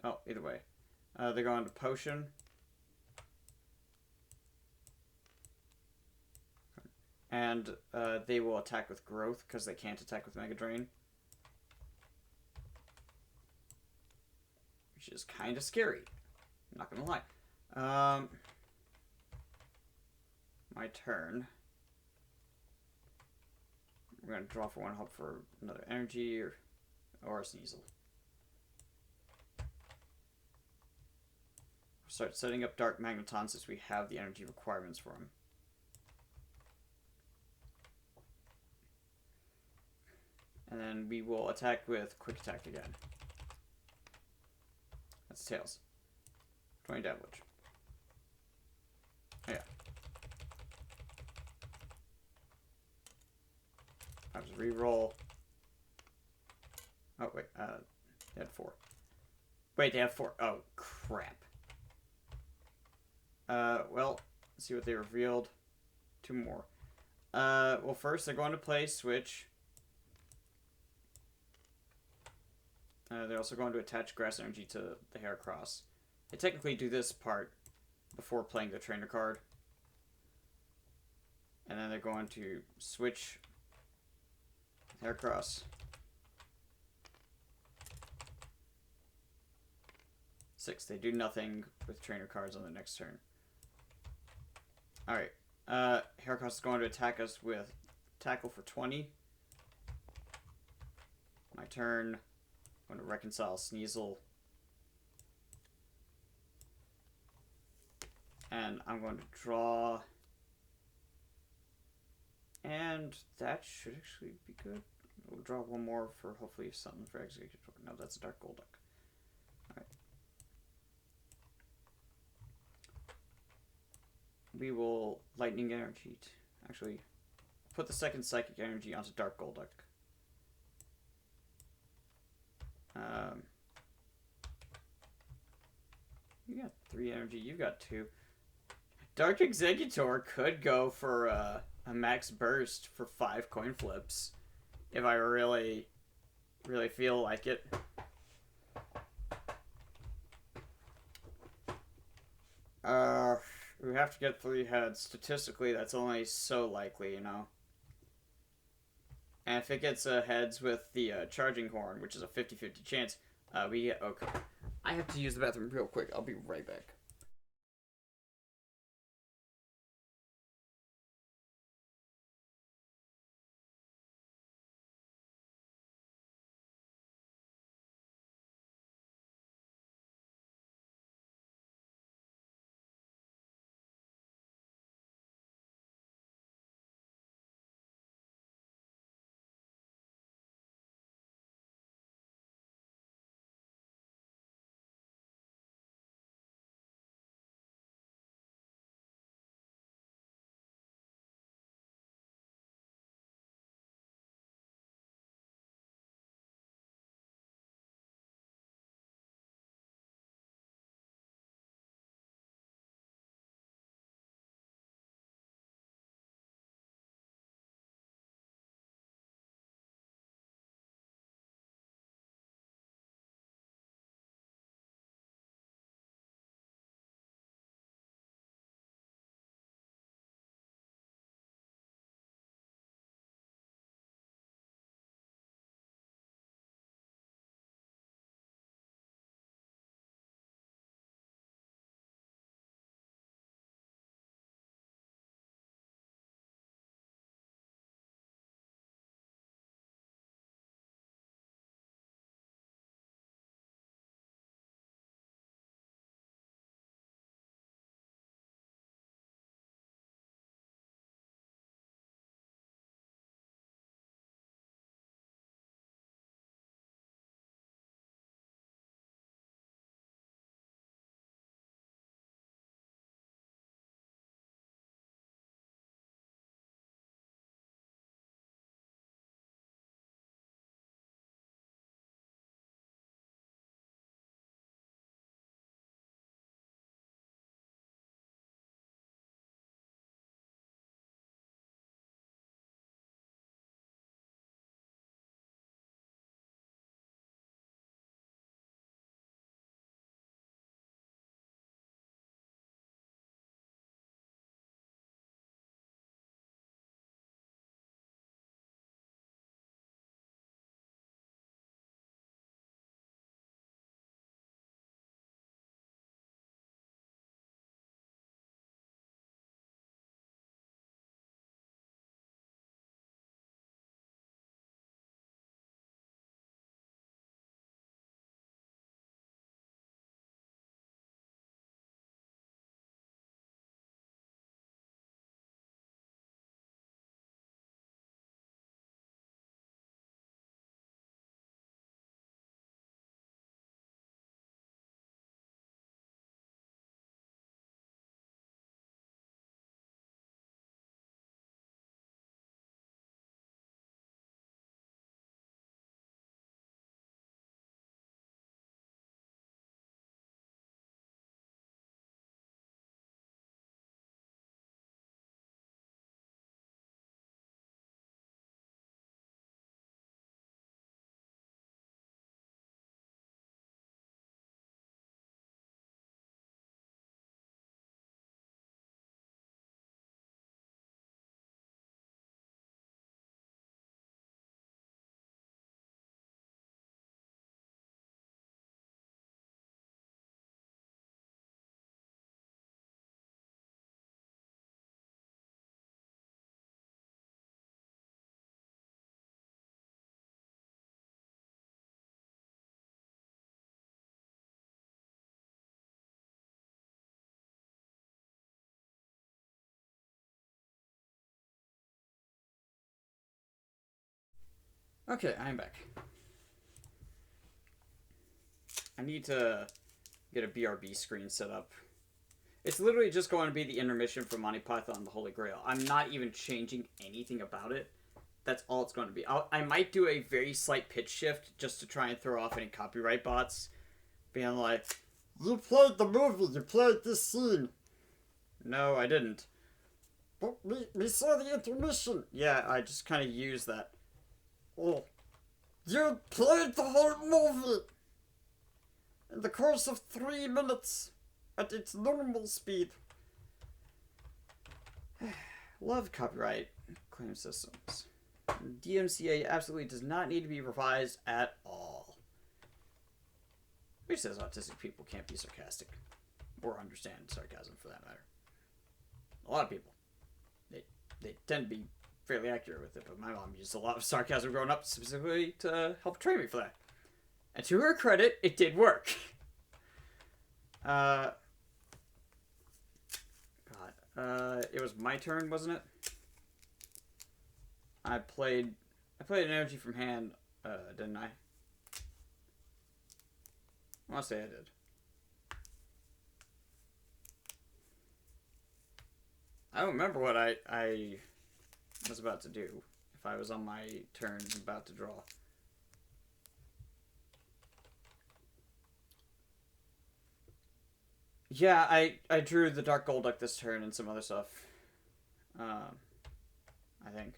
Oh, either way. They're going to Potion. And they will attack with Growth because they can't attack with Mega Drain. Which is kind of scary. I'm not going to lie. My turn. We're going to draw for 1, hope for another energy or a Sneasel. Start setting up Dark Magneton since we have the energy requirements for him. And then we will attack with Quick Attack again. That's Tails. 20 damage. Oh, yeah. I'll just re-roll. Oh, wait. They had 4. Wait, they have 4. Oh, crap. Well, let's see what they revealed. 2 more. Well, first they're going to play Switch. They're also going to attach Grass Energy to the Heracross. They technically do this part before playing the trainer card. And then they're going to switch Heracross. 6. They do nothing with trainer cards on the next turn. Alright. Heracross is going to attack us with Tackle for 20. My turn. I'm going to reconcile Sneasel. And I'm going to draw. And that should actually be good. We'll draw 1 more for hopefully something for Executor. No, that's a Dark Golduck. Alright. We will Lightning Energy. Actually, put the second Psychic Energy onto Dark Golduck. You got 3 energy, you got 2. Dark Executor could go for a max burst for 5 coin flips. If I really feel like it. We have to get 3 heads. Statistically, that's only so likely, you know. And if it gets heads with the charging horn, which is a 50-50 chance, we get... Okay. I have to use the bathroom real quick. I'll be right back. Okay, I'm back. I need to get a BRB screen set up. It's literally just going to be the intermission from Monty Python and the Holy Grail. I'm not even changing anything about it. That's all it's going to be. I might do a very slight pitch shift just to try and throw off any copyright bots. Being like, you played the movie, you played this scene. No, I didn't. But we saw the intermission. Yeah, I just kind of used that. Oh. You played the whole movie! In the course of 3 minutes. At its normal speed. Love copyright claim systems. DMCA absolutely does not need to be revised at all. Which says autistic people can't be sarcastic. Or understand sarcasm, for that matter. A lot of people. They tend to be fairly accurate with it, but my mom used a lot of sarcasm growing up specifically to help train me for that. And to her credit, it did work. It was my turn, wasn't it? I played an energy from hand, didn't I? I want to say I did. I don't remember what I was about to do. If I was on my turn about to draw. Yeah, I drew the Dark Golduck this turn and some other stuff. I think.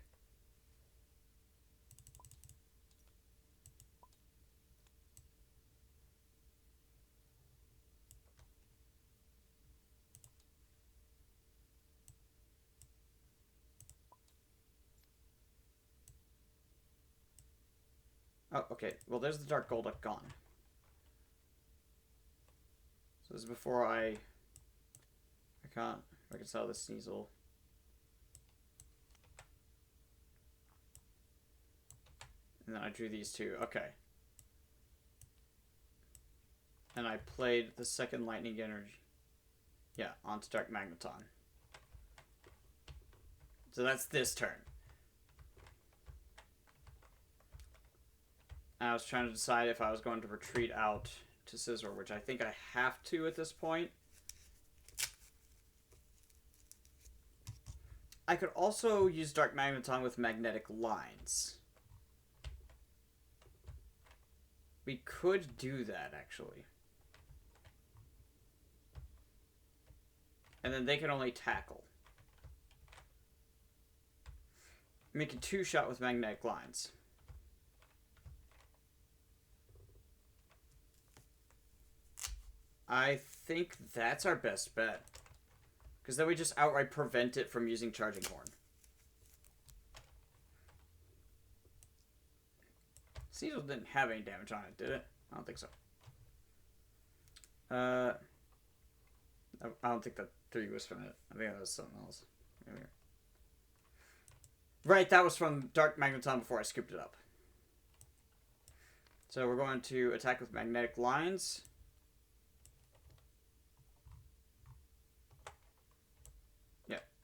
Oh, okay. Well, there's the Dark Golduck gone. So this is before I can't reconcile the Sneasel. And then I drew these two. Okay. And I played the second Lightning Energy. Yeah, onto Dark Magneton. So that's this turn. I was trying to decide if I was going to retreat out to Scizor, which I think I have to at this point. I could also use Dark Magneton with magnetic lines. We could do that, actually. And then they can only tackle. Make a two-shot with magnetic lines. I think that's our best bet. Because then we just outright prevent it from using Charging Horn. Sneasel didn't have any damage on it, did it? I don't think so. I don't think that 3 was from it. I think that was something else. Right, that was from Dark Magneton before I scooped it up. So we're going to attack with magnetic lines.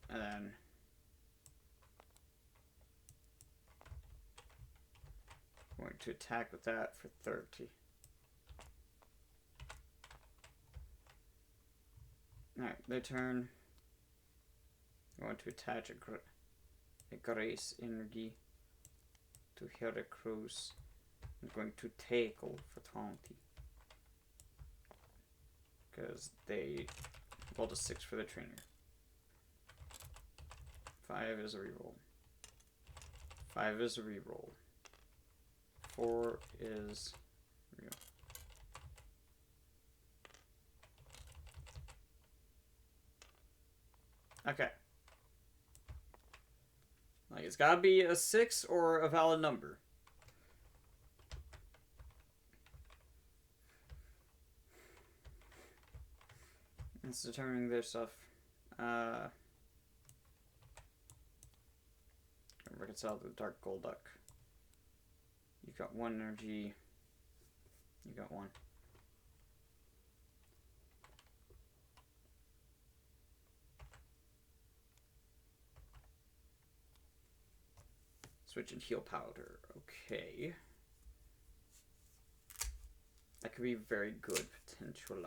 And then I'm going to attack with that for 30. Alright, their turn. I'm going to attach a Grace Energy to Heracross. I'm going to tackle for 20. Because they rolled a 6 for the trainer. 5 is a reroll. 5 is a reroll. 4 is real. Okay. Like, it's gotta be a 6 or a valid number. It's determining their stuff. Reconcile the Dark Golduck. You got 1 energy. You got 1. Switch and heal powder. Okay. That could be very good potential.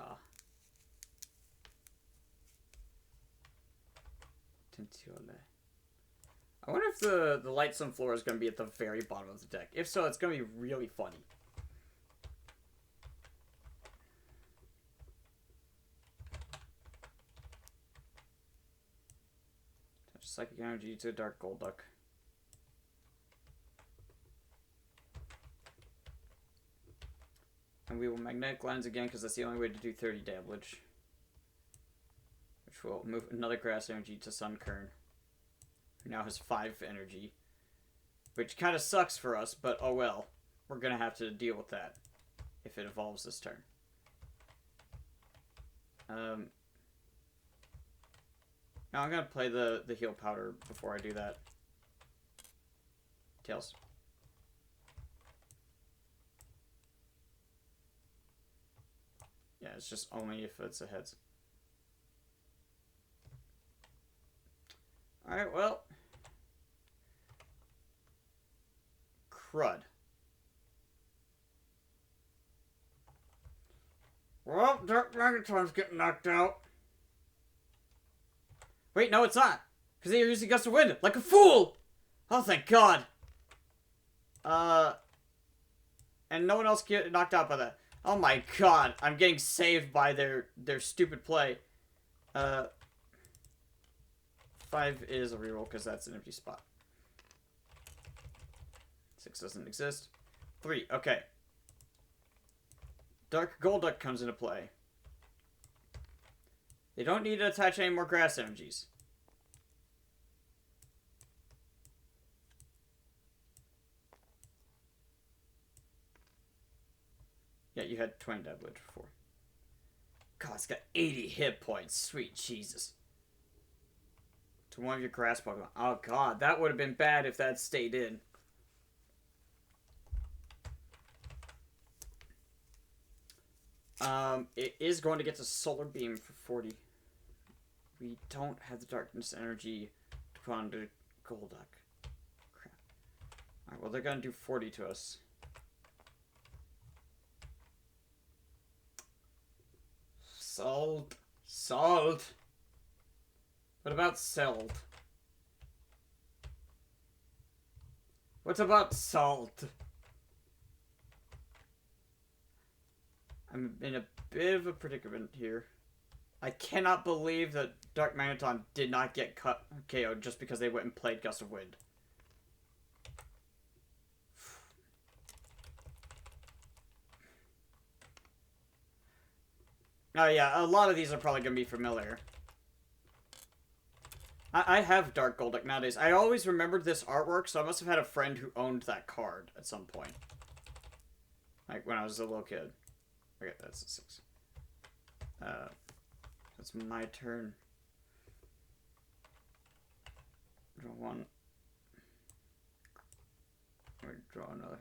I wonder if the Light Sunflora is going to be at the very bottom of the deck. If so, it's going to be really funny. Touch Psychic Energy to Dark Golduck. And we will Magnetic Lines again because that's the only way to do 30 damage. Which will move another Grass Energy to Sunkern. who now has 5 energy. Which kind of sucks for us, but oh well. We're gonna have to deal with that if it evolves this turn. Now I'm gonna play the heal powder before I do that. Tails. Yeah, it's just only if it's a heads. Alright, well. Crud. Well, Dark Megatron's getting knocked out. Wait, no, it's not. Because they are using Gust of Wind. Like a fool! Oh, thank God. And no one else get knocked out by that. Oh my God. I'm getting saved by their stupid play. 5 is a reroll because that's an empty spot. 6 doesn't exist. 3, okay. Dark Golduck comes into play. They don't need to attach any more grass energies. Yeah, you had 20 damage before. God, it's got 80 hit points. Sweet Jesus. To one of your grass Pokemon. Oh God, that would have been bad if that stayed in. It is going to get to Solar Beam for 40. We don't have the Darkness energy to put on to Golduck. Crap. Alright, well, they're going to do 40 to us. Salt. Salt. What about Salt? What about Salt? I'm in a bit of a predicament here. I cannot believe that Dark Magneton did not get KO'd just because they went and played Gust of Wind. Oh yeah, a lot of these are probably going to be familiar. I have Dark Golduck nowadays. I always remembered this artwork, so I must have had a friend who owned that card at some point. Like when I was a little kid. Okay, that's a 6. That's my turn. Draw 1. Or draw another.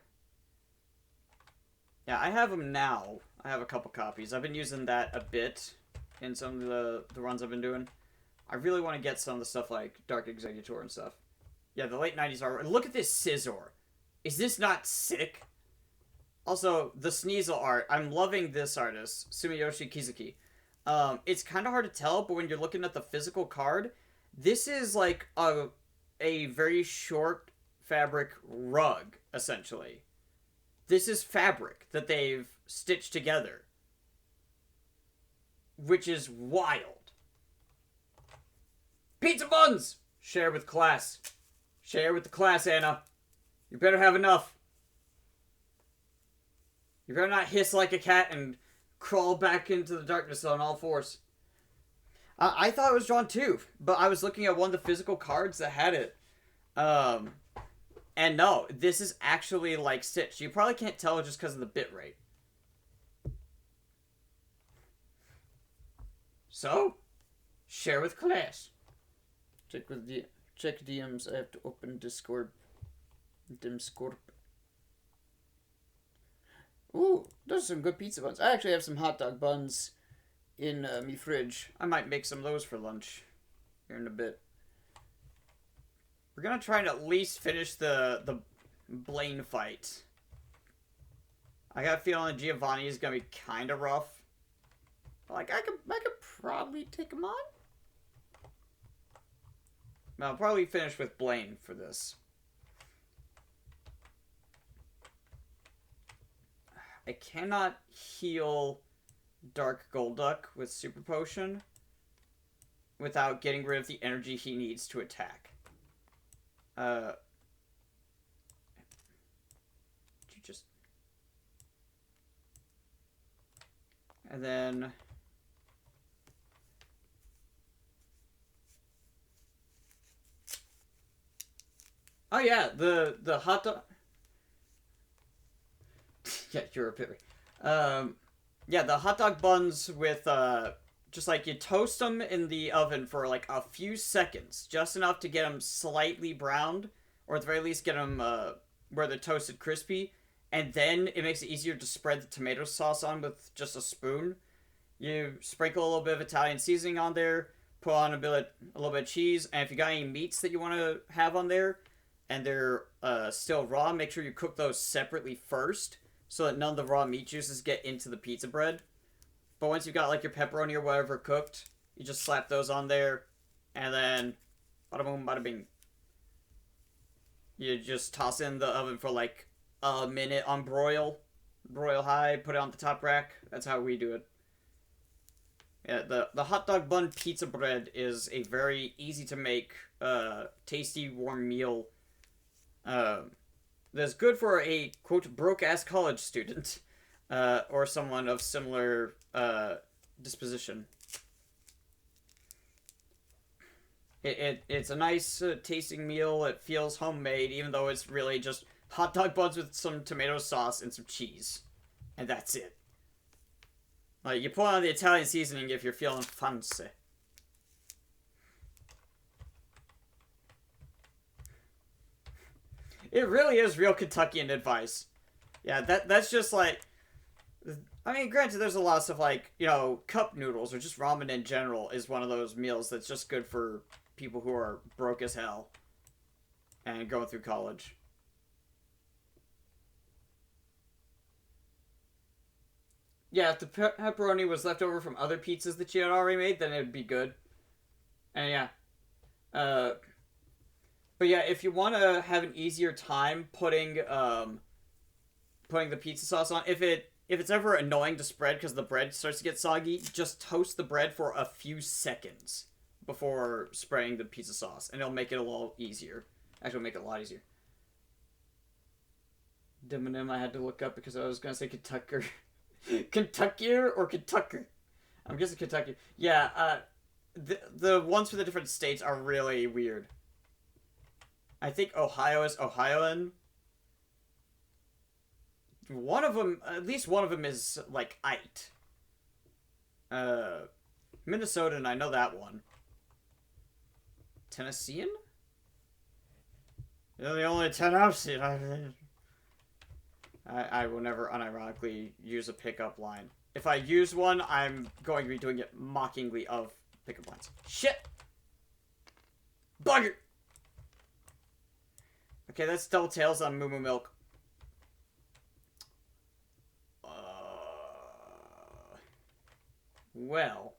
Yeah, I have them now. I have a couple copies. I've been using that a bit in some of the runs I've been doing. I really want to get some of the stuff like Dark Executor and stuff. Yeah, the late 90s art. Look at this Scizor. Is this not sick? Also, the Sneasel art. I'm loving this artist, Sumiyoshi Kizuki. It's kind of hard to tell, but when you're looking at the physical card, this is like a very short fabric rug, essentially. This is fabric that they've stitched together. Which is wild. Pizza buns! Share with class. Share with the class, Anna. You better have enough. You better not hiss like a cat and crawl back into the darkness on all fours. I thought it was drawn too, but I was looking at one of the physical cards that had it. And no, this is actually like stitched. You probably can't tell just because of the bit rate. So, share with class. Check DMs. I have to open Discord. Discord. Ooh, those are some good pizza buns. I actually have some hot dog buns in me fridge. I might make some of those for lunch here in a bit. We're gonna try and at least finish the Blaine fight. I got a feeling Giovanni is gonna be kind of rough. Like I could probably take him on. I'll probably finish with Blaine for this. I cannot heal Dark Golduck with Super Potion without getting rid of the energy he needs to attack. You just... And then... Oh yeah, the hot dog. Yeah, you're a bit. Yeah, the hot dog buns with just like you toast them in the oven for like a few seconds, just enough to get them slightly browned, or at the very least get them where they're toasted crispy, and then it makes it easier to spread the tomato sauce on with just a spoon. You sprinkle a little bit of Italian seasoning on there, put on a little bit of cheese, and if you got any meats that you want to have on there, and they're still raw, make sure you cook those separately first, so that none of the raw meat juices get into the pizza bread. But once you've got like your pepperoni or whatever cooked, you just slap those on there, and then bada boom, bada bing. You just toss it in the oven for like a minute on broil high, put it on the top rack. That's how we do it. Yeah, the hot dog bun pizza bread is a very easy to make, tasty warm meal. That's good for a quote broke ass college student, or someone of similar disposition. It's a nice tasting meal. It feels homemade, even though it's really just hot dog buns with some tomato sauce and some cheese, and that's it. Like, you put on the Italian seasoning if you're feeling fancy. It really is real Kentuckian advice. Yeah, that's just like... I mean, granted, there's a lot of stuff like, you know, cup noodles or just ramen in general is one of those meals that's just good for people who are broke as hell and going through college. Yeah, if the pepperoni was left over from other pizzas that you had already made, then it would be good. And yeah. But yeah, if you want to have an easier time putting the pizza sauce on, if it's ever annoying to spread because the bread starts to get soggy, just toast the bread for a few seconds before spraying the pizza sauce, and it'll make it a little easier. Actually, it'll make it a lot easier. Demonym I had to look up because I was gonna say Kentucker. Kentuckier or Kentucker? I'm guessing Kentucky. Yeah, the ones for the different states are really weird. I think Ohio is Ohioan. One of them, at least one of them is like Ite. Minnesotan, I know that one. Tennessean? They're the only Tennessean I will never unironically use a pickup line. If I use one, I'm going to be doing it mockingly of pickup lines. Shit! Bugger! Okay, that's double tails on Moo Moo Milk. Well,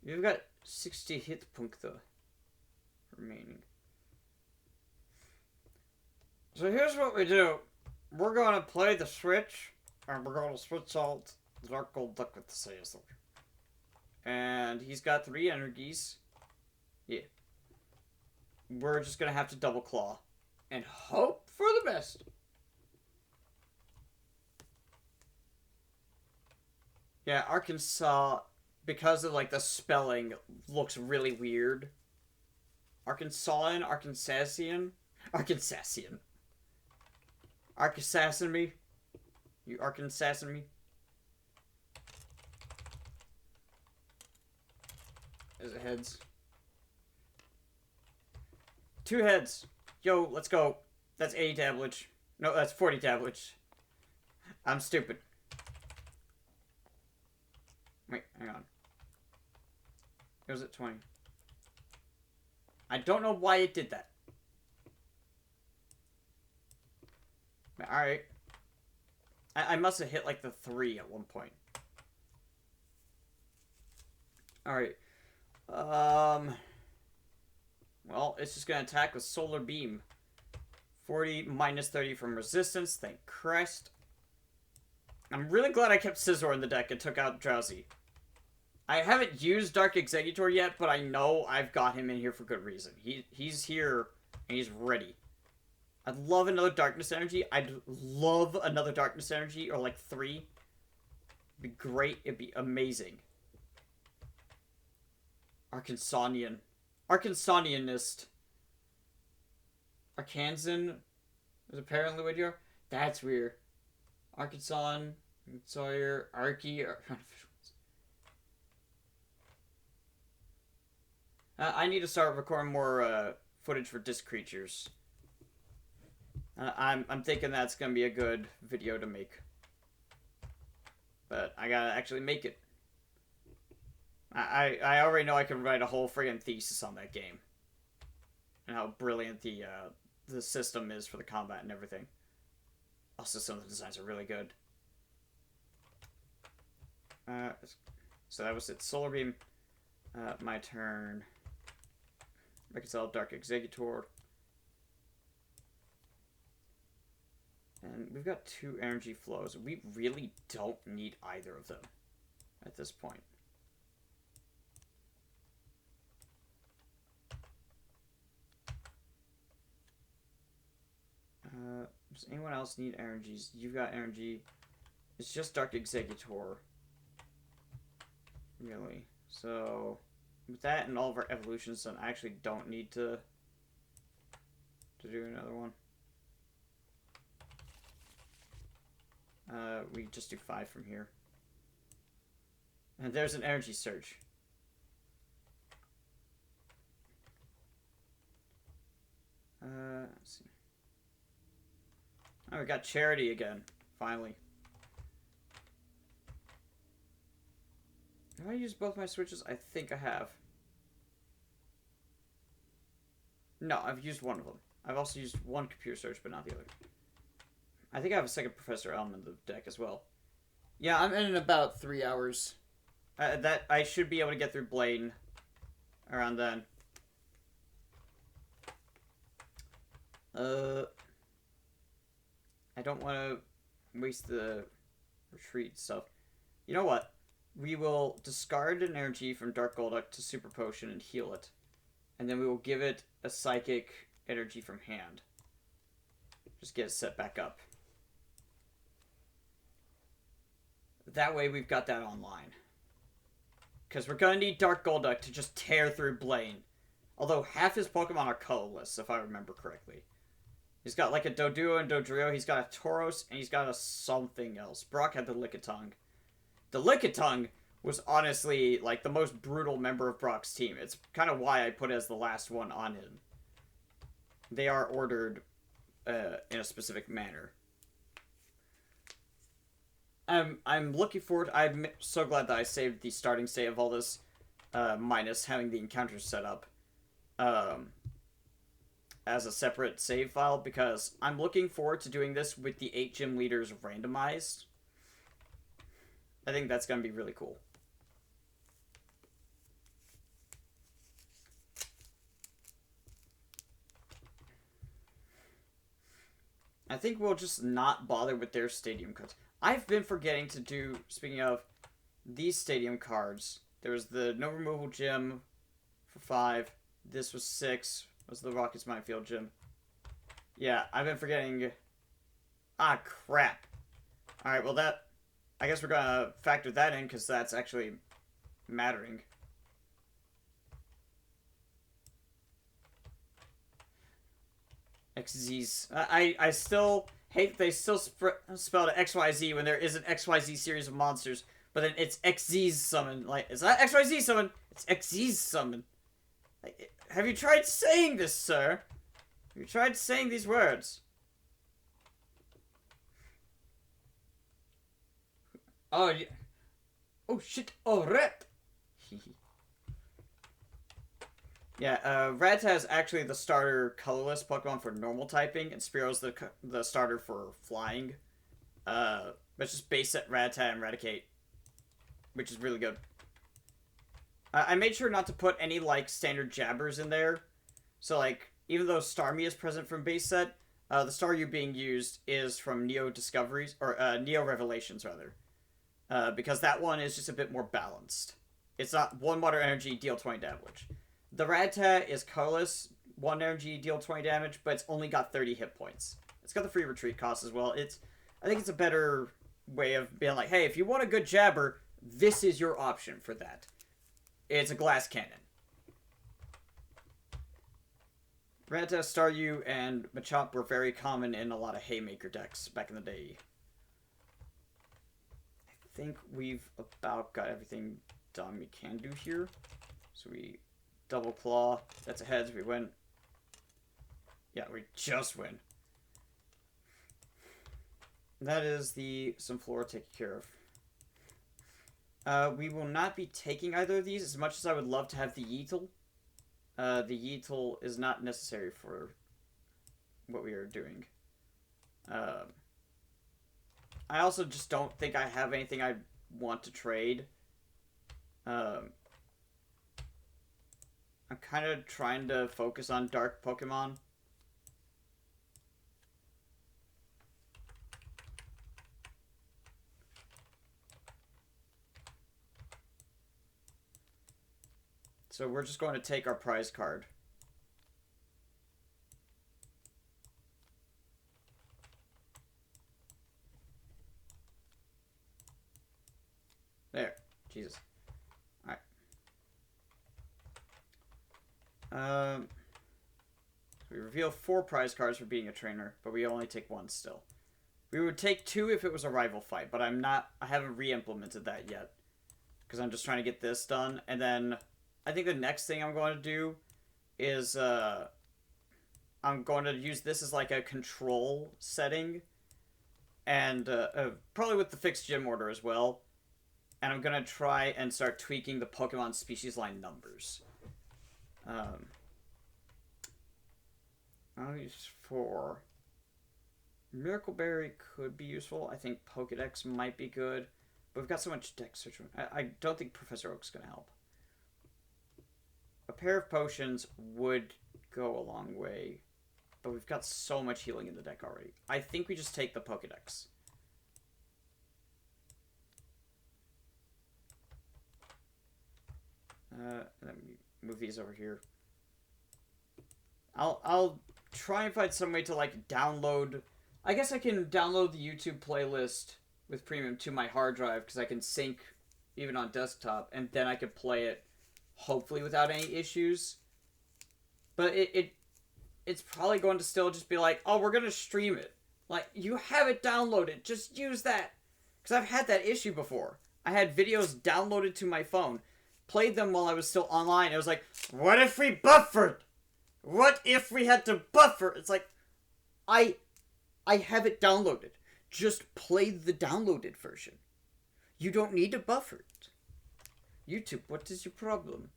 you've got 60 hit punkte remaining. So here's what we do. We're going to play the switch, and we're going to switch out the Dark Gold Duck with the Sailor. And he's got 3 energies. Yeah. We're just going to have to double claw. And hope for the best. Yeah, Arkansas, because of, like, the spelling, looks really weird. Arkansasan? Arkansasian? Arkansasian. Arkansassin me? You Arkansassin me? Is it heads? 2 heads. Yo, let's go. That's 80 tablets. No, that's 40 tablets. I'm stupid. Wait, hang on. It was at 20. I don't know why it did that. Alright. I must have hit like the 3 at one point. Alright. Well, it's just gonna attack with Solar Beam. 40 minus 30 from resistance. Thank Christ. I'm really glad I kept Scizor in the deck and took out Drowsy. I haven't used Dark Executor yet, but I know I've got him in here for good reason. He's here, and he's ready. I'd love another Darkness Energy. I'd love another Darkness Energy, or like 3. It'd be great. It'd be amazing. Arkansanian. Arkansanianist. Arkansan is apparently what you're. That's weird. Arkansas, Sawyer, Arky. I need to start recording more footage for disc creatures. I'm thinking that's gonna be a good video to make, but I gotta actually make it. I already know I can write a whole friggin' thesis on that game, and how brilliant the system is for the combat and everything. Also, some of the designs are really good. So that was it. Solar Beam. My turn. Reconcile Dark Executor. And we've got 2 energy flows. We really don't need either of them at this point. Does anyone else need energies? You've got energy. It's just Dark Executor. Really. So, with that and all of our evolutions done, I actually don't need to do another one. We just do 5 from here. And there's an energy surge. Let's see. Oh, we got Charity again. Finally. Have I used both my switches? I think I have. No, I've used one of them. I've also used one computer search, but not the other. I think I have a second Professor Elm in the deck as well. Yeah, I'm in about 3 hours. That I should be able to get through Blaine around then. I don't want to waste the retreat stuff. You know what? We will discard an energy from Dark Golduck to Super Potion and heal it. And then we will give it a Psychic energy from hand. Just get it set back up. That way we've got that online. Because we're going to need Dark Golduck to just tear through Blaine. Although half his Pokemon are colorless, if I remember correctly. He's got like a Doduo and Dodrio. He's got a Tauros, and he's got a something else. Brock had the Lickitung. The Lickitung was honestly like the most brutal member of Brock's team. It's kind of why I put it as the last one on him. They are ordered in a specific manner. I'm looking forward. I'm so glad that I saved the starting state of all this, minus having the encounters set up, as a separate save file, because I'm looking forward to doing this with the 8 gym leaders randomized. I think that's going to be really cool. I think we'll just not bother with their stadium cards. I've been forgetting to do, speaking of these stadium cards, there was the no removal gym for 5. This was 6. Was the Rockets Minefield gym. Yeah, I've been forgetting. Ah, crap. Alright, well that... I guess we're gonna factor that in, because that's actually mattering. XZ's. I still hate that they still spelled it XYZ when there is an XYZ series of monsters, but then it's XZ's summon. Like, it's not XYZ summon, it's XZ's summon. Like, have you tried saying this, sir? Have you tried saying these words? Oh, yeah. Oh, shit. Oh, Rat. Yeah, Rattata is actually the starter colorless Pokemon for normal typing, and Spearo's the starter for flying. But it's just base set Rattata and Raticate, which is really good. I made sure not to put any, like, standard jabbers in there. So, like, even though Starmie is present from base set, the Staryu being used is from Neo Discoveries, or Neo Revelations, rather. Because that one is just a bit more balanced. It's not 1 water energy, deal 20 damage. The Rattata is colorless, 1 energy, deal 20 damage, but it's only got 30 hit points. It's got the free retreat cost as well. I think it's a better way of being like, hey, if you want a good jabber, this is your option for that. It's a glass cannon. Rattata, Staryu, and Machop were very common in a lot of Haymaker decks back in the day. I think we've about got everything done we can do here. So we double claw. That's a heads. We win. Yeah, we just win. That is the Sunflora taken care of. We will not be taking either of these as much as I would love to have the Yeetle. The Yeetle is not necessary for what we are doing. I also just don't think I have anything I want to trade. I'm kind of trying to focus on dark Pokemon. So we're just going to take our prize card. There. Jesus. Alright. We reveal 4 prize cards for being a trainer, but we only take 1 still. We would take 2 if it was a rival fight, but I haven't re-implemented that yet. Because I'm just trying to get this done, and then I think the next thing I'm going to do is, I'm going to use this as like a control setting. And, probably with the fixed gym order as well. And I'm going to try and start tweaking the Pokemon species line numbers. I'll use 4. Miracle Berry could be useful. I think Pokedex might be good. But we've got so much deck search. I don't think Professor Oak's going to help. A pair of potions would go a long way, but we've got so much healing in the deck already. I think we just take the Pokedex. Let me move these over here. I'll try and find some way to like download. I guess I can download the YouTube playlist with premium to my hard drive because I can sync even on desktop, and then I could play it hopefully without any issues. But it's probably going to still just be like, oh, we're going to stream it. Like, you have it downloaded. Just use that. Because I've had that issue before. I had videos downloaded to my phone. Played them while I was still online. It was like, what if we buffered? What if we had to buffer? It's like, I have it downloaded. Just play the downloaded version. You don't need to buffer it. YouTube, what is your problem?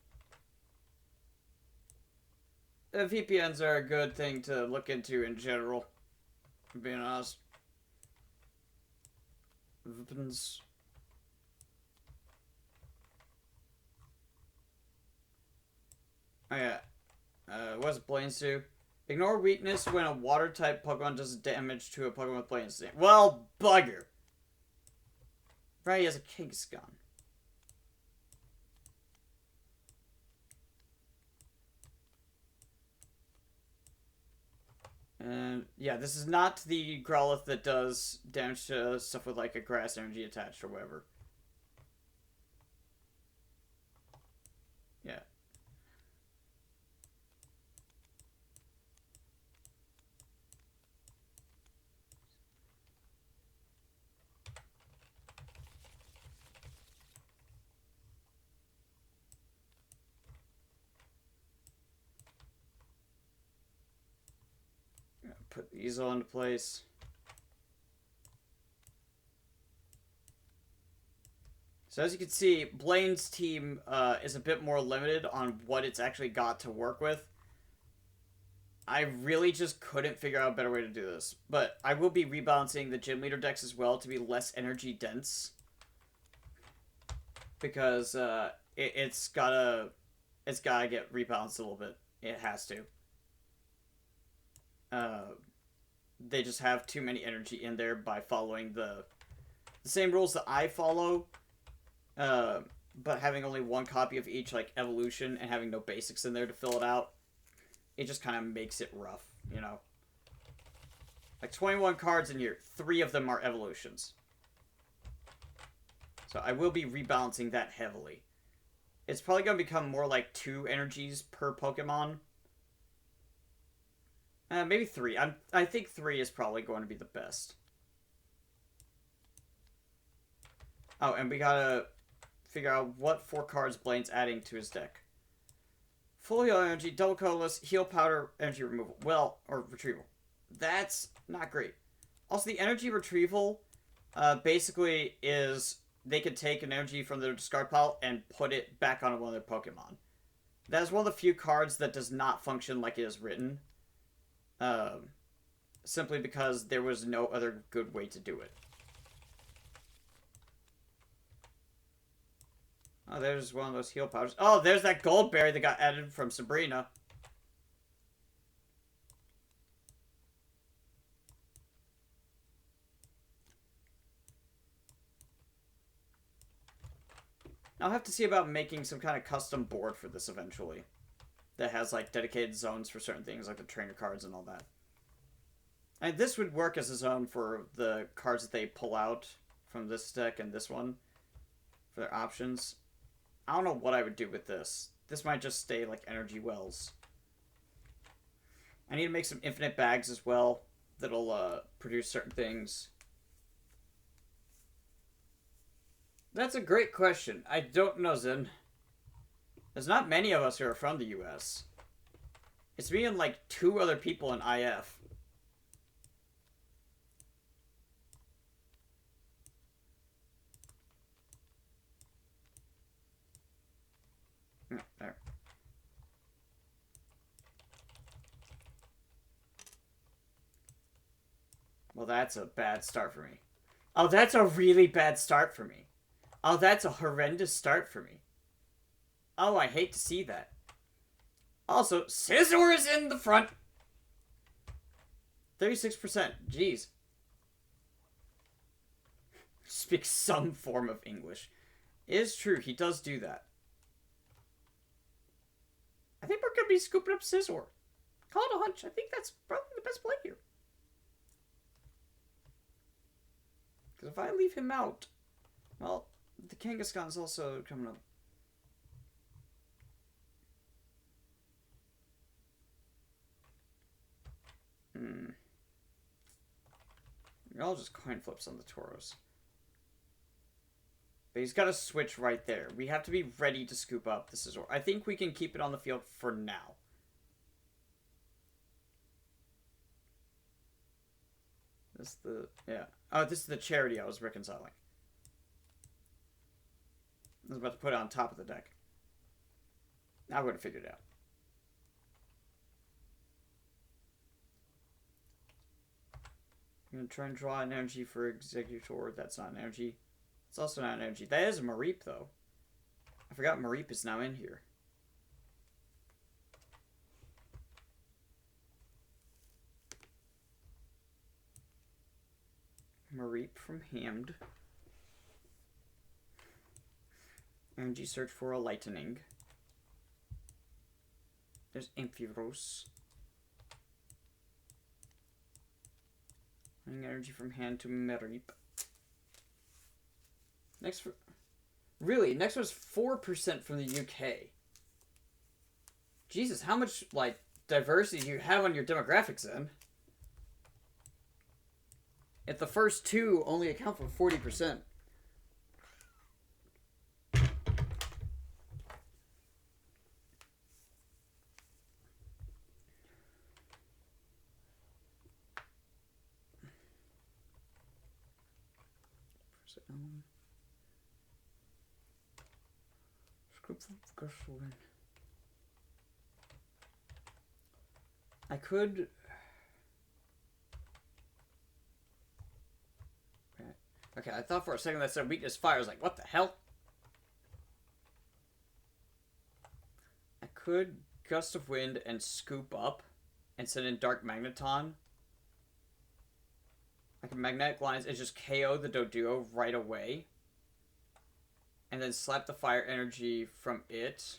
VPNs are a good thing to look into in general. I'm being honest. VPNs. Oh yeah. What's Blaine do? Ignore weakness when a water type Pokemon does damage to a Pokemon with Blaine Sting. Well, bugger. Right, he has a Kangaskhan. And yeah, this is not the Growlithe that does damage to stuff with like a grass energy attached or whatever. Yeah. Put these all into place. So as you can see, Blaine's team is a bit more limited on what it's actually got to work with. I really just couldn't figure out a better way to do this. But I will be rebalancing the gym leader decks as well to be less energy dense. Because it's gotta get rebalanced a little bit. It has to. They just have too many energy in there by following the same rules that I follow, but having only 1 copy of each like evolution and having no basics in there to fill it out, it just kind of makes it rough, you know. Like 21 cards in here, 3 of them are evolutions. So I will be rebalancing that heavily. It's probably going to become more like 2 energies per Pokemon. Maybe 3. I think 3 is probably going to be the best. Oh, and we gotta figure out what 4 cards Blaine's adding to his deck. Full heal energy, double colorless, heal powder, energy removal. Well, or retrieval. That's not great. Also, the energy retrieval basically is they could take an energy from their discard pile and put it back on one of their Pokemon. That is one of the few cards that does not function like it is written. Simply because there was no other good way to do it. Oh, there's one of those heal powders. Oh, there's that gold berry that got added from Sabrina. I'll have to see about making some kind of custom board for this eventually. That has, like, dedicated zones for certain things, like the trainer cards and all that. And this would work as a zone for the cards that they pull out from this deck and this one. For their options. I don't know what I would do with this. This might just stay like energy wells. I need to make some infinite bags as well. That'll produce certain things. That's a great question. I don't know, Zen. There's not many of us who are from the US. It's me and like 2 other people in IF. There. Well, that's a bad start for me. Oh, that's a really bad start for me. Oh, that's a horrendous start for me. Oh, I hate to see that. Also, Scizor is in the front. 36%. Jeez. Speaks some form of English. It is true, he does do that. I think we're going to be scooping up Scizor. Call it a hunch. I think that's probably the best play here. Because if I leave him out, well, the Kangaskhan's also coming up. I'll just coin flips on the Tauros. But he's got to switch right there. We have to be ready to scoop up the Scizor. I think we can keep it on the field for now. This is the... yeah. Oh, this is the charity I was reconciling. I was about to put it on top of the deck. I would have figured it out. I'm going to try and draw an energy for Executor. That's not an energy. It's also not an energy. That is a Mareep, though. I forgot Mareep is now in here. Mareep from Hammed. Energy search for a lightning. There's Ampharos. Running energy from hand to Mareep. Next, really, next was 4% from the UK. Jesus, how much, like, diversity do you have on your demographics, then? If the first 2 only account for 40%. I could... okay, I thought for a second that said weakness fire. I was like, what the hell? I could Gust of Wind and scoop up and send in Dark Magneton. I can Magnetic Lines and just KO the Doduo right away. And then slap the fire energy from it,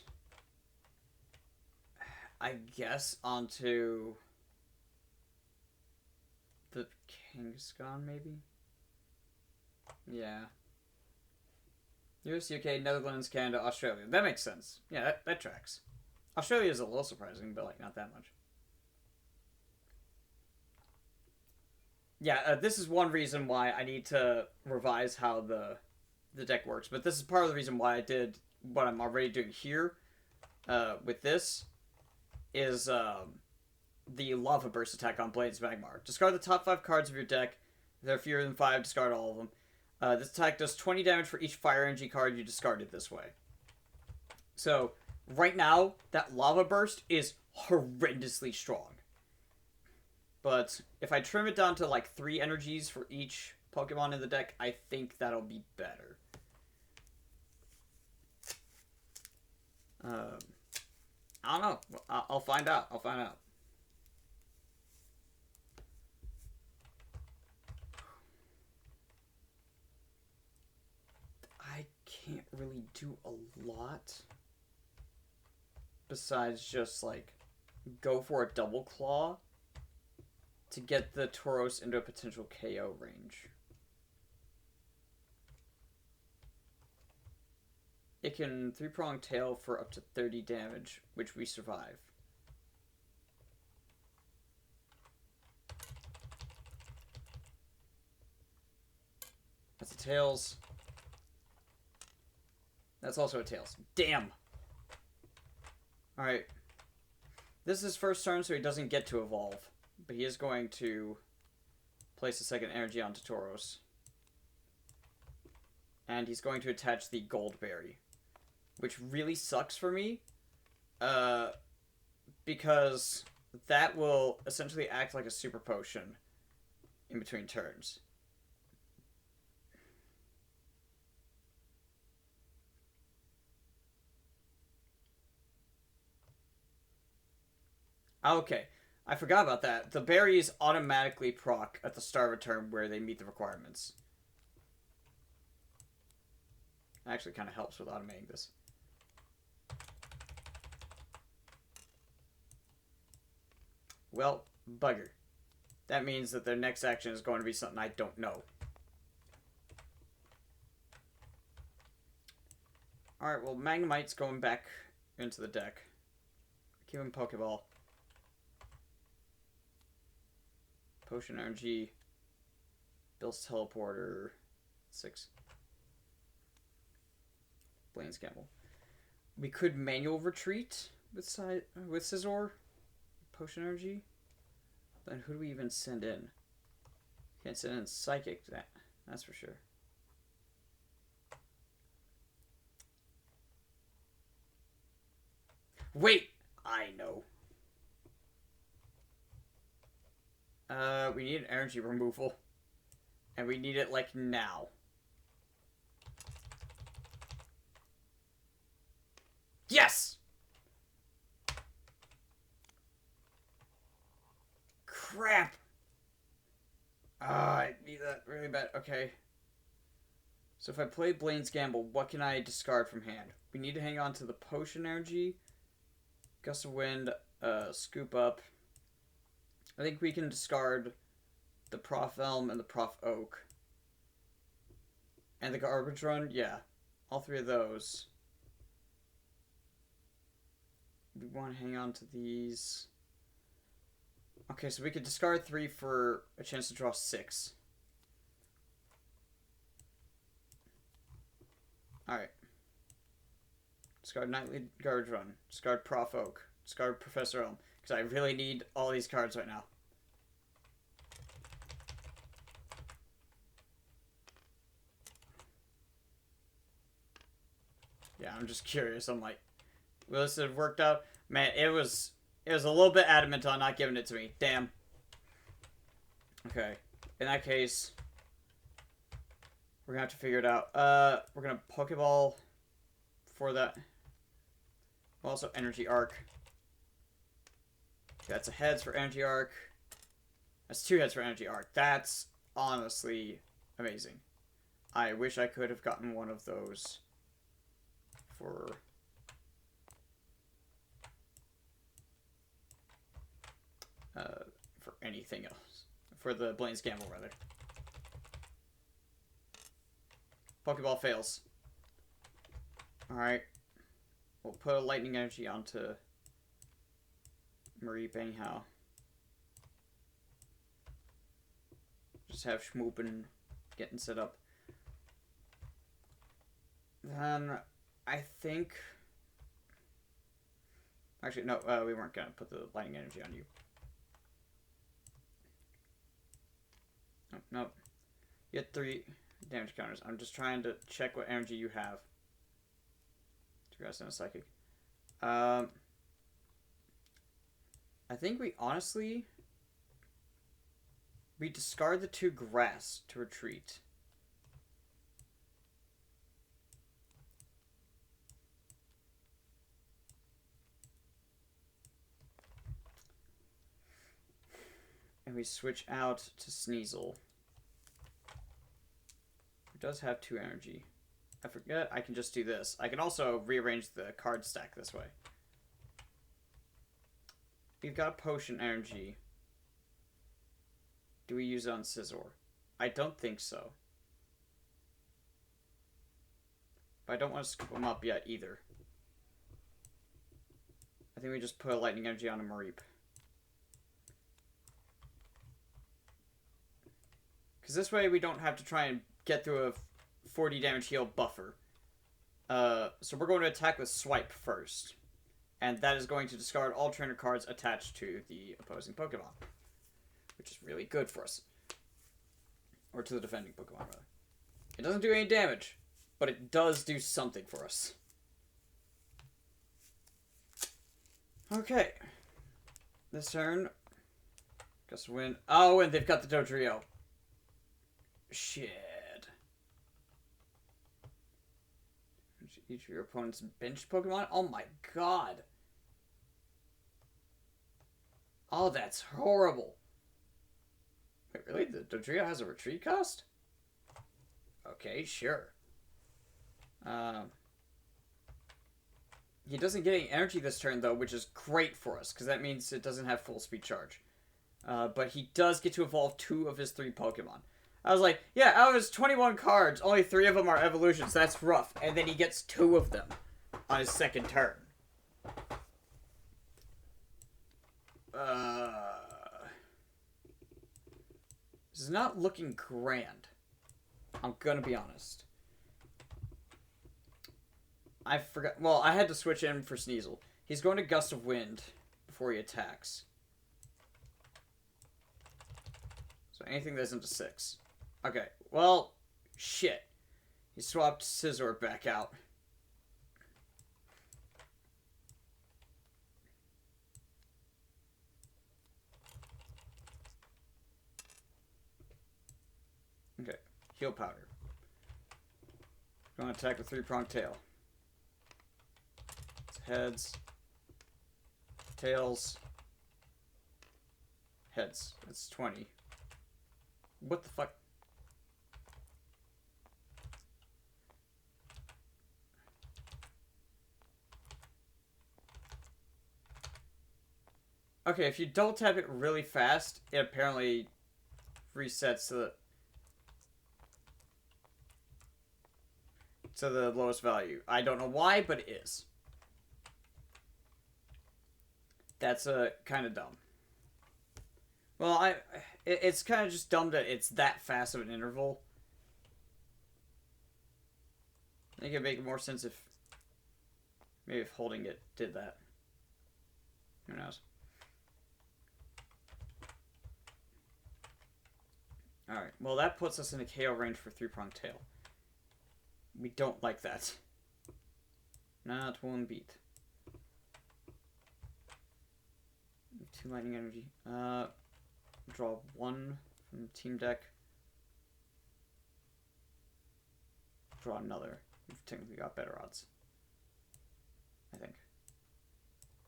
I guess, onto the Kangaskhan, maybe? Yeah. US, UK, Netherlands, Canada, Australia. That makes sense. Yeah, that tracks. Australia is a little surprising, but, like, not that much. yeah, this is one reason why I need to revise how the deck works. But this is part of the reason why I did what I'm already doing here with this is the Lava Burst attack on Blades Magmar. Discard the top 5 cards of your deck. If there are fewer than 5, discard all of them. This attack does 20 damage for each fire energy card you discarded this way. So, right now, that Lava Burst is horrendously strong. But if I trim it down to like 3 energies for each Pokemon in the deck, I think that'll be better. I don't know. I'll find out. I'll find out. I can't really do a lot besides just like go for a double claw to get the Tauros into a potential KO range. It can 3-prong tail for up to 30 damage, which we survive. That's a tails. That's also a tails. Damn! Alright. This is his first turn, so he doesn't get to evolve. But he is going to place a second energy onto Tauros. And he's going to attach the Gold Berry. Which really sucks for me. Because that will essentially act like a super potion in between turns. Okay, I forgot about that. The berries automatically proc at the start of a turn where they meet the requirements. Actually kind of helps with automating this. Well, bugger. That means that their next action is going to be something I don't know. Alright, well, Magnemite's going back into the deck. Keep him Pokeball. Potion Energy. Bill's Teleporter. 6. Blaine's Gamble. We could Manual Retreat with Scizor. Potion Energy. Then who do we even send in? Can't send in Psychic, that's for sure. Wait! I know. We need an energy removal. And we need it, like, now. Yes! Crap! I need that really bad. Okay. So if I play Blaine's Gamble, what can I discard from hand? We need to hang on to the Potion Energy. Gust of Wind, Scoop Up. I think we can discard the Prof Elm and the Prof Oak. And the Garbage Run, yeah. All 3 of those. We want to hang on to these. Okay, so we could discard 3 for a chance to draw 6. Alright. Discard Nightly Garbage Run. Discard Prof Oak. Discard Professor Elm. Because I really need all these cards right now. Yeah, I'm just curious. I'm like, will this have worked out? Man, it was a little bit adamant on not giving it to me. Damn. Okay. In that case, we're gonna have to figure it out. We're gonna Pokeball for that. Also, Energy Arc. That's a heads for Energy Arc. That's 2 heads for Energy Arc. That's honestly amazing. I wish I could have gotten one of those for anything else. For the Blaine's Gamble, rather. Pokeball fails. Alright. We'll put a Lightning Energy onto Mareep anyhow. Just have Schmoopin getting set up. Then I think... Actually, no, we weren't going to put the lightning energy on you. Oh, nope. You get 3 damage counters. I'm just trying to check what energy you have. Grass and a psychic. I think we honestly... We discard the 2 grass to retreat. And we switch out to Sneasel. Who does have 2 energy. I forget I can just do this. I can also rearrange the card stack this way. We've got potion energy. Do we use it on Scizor? I don't think so. But I don't want to scoop them up yet either. I think we just put a lightning energy on a Mareep. Because this way we don't have to try and get through a 40 damage heal buffer. So we're going to attack with Swipe first. And that is going to discard all trainer cards attached to the opposing Pokemon. Which is really good for us. Or to the defending Pokemon, rather. It doesn't do any damage, but it does do something for us. Okay. This turn. Gust of Wind. Oh, and they've got the Dodrio. Shit. Each of your opponent's bench Pokemon? Oh my god. Oh, that's horrible. Wait, really? The Dodrio has a retreat cost? Okay, sure. He doesn't get any energy this turn, though, which is great for us, because that means it doesn't have full speed charge. But he does get to evolve 2 of his 3 Pokemon. I was like, yeah, out of his 21 cards, only 3 of them are evolutions. That's rough. And then he gets 2 of them on his second turn. This is not looking grand. I'm gonna be honest. I forgot. Well, I had to switch in for Sneasel. He's going to Gust of Wind before he attacks. So anything that isn't a 6. Okay, well, shit. He swapped Scizor back out. Okay, Heal Powder. Going to attack with 3-pronged tail. It's heads. Tails. Heads. That's 20. What the fuck? Okay, if you don't tap it really fast, it apparently resets to the lowest value. I don't know why, but it is. That's kind of dumb. Well, it's kind of just dumb that it's that fast of an interval. I think it'd make more sense if maybe if holding it did that. Who knows? Alright, well that puts us in a KO range for 3-pronged tail. We don't like that. Not one beat. 2 lightning energy. Draw 1 from the team deck. Draw another. We've technically got better odds. I think.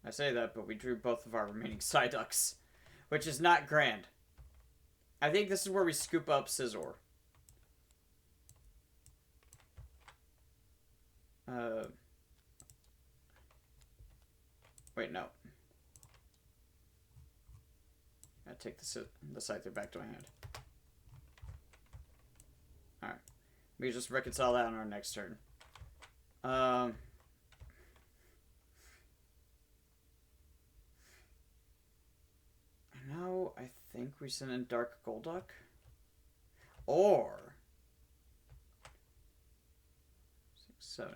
I say that, but we drew both of our remaining Psyducks, which is not grand. I think this is where we scoop up Scizor. Wait, no. I take the Scyther back to my hand. Alright. We just reconcile that on our next turn. Now I think we send in Dark Golduck. Or 6, 7.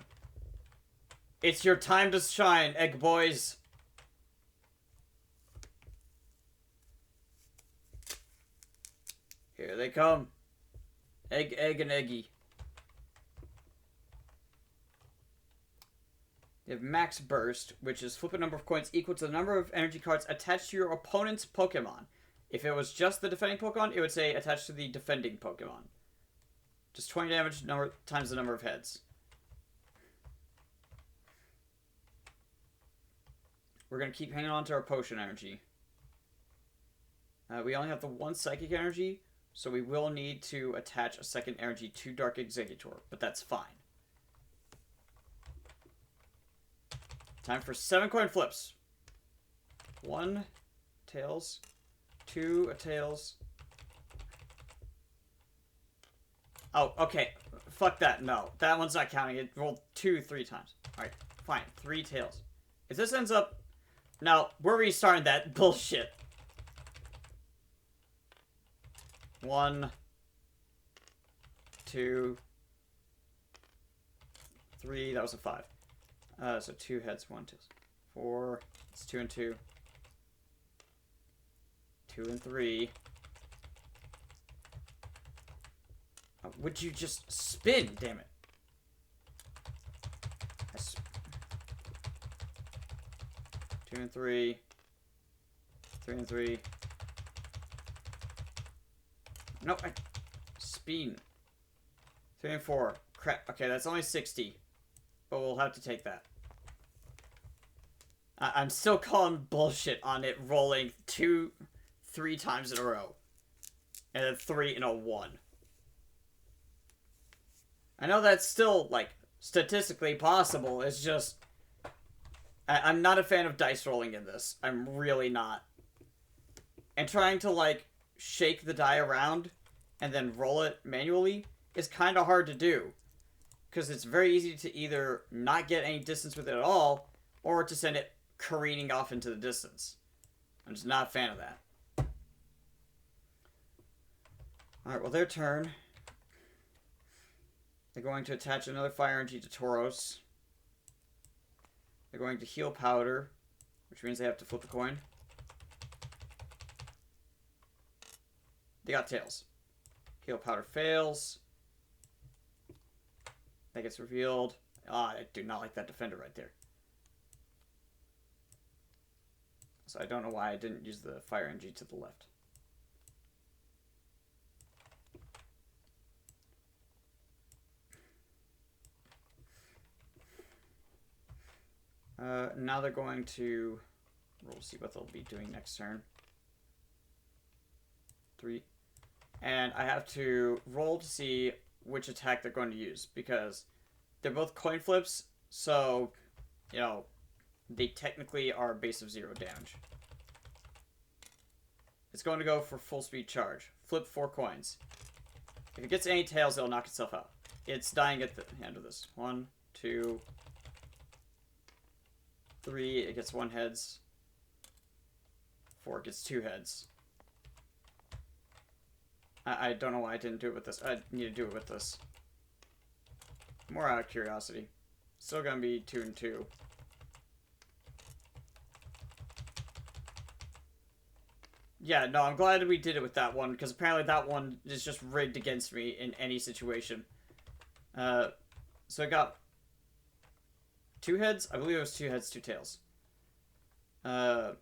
It's your time to shine, egg boys. Here they come. Egg, egg, and eggy. They have max burst, which is flip a number of coins equal to the number of energy cards attached to your opponent's Pokemon. If it was just the defending Pokemon, it would say attached to the defending Pokemon. Just 20 damage times the number of heads. We're going to keep hanging on to our potion energy. We only have the one psychic energy, so we will need to attach a second energy to Dark Executor, but that's fine. Time for 7 coin flips. 1 tails, 2 tails. Oh, okay. Fuck that. No, that one's not counting. It rolled 2 3 times. All right, fine. 3 tails. If this ends up, no, we're restarting that bullshit. 1, 2, 3. That was a 5. So 2 heads, 1 tails. 4. It's 2 and 2. 2 and 3. Would you just spin? Damn it. 2 and 3. 3 and 3. No, spin. 3 and 4. Crap. Okay, that's only 60. But we'll have to take that. I'm still calling bullshit on it rolling 2, 3 times in a row. And then 3 in a 1. I know that's still, like, statistically possible. It's just... I'm not a fan of dice rolling in this. I'm really not. And trying to, like, shake the die around and then roll it manually is kind of hard to do. Because it's very easy to either not get any distance with it at all, or to send it careening off into the distance. I'm just not a fan of that. Alright, well, their turn. They're going to attach another fire energy to Tauros. They're going to heal powder, which means they have to flip a coin. They got tails. Heal powder fails. That gets revealed. Ah, I do not like that defender right there. So I don't know why I didn't use the fire energy to the left. Now they're going to... We'll see what they'll be doing next turn. 3. And I have to roll to see which attack they're going to use, because they're both coin flips, so, you know, they technically are a base of 0 damage. It's going to go for full speed charge. Flip 4 coins. If it gets any tails, it'll knock itself out. It's dying at the end of this. 1, 2, 3. It gets 1 heads. 4. It gets 2 heads. I don't know why I didn't do it with this. I need to do it with this. More out of curiosity. Still gonna be 2 and 2. Yeah, no, I'm glad we did it with that one, because apparently that one is just rigged against me in any situation. So I got 2 heads? I believe it was 2 heads, 2 tails. So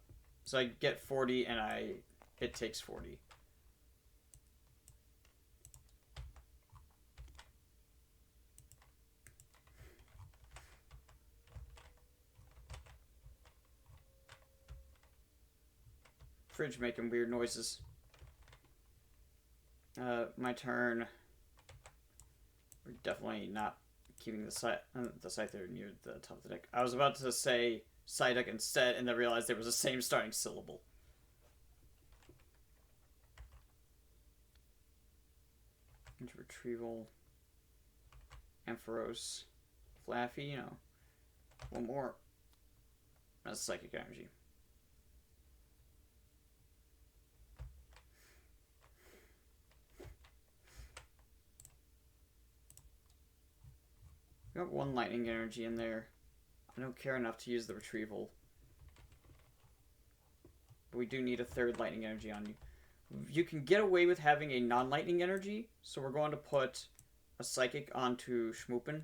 I get 40, and it takes 40. Fridge making weird noises. My turn. We're definitely not keeping the Scyther near the top of the deck. I was about to say Psyduck instead, and then realized there was the same starting syllable. Into retrieval. Ampharos. Flaffy, you know. One more. That's psychic energy. got one lightning energy in there. I don't care enough to use the retrieval. But we do need a third lightning energy on you. You can get away with having a non-lightning energy, so we're going to put a psychic onto Schmoopen.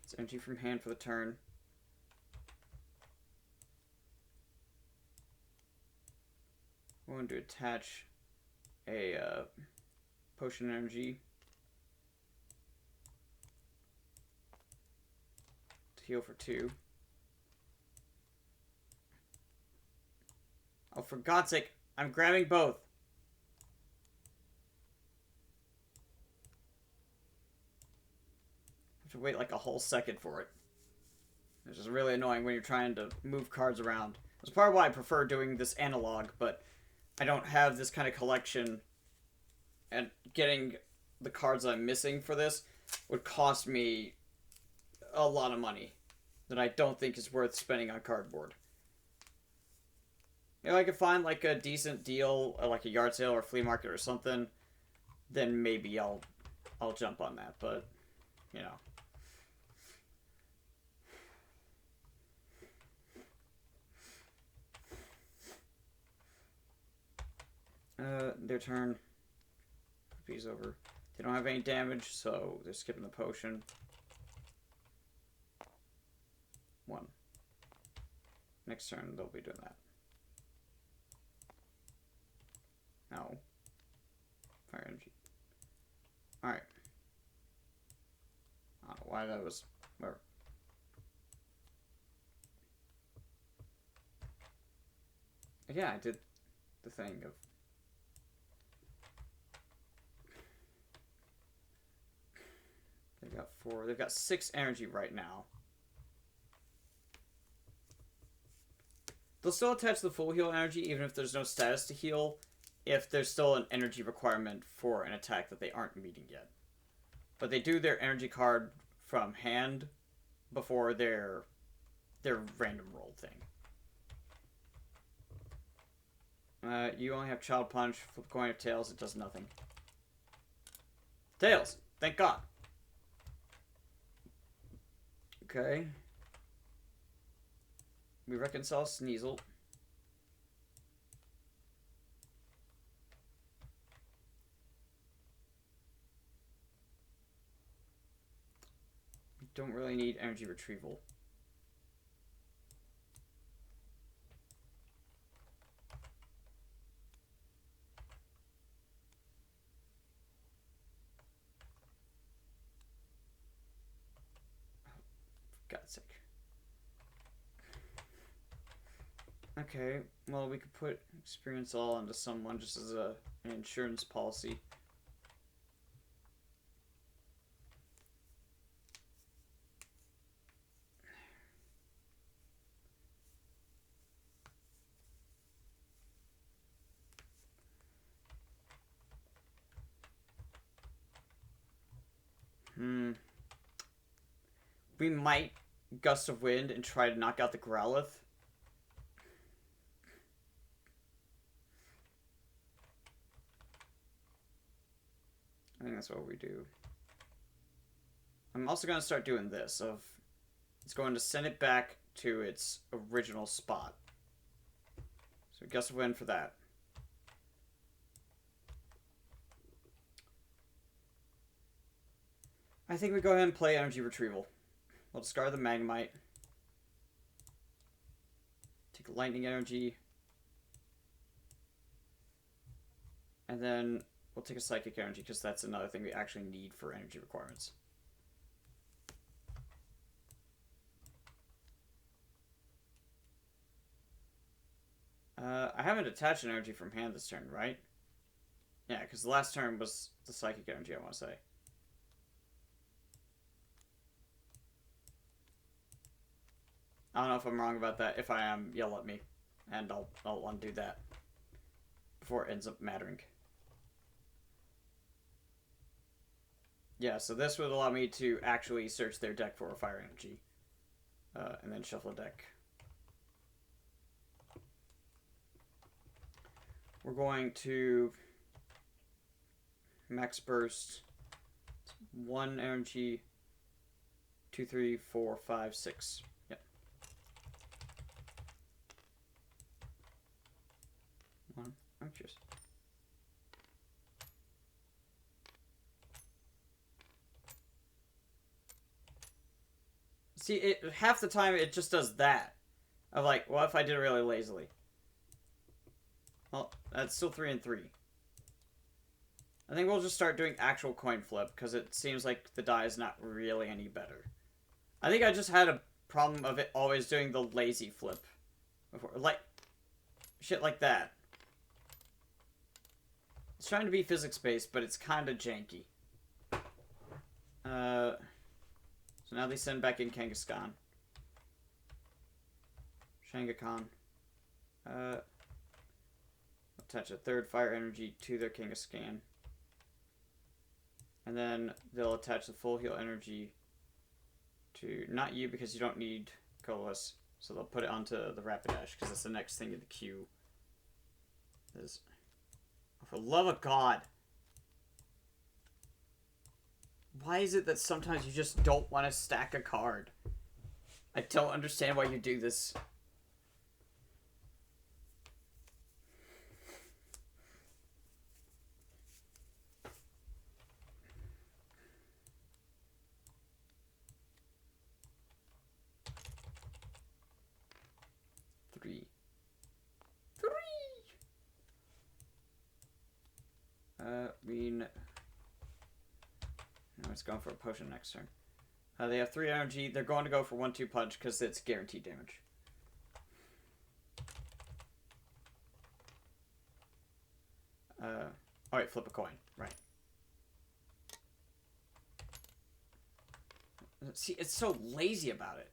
It's energy from hand for the turn. We're going to attach a potion energy to heal for 2. Oh, for God's sake, I'm grabbing both. I have to wait like a whole second for it. It's just really annoying when you're trying to move cards around. That's part of why I prefer doing this analog, but I don't have this kind of collection, and getting the cards I'm missing for this would cost me a lot of money that I don't think is worth spending on cardboard. If I could find like a decent deal, like a yard sale or flea market or something, then maybe I'll jump on that. But you know, their turn. He's over. They don't have any damage, so they're skipping the potion. 1. Next turn they'll be doing that. No. Fire energy. Alright. I don't know why that was... Where? Yeah, I did the thing of... They've got 4. They've got 6 energy right now. They'll still attach the full heal energy even if there's no status to heal, if there's still an energy requirement for an attack that they aren't meeting yet. But they do their energy card from hand before their random roll thing. You only have Child Punch. Flip a coin of Tails. It does nothing. Tails! Thank God! Okay. We reconcile Sneasel. We don't really need energy retrieval. For God's sake. Okay, well, we could put experience all into someone just as an insurance policy. We might Gust of Wind and try to knock out the Growlithe. I think that's what we do. I'm also going to start doing this. It's going to send it back to its original spot. So Gust of Wind for that. I think we go ahead and play Energy Retrieval. We'll discard the Magnemite. Take a Lightning Energy. And then we'll take a Psychic Energy, because that's another thing we actually need for energy requirements. I haven't attached an energy from hand this turn, right? Yeah, because the last turn was the Psychic Energy, I want to say. I don't know if I'm wrong about that. If I am, yell at me, and I'll undo that before it ends up mattering. Yeah, so this would allow me to actually search their deck for a Fire Energy, and then shuffle a deck. we're going to max burst. 1 energy. 2, 3, 4, 5, 6. Yep. 1. Oh, cheers. See, half the time it just does that. I'm like, what if I did it really lazily? Well, that's still 3 and 3. I think we'll just start doing actual coin flip, because it seems like the die is not really any better. I think I just had a problem of it always doing the lazy flip. Before. Like, shit like that. It's trying to be physics-based, but it's kind of janky. So now they send back in Kangaskhan. Shangakan. Attach a 3rd fire energy to their Kangaskhan. And then they'll attach the full heal energy to, not you because you don't need Coalesce. So they'll put it onto the Rapidash because that's the next thing in the queue. Is, oh, for the love of God. Why is it that sometimes you just don't want to stack a card? I don't understand why you do this. Three. No, it's going for a potion next turn. They have 3 energy. They're going to go for 1-2 punch because it's guaranteed damage. Alright, flip a coin. Right. See, it's so lazy about it.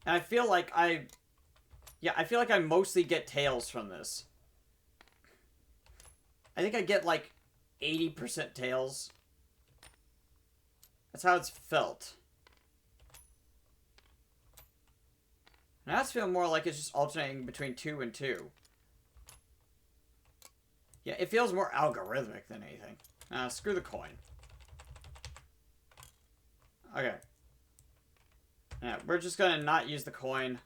And I feel like I feel like I mostly get tails from this. I think I get like 80% tails. That's how it's felt. Now it's feeling more like it's just alternating between 2 and 2. Yeah, it feels more algorithmic than anything. Screw the coin. Okay. Yeah, we're just gonna not use the coin.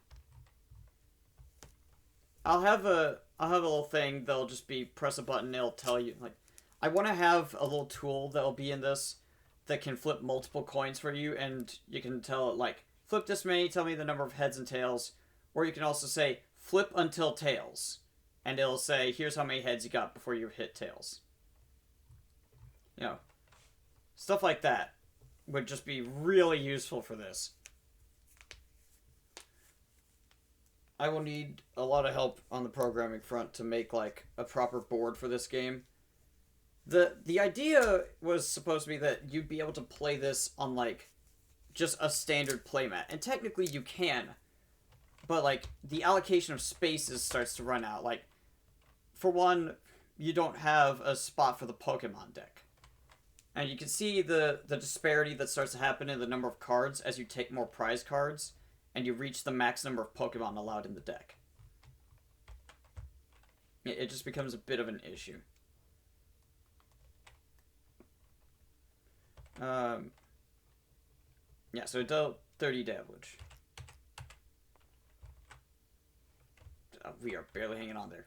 I'll have a little thing that'll just be press a button, it'll tell you, like, I want to have a little tool that'll be in this that can flip multiple coins for you, and you can tell it, like, flip this many, tell me the number of heads and tails, or you can also say, flip until tails, and it'll say, here's how many heads you got before you hit tails. You know, stuff like that would just be really useful for this. I will need a lot of help on the programming front to make, like, a proper board for this game. The idea was supposed to be that you'd be able to play this on, like, just a standard playmat. And technically you can. But, like, the allocation of spaces starts to run out. Like, for one, you don't have a spot for the Pokemon deck. And you can see the disparity that starts to happen in the number of cards as you take more prize cards and you reach the max number of Pokemon allowed in the deck. It just becomes a bit of an issue. Yeah, so it dealt 30 damage. We are barely hanging on there.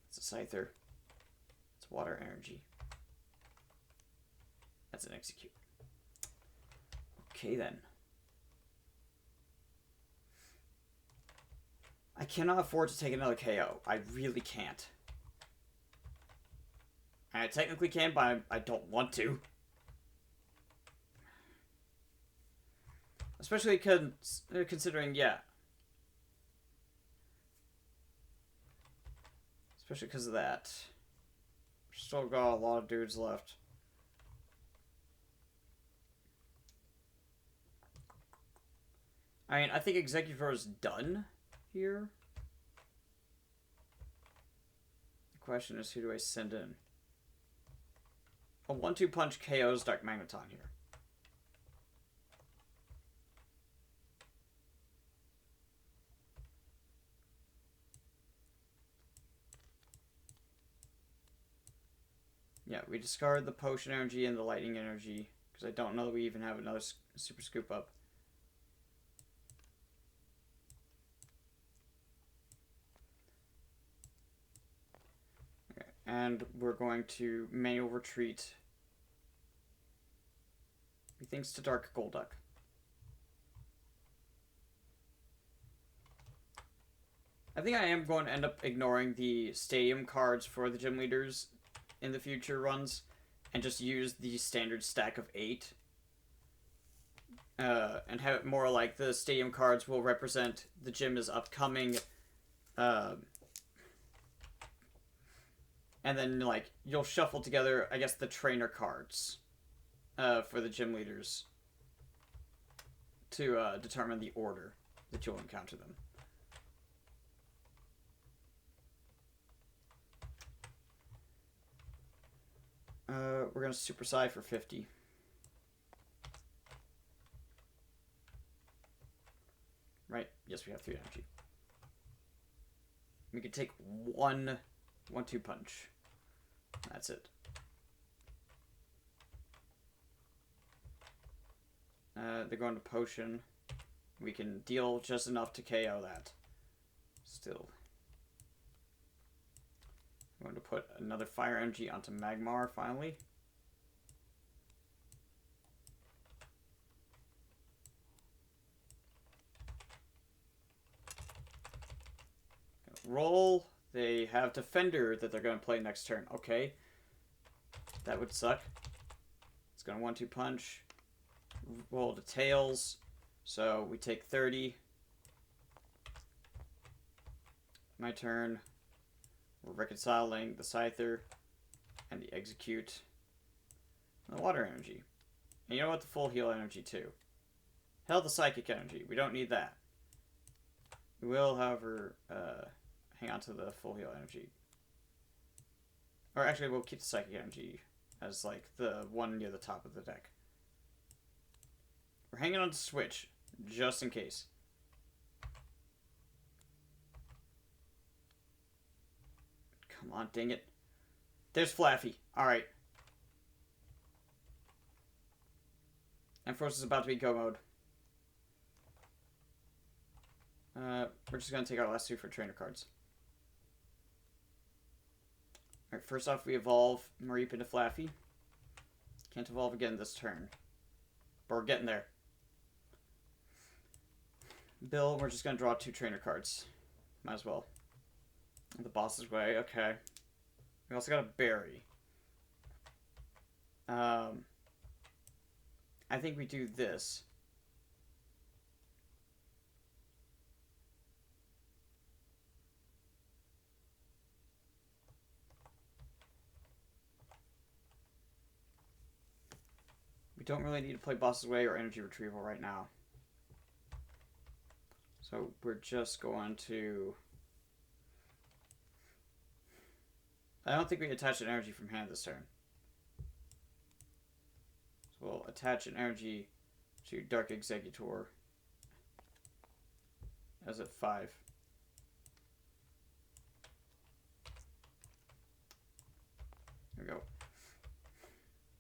It's a Scyther. It's water energy. That's an execute. Okay, then. I cannot afford to take another KO. I really can't. I technically can, but I don't want to. Especially considering, yeah. Especially because of that. Still got a lot of dudes left. I mean, I think Executor is done here. The question is, who do I send in? A 1-2 punch KOs Dark Magneton here. we discard the potion energy and the lightning energy, because I don't know that we even have another super scoop up. Okay, and we're going to manual retreat, methinks, to Dark Golduck. I think I am going to end up ignoring the stadium cards for the gym leaders in the future runs and just use the standard stack of 8. And have it more like the stadium cards will represent the gym is upcoming. And then, like, you'll shuffle together, I guess, the trainer cards for the gym leaders to determine the order that you'll encounter them. We're going to Super Psy for 50. Right? Yes, we have 3 energy. We could take 1-2 punch. That's it. They're going to potion. We can deal just enough to KO that. Still. I'm going to put another fire energy onto Magmar, finally. Roll. They have Defender that they're going to play next turn. Okay. That would suck. It's going to 1-2 punch. Roll to Tails. So we take 30. My turn. We're reconciling the Scyther and the Execute and the Water Energy. And you know what? The full heal energy too. Hell, the Psychic Energy. We don't need that. We will, however, hang on to the full heal energy. Or actually, we'll keep the Psychic Energy as, like, the one near the top of the deck. We're hanging on to Switch, just in case. Come on, dang it. There's Flaffy. Alright. Ampharos is about to be go mode. We're just going to take our last 2 for trainer cards. Alright, first off, we evolve Mareep into Flaffy. Can't evolve again this turn. But we're getting there. Bill, we're just going to draw 2 trainer cards. Might as well. The boss's way, okay. We also got a berry. I think we do this. We don't really need to play boss's way or energy retrieval right now. So we're just going to... I don't think we attach an energy from hand this turn. So we'll attach an energy to Dark Executor as at 5. There we go.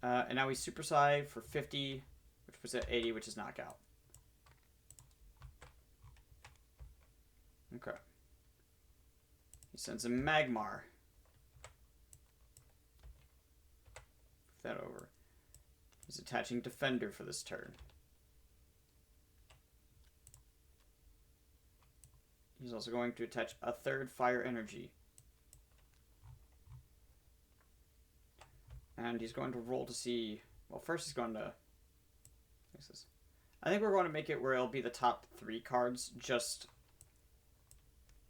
And now we Super Psy for 50, which puts it at 80, which is knockout. Okay. He sends a Magmar. That over. He's attaching Defender for this turn. He's also going to attach a 3rd Fire Energy. And he's going to roll to see... Well, first he's going to... I think we're going to make it where it'll be the top 3 cards, just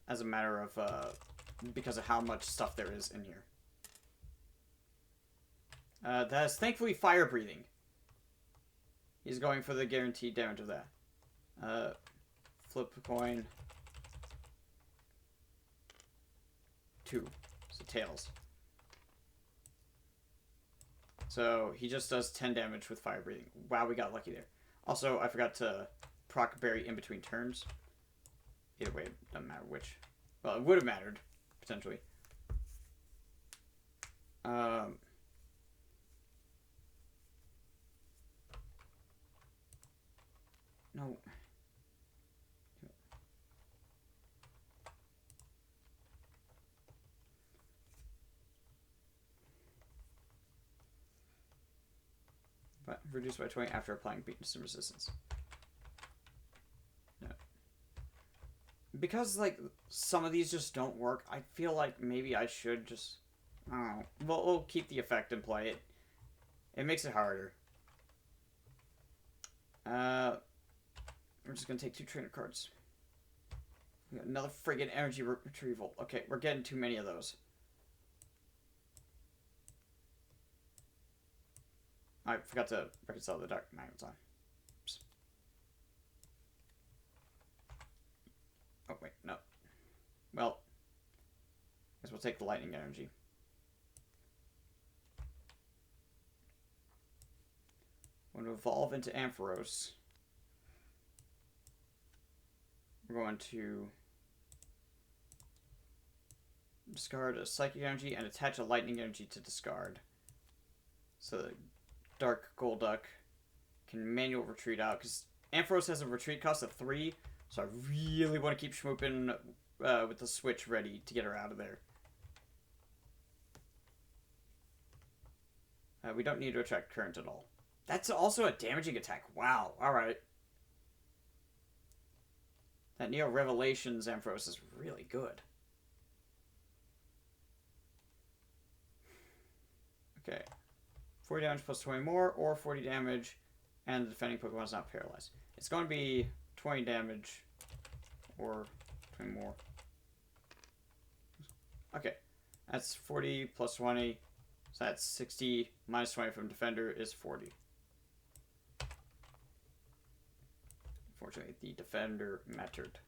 as a matter of... because of how much stuff there is in here. That is thankfully Fire Breathing. He's going for the guaranteed damage of that. Flip a coin. 2. So Tails. So he just does 10 damage with Fire Breathing. Wow, we got lucky there. Also, I forgot to proc Berry in between turns. Either way, it doesn't matter which. Well, it would have mattered, potentially. No. But reduced by 20 after applying weakness and resistance. No. Because, like, some of these just don't work, I feel like maybe I should just... I don't know. We'll keep the effect in play. It makes it harder. We're just gonna take 2 trainer cards. We got another friggin' energy retrieval. Okay, we're getting too many of those. I forgot to reconcile the dark magnets on. Oops. Oh, wait, no. Well, I guess we'll take the lightning energy. We're going to evolve into Ampharos. We're going to discard a psychic energy and attach a lightning energy to discard. So the Dark Golduck can manual retreat out, because Ampharos has a retreat cost of 3, so I really want to keep schmooping with the switch ready to get her out of there. We don't need to attract current at all. That's also a damaging attack. Wow. Alright. That Neo Revelations Ampharos is really good. Okay. 40 damage plus 20 more, or 40 damage, and the defending Pokemon is not paralyzed. It's going to be 20 damage, or 20 more. Okay. That's 40 plus 20, so that's 60, minus 20 from Defender is 40. Unfortunately, the Defender mattered.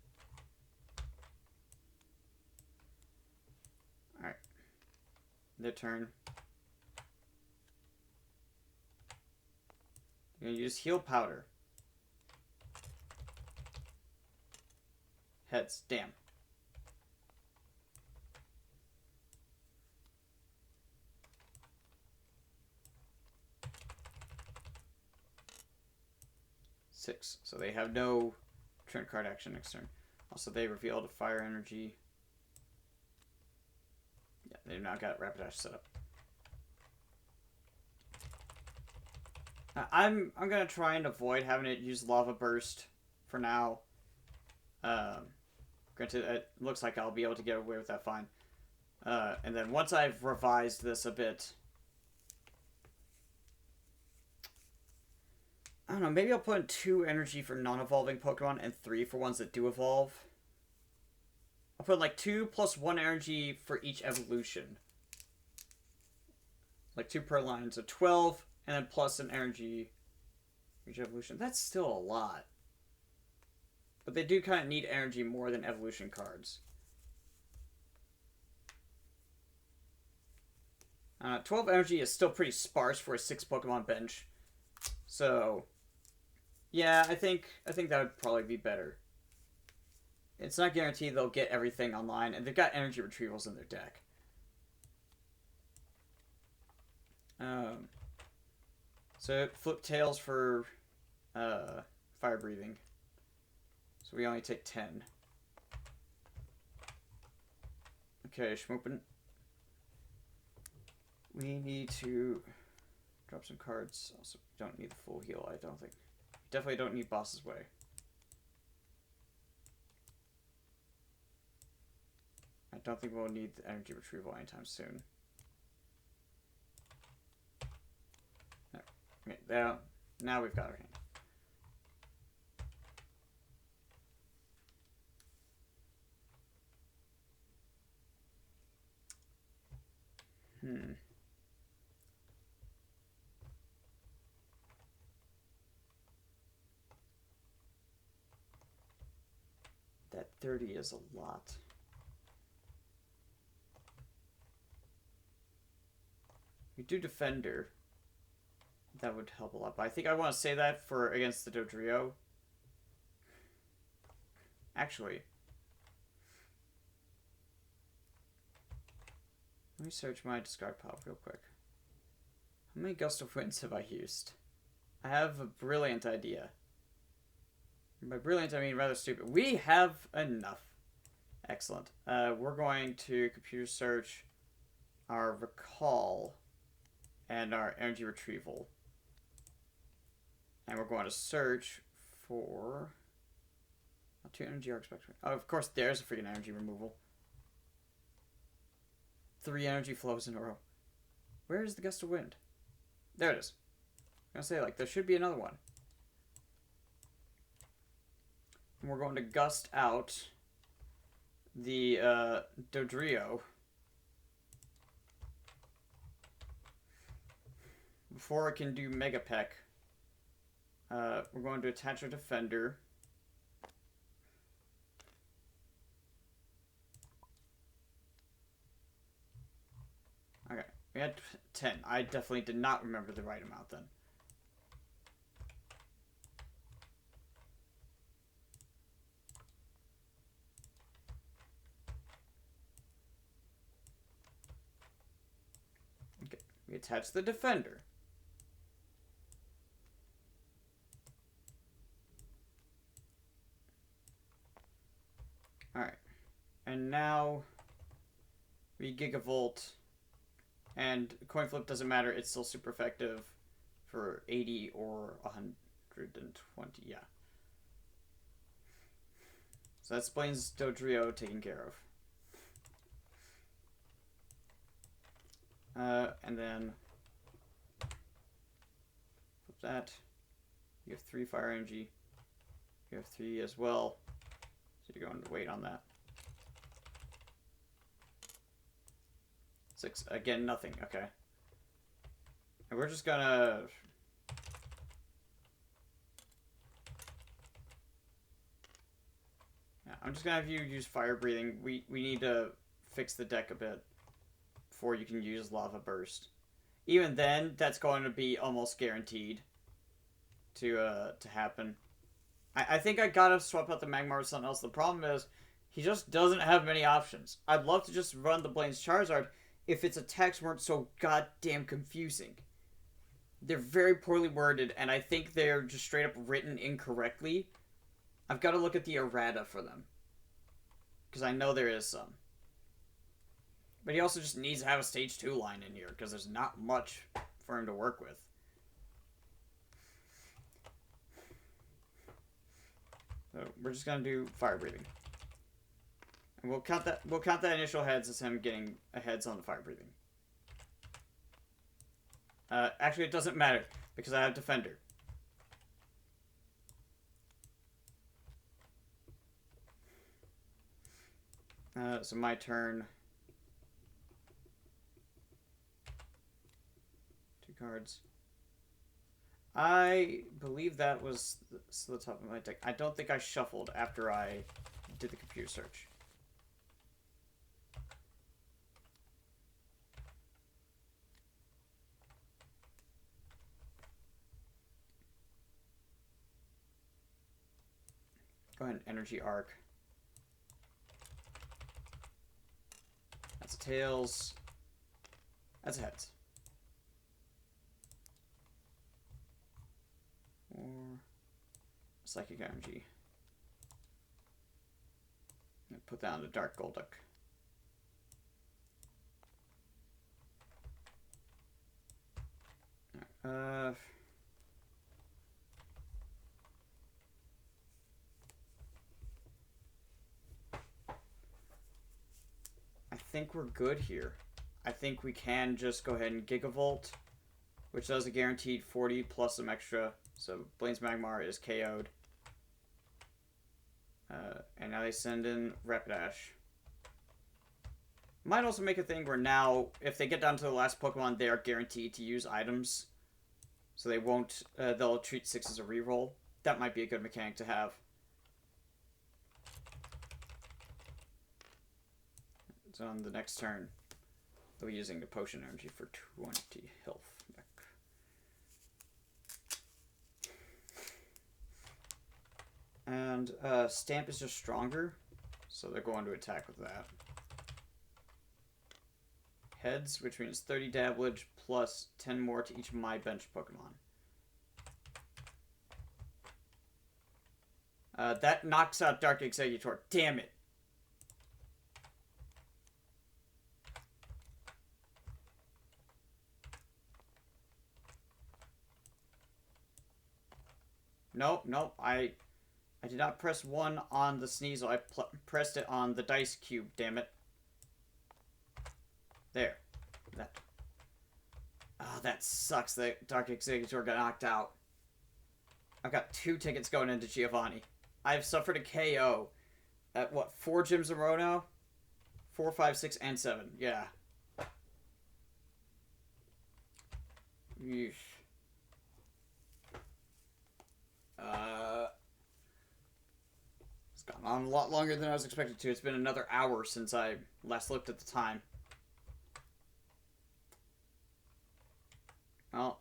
Alright. Their turn. You're going to use Heal Powder. Heads. Damn. Six. So they have no turn card action next turn. Also, they revealed a fire energy. Yeah, they've now got Rapidash set up. I'm gonna try and avoid having it use Lava Burst for now. Granted, it looks like I'll be able to get away with that fine. And then once I've revised this a bit, I don't know, maybe I'll put in 2 energy for non-evolving Pokemon and 3 for ones that do evolve. I'll put like 2 plus 1 energy for each evolution. Like 2 per line, so 12, and then plus an energy for each evolution. That's still a lot. But they do kind of need energy more than evolution cards. 12 energy is still pretty sparse for a 6 Pokemon bench. So, yeah, I think that would probably be better. It's not guaranteed they'll get everything online, and they've got energy retrievals in their deck. So flip tails for fire breathing. So we only take 10. Okay, Schmoopin. We need to drop some cards. Also, we don't need the full heal, I don't think. We definitely don't need Boss's Way. I don't think we'll need the energy retrieval anytime soon. Okay, now we've got our hand. That 30 is a lot. We do Defender. That would help a lot, but I think I want to say that for against the Dodrio. Actually, let me search my discard pile real quick. How many Gust of Winds have I used? I have a brilliant idea. By brilliant, I mean rather stupid. We have enough. Excellent. We're going to computer search our recall and our energy retrieval. And we're going to search for 2 energy arc spectrum. Oh, of course, there's a freaking energy removal. 3 energy flows in a row. Where is the gust of wind? There it is. I'm gonna say, like, there should be another one. And we're going to gust out the Dodrio before it can do Mega Peck. We're going to attach our defender. Okay, we had 10. I definitely did not remember the right amount then. Okay, we attach the defender. Alright, and now we gigavolt. And coin flip doesn't matter, it's still super effective for 80 or 120, yeah. So that's Blaine's Dodrio taken care of. And then flip that. You have 3 fire energy. You have 3 as well. So you're going to wait on that. 6. Again, nothing. Okay. And we're just gonna... Yeah, I'm just gonna have you use fire breathing. We need to fix the deck a bit before you can use lava burst. Even then, that's going to be almost guaranteed to happen. I think I gotta swap out the Magmar with something else. The problem is, he just doesn't have many options. I'd love to just run the Blaine's Charizard if its attacks weren't so goddamn confusing. They're very poorly worded, and I think they're just straight up written incorrectly. I've got to look at the errata for them, because I know there is some. But he also just needs to have a stage 2 line in here, because there's not much for him to work with. So we're just gonna do fire breathing. And we'll count that initial heads as him getting a heads on the fire breathing. Actually, it doesn't matter, because I have defender. So my turn. 2 cards. I believe that was the top of my deck. I don't think I shuffled after I did the computer search. Go ahead and energy arc. That's a tails. That's a heads. Or psychic energy. Put that on the dark Golduck. I think we're good here. I think we can just go ahead and Gigavolt, which does a guaranteed 40 plus some extra. So Blaine's Magmar is KO'd. And now they send in Rapidash. Might also make a thing where now, if they get down to the last Pokemon, they are guaranteed to use items. So they won't, they'll treat 6 as a reroll. That might be a good mechanic to have. So on the next turn, they'll be using the potion energy for 20 health back. And Stamp is just stronger, so they're going to attack with that. Heads, which means 30 damage plus 10 more to each of my bench Pokemon. That knocks out Dark Executor. Damn it. Nope, nope. I did not press 1 on the Sneasel. I pressed it on the dice cube, damn it. There. That. Oh, that sucks that Dark Executor got knocked out. I've got 2 tickets going into Giovanni. I've suffered a KO at, what, 4 gyms in a row now? 4, 5, 6, and 7. Yeah. Yeesh. It's gone on a lot longer than I was expected to. It's been another hour since I last looked at the time. Well,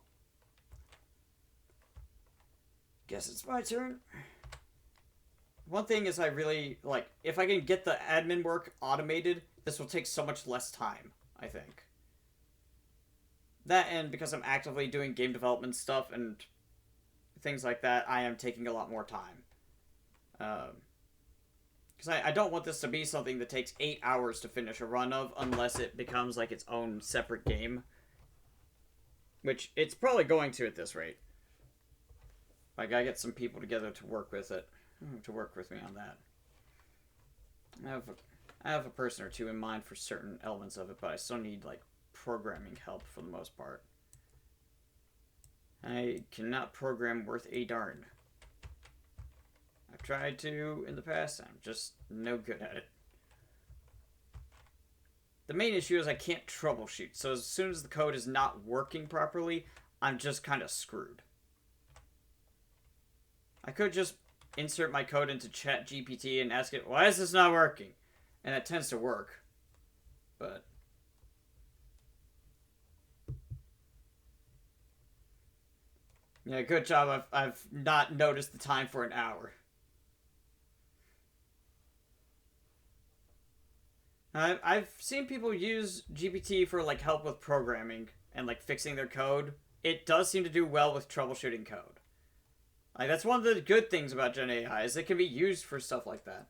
guess it's my turn. One thing is I really, like, if I can get the admin work automated, this will take so much less time, I think. That, and because I'm actively doing game development stuff and things like that, I am taking a lot more time. Because I don't want this to be something that takes 8 hours to finish a run of, unless it becomes, like, its own separate game. Which, it's probably going to at this rate. I gotta get some people together to work with it. To work with me on that. I have a person or two in mind for certain elements of it, but I still need, like, programming help for the most part. I cannot program worth a darn. I've tried to in the past, I'm just no good at it. The main issue is I can't troubleshoot, so as soon as the code is not working properly, I'm just kind of screwed. I could just insert my code into ChatGPT and ask it, why is this not working? And that tends to work. But yeah, good job. I've not noticed the time for an hour. I've seen people use GPT for, like, help with programming and, like, fixing their code. It does seem to do well with troubleshooting code. Like, that's one of the good things about Gen AI, is it can be used for stuff like that.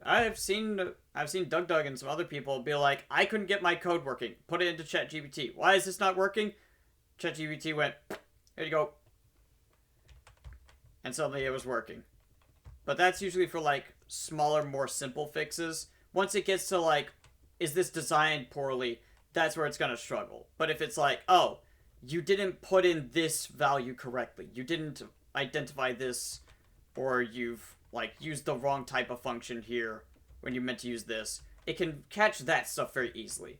I've seen Doug and some other people be like, I couldn't get my code working. Put it into ChatGPT. Why is this not working? ChatGPT went, here you go. And suddenly it was working. But that's usually for, like, smaller, more simple fixes. Once it gets to, like, is this designed poorly, that's where it's going to struggle. But if it's like, oh, you didn't put in this value correctly, you didn't identify this, or you've, like, used the wrong type of function here when you meant to use this, it can catch that stuff very easily.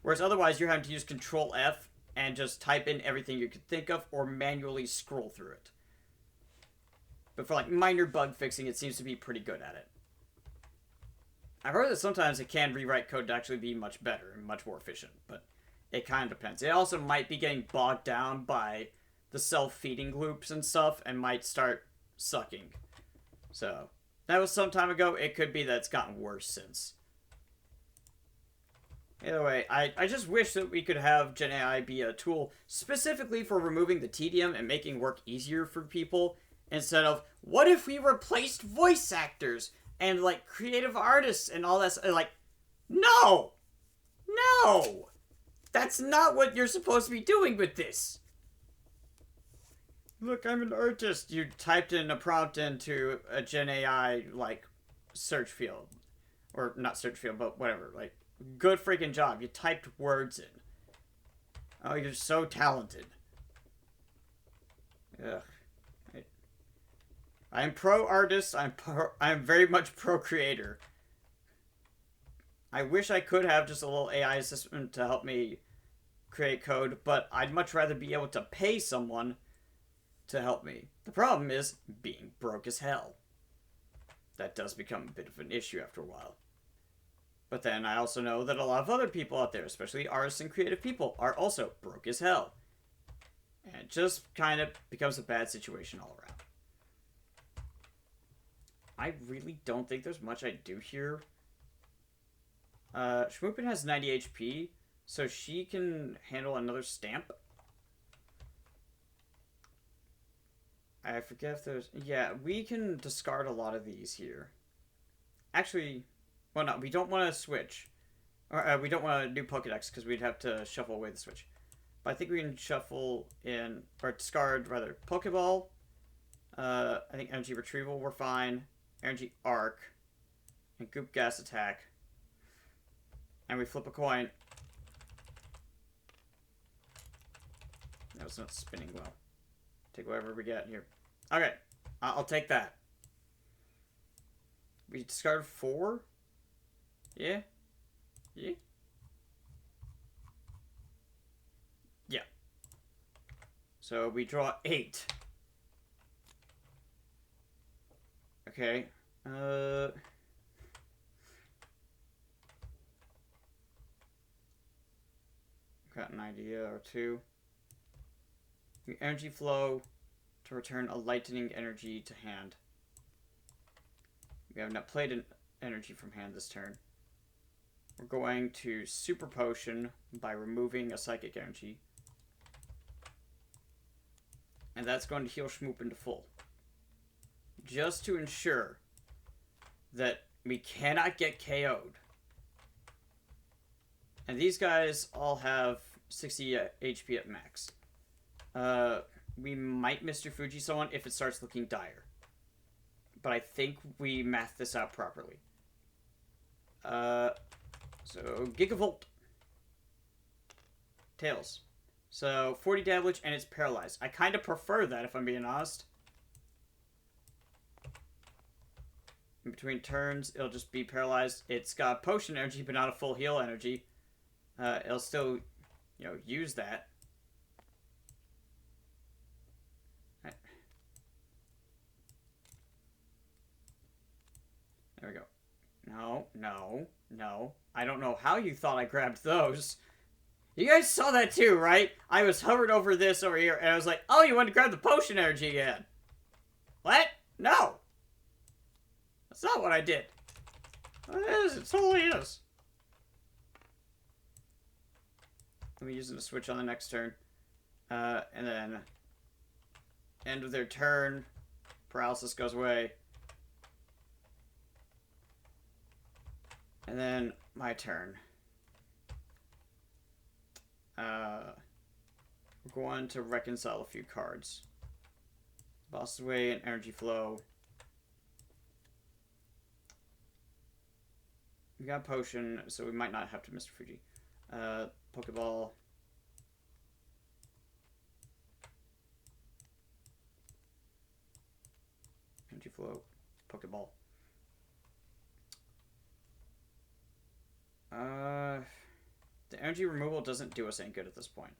Whereas otherwise, you're having to use Control F and just type in everything you could think of, or manually scroll through it. But for, like, minor bug fixing, it seems to be pretty good at it. I've heard that sometimes it can rewrite code to actually be much better and much more efficient, but it kind of depends. It also might be getting bogged down by the self-feeding loops and stuff, and might start sucking. So, that was some time ago. It could be that it's gotten worse since. Either way, I just wish that we could have Gen AI be a tool specifically for removing the tedium and making work easier for people, instead of, what if we replaced voice actors and, like, creative artists and all that? Like, no! No! That's not what you're supposed to be doing with this. Look, I'm an artist. You typed in a prompt into a Gen AI, like, search field. Or, not search field, but whatever. Like, good freaking job. You typed words in. Oh, you're so talented. Ugh. I'm pro-artist. I'm very much pro-creator. I wish I could have just a little AI assistant to help me create code, but I'd much rather be able to pay someone to help me. The problem is being broke as hell. That does become a bit of an issue after a while. But then I also know that a lot of other people out there, especially artists and creative people, are also broke as hell. And it just kind of becomes a bad situation all around. I really don't think there's much I do here. Schmoopin has 90 HP, so she can handle another stamp. I forget if there's... Yeah, we can discard a lot of these here. Actually, well, no, we don't want to switch. Or we don't want to do Pokedex because we'd have to shuffle away the switch. But I think we can shuffle in, or discard, rather, Pokeball. I think Energy Retrieval, we're fine. Energy Arc. And Goop Gas Attack. And we flip a coin. That was not spinning well. Take whatever we get here. Okay, I'll take that. We discard 4? Yeah? Yeah? Yeah. So we draw 8. Okay. Got an idea or two. The energy flow to return a lightning energy to hand. We have not played an energy from hand this turn. We're going to Super Potion by removing a psychic energy. And that's going to heal Schmoop into full. Just to ensure that we cannot get KO'd. And these guys all have 60 HP at max. We might Mr. Fuji someone if it starts looking dire. But I think we mathed this out properly. So, Gigavolt. Tails. So, 40 damage and it's paralyzed. I kind of prefer that if I'm being honest. In between turns, it'll just be paralyzed. It's got potion energy, but not a full heal energy. It'll still, you know, use that. There we go. No, no, no. I don't know how you thought I grabbed those. You guys saw that too, right? I was hovered over this over here, and I was like, oh, you want to grab the potion energy again. What? No. That's not what I did. It is. It totally is. Let me use it to switch on the next turn. And then end of their turn. Paralysis goes away. And then my turn. We're going to reconcile a few cards. Boss away and energy flow. We got potion, so we might not have to Mr. Fuji. Pokeball. Energy flow. Pokeball. The energy removal doesn't do us any good at this point.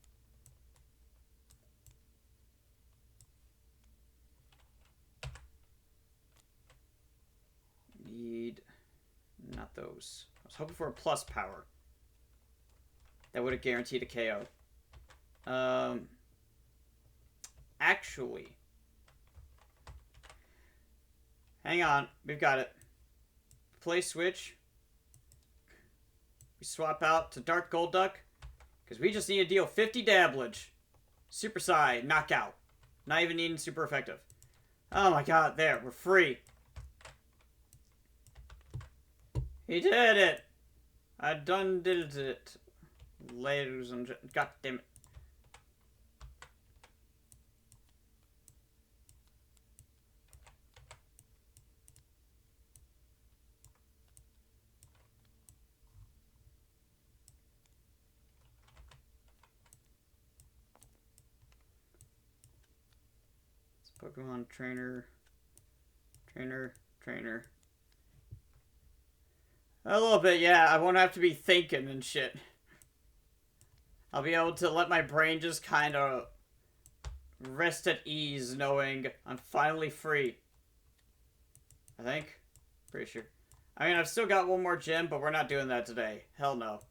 Need... not those. I was hoping for a plus power. That would have guaranteed a KO. Actually... hang on. We've got it. Play switch. We swap out to Dark Golduck. Because we just need to deal 50 damage. Super Psy. Knockout. Not even needing super effective. Oh my god. There. We're free. He did it! I done did it. Ladies and gentlemen. God damn it. It's Pokemon Trainer. Trainer. A little bit, yeah. I won't have to be thinking and shit. I'll be able to let my brain just kind of rest at ease knowing I'm finally free. I think. Pretty sure. I mean, I've still got one more gym, but we're not doing that today. Hell no.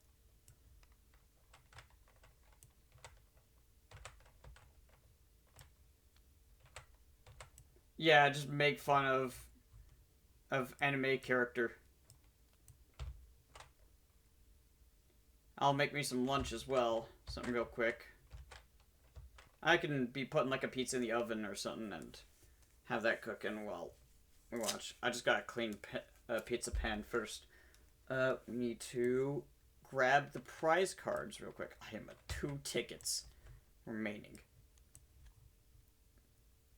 Yeah, just make fun of anime character. I'll make me some lunch as well. Something real quick. I can be putting like a pizza in the oven or something and have that cooking while we watch. I just gotta clean pizza pan first. We need to grab the prize cards real quick. I am at 2 tickets remaining.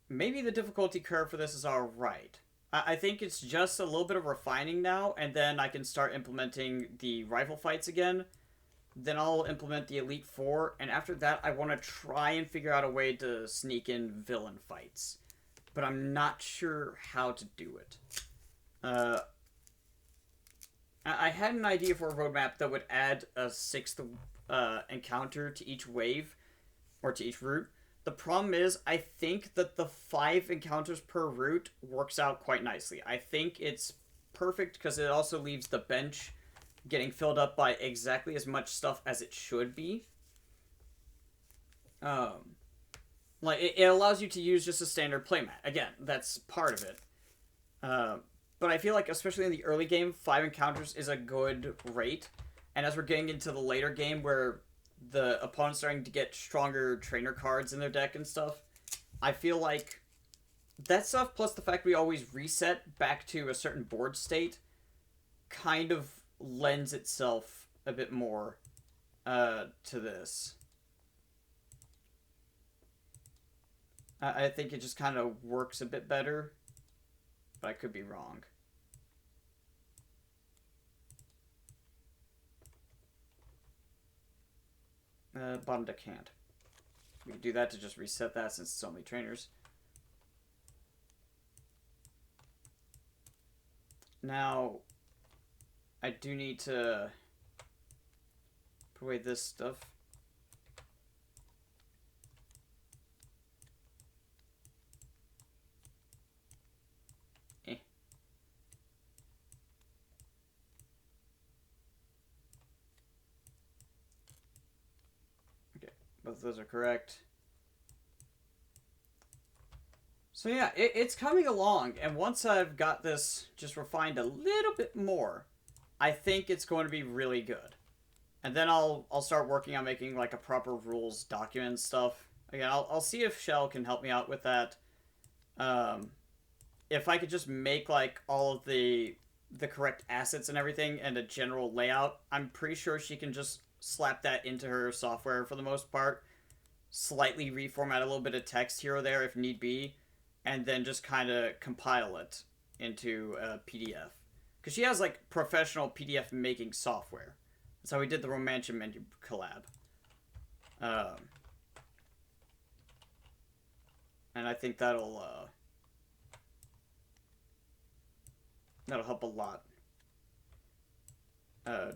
Maybe the difficulty curve for this is alright. I think it's just a little bit of refining now, and then I can start implementing the rifle fights again. Then I'll implement the Elite Four, and after that I want to try and figure out a way to sneak in villain fights. But I'm not sure how to do it. I had an idea for a roadmap that would add a 6th encounter to each wave, or to each route. The problem is, I think that the 5 encounters per route works out quite nicely. I think it's perfect because it also leaves the bench getting filled up by exactly as much stuff as it should be. Like, it allows you to use just a standard playmat. Again, that's part of it. But I feel like, especially in the early game, 5 encounters is a good rate. And as we're getting into the later game where the opponent's starting to get stronger trainer cards in their deck and stuff, I feel like that stuff, plus the fact we always reset back to a certain board state, kind of lends itself a bit more to this. I think it just kind of works a bit better, but I could be wrong. Bottom deck hand. We can do that to just reset that since it's only trainers. Now, I do need to put away this stuff. Both of those are correct. So yeah, it's coming along, and once I've got this just refined a little bit more, I think it's going to be really good. And then I'll start working on making like a proper rules document stuff. Again, I'll see if Shell can help me out with that. If I could just make like all of the correct assets and everything and a general layout, I'm pretty sure she can just slap that into her software for the most part, slightly reformat a little bit of text here or there if need be, and then just kind of compile it into a PDF. Because she has like professional PDF making software. That's how we did the Romantium menu collab. And I think that'll help a lot.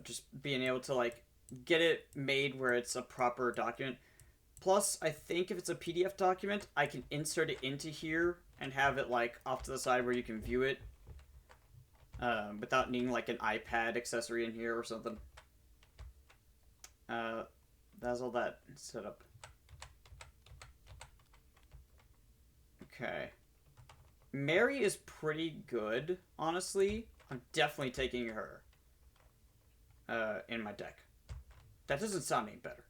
Just being able to like get it made where it's a proper document. Plus, I think if it's a PDF document, I can insert it into here and have it like off to the side where you can view it without needing like an iPad accessory in here or something. That's all that set up. Okay. Mary is pretty good, honestly. I'm definitely taking her in my deck. That doesn't sound any better.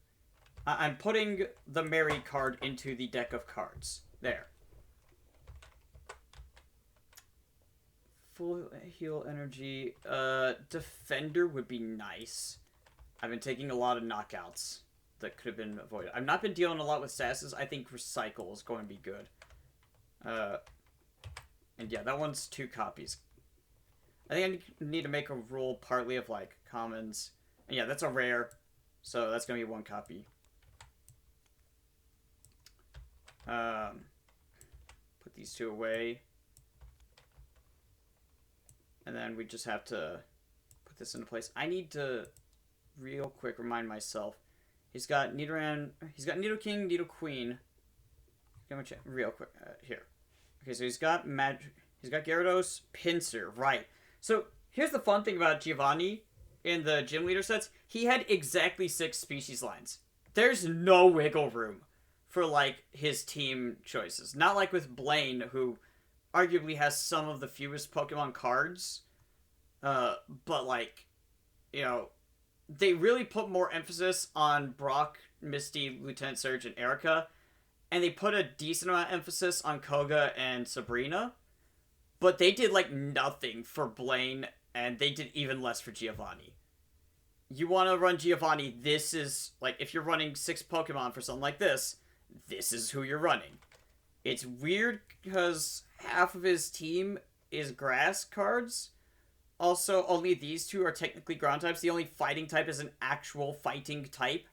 I'm putting the Mary card into the deck of cards. There. Full heal energy. Defender would be nice. I've been taking a lot of knockouts that could have been avoided. I've not been dealing a lot with statuses. I think Recycle is going to be good. And yeah, that one's 2 copies. I think I need to make a rule partly of like commons. And yeah, that's a rare. So that's going to be 1 copy. Put these 2 away. And then we just have to put this into place. I need to real quick remind myself. He's got Nidoran. He's got Nidoking, Nidoqueen. Real quick here. Okay, so he's got He's got Gyarados, Pinsir, right? So here's the fun thing about Giovanni in the gym leader sets. He had exactly 6 species lines. There's no wiggle room for like his team choices. Not like with Blaine, who arguably has some of the fewest Pokemon cards. But like, you know, they really put more emphasis on Brock, Misty, Lieutenant Surge, and Erica. and they put a decent amount of emphasis on Koga and Sabrina, but they did like nothing for Blaine, and they did even less for Giovanni. You want to run Giovanni, this is, like, if you're running 6 Pokemon for something like this is who you're running. It's weird because half of his team is grass cards. Also, only these two are technically ground types. The only fighting type is an actual fighting type.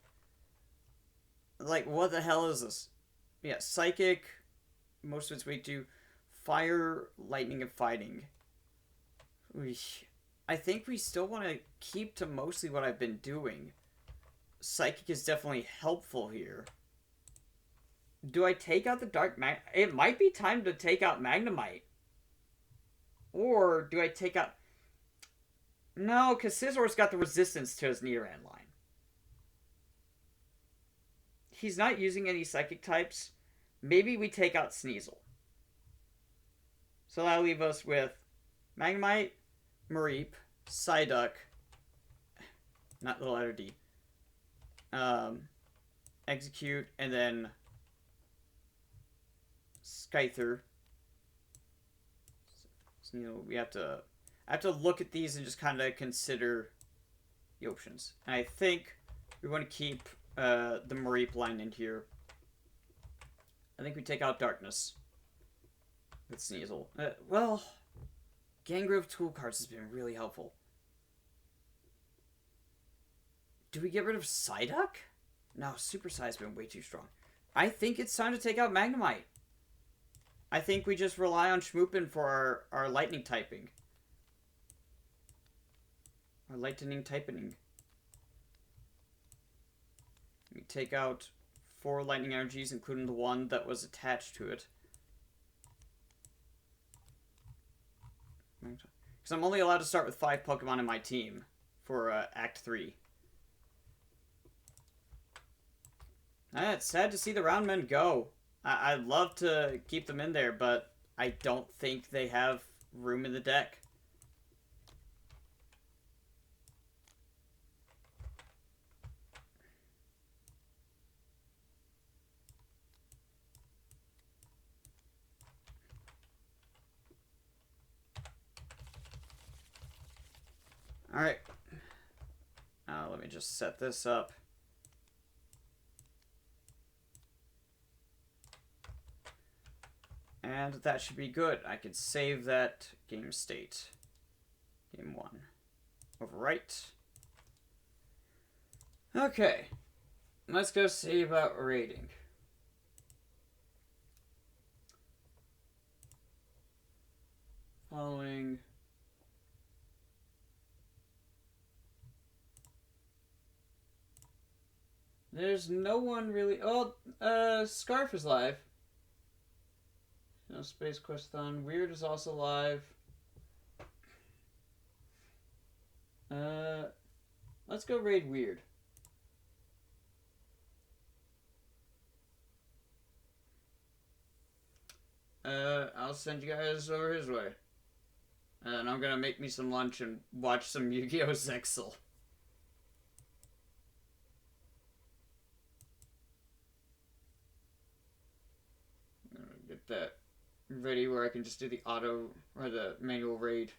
Like, what the hell is this? Yeah, Psychic, most of its way to Fire, Lightning, and Fighting. I think we still want to keep to mostly what I've been doing. Psychic is definitely helpful here. Do I take out the Dark Mag... It might be time to take out Magnemite. Or do I take out... No, because Scissor's got the resistance to his Nidoran line. He's not using any Psychic types. Maybe we take out Sneasel. So that'll leave us with Magnemite, Mareep, Psyduck, not the letter D, Execute, and then Scyther. So, you know, I have to look at these and just kind of consider the options. And I think we want to keep the Mareep line in here. I think we take out Darkness with Sneasel. Well, Gangrove Tool Cards has been really helpful. Do we get rid of Psyduck? No, Super Psy's been way too strong. I think it's time to take out Magnemite. I think we just rely on Schmoopin for our lightning typing. Our lightning typing. We take out 4 lightning energies, including the one that was attached to it. Because I'm only allowed to start with 5 Pokemon in my team for Act 3. It's sad to see the Roundmen go. I'd love to keep them in there, but I don't think they have room in the deck. Alright. Let me just set this up. And that should be good. I could save that game state. Game 1. Overwrite. Okay. Let's go see about rating. Following... There's no one really... Oh, Scarf is live. No Space Queston. Weird is also live. Let's go raid Weird. I'll send you guys over his way. And I'm gonna make me some lunch and watch some Yu-Gi-Oh! Zexal. I'm gonna get that ready where I can just do the auto or the manual raid.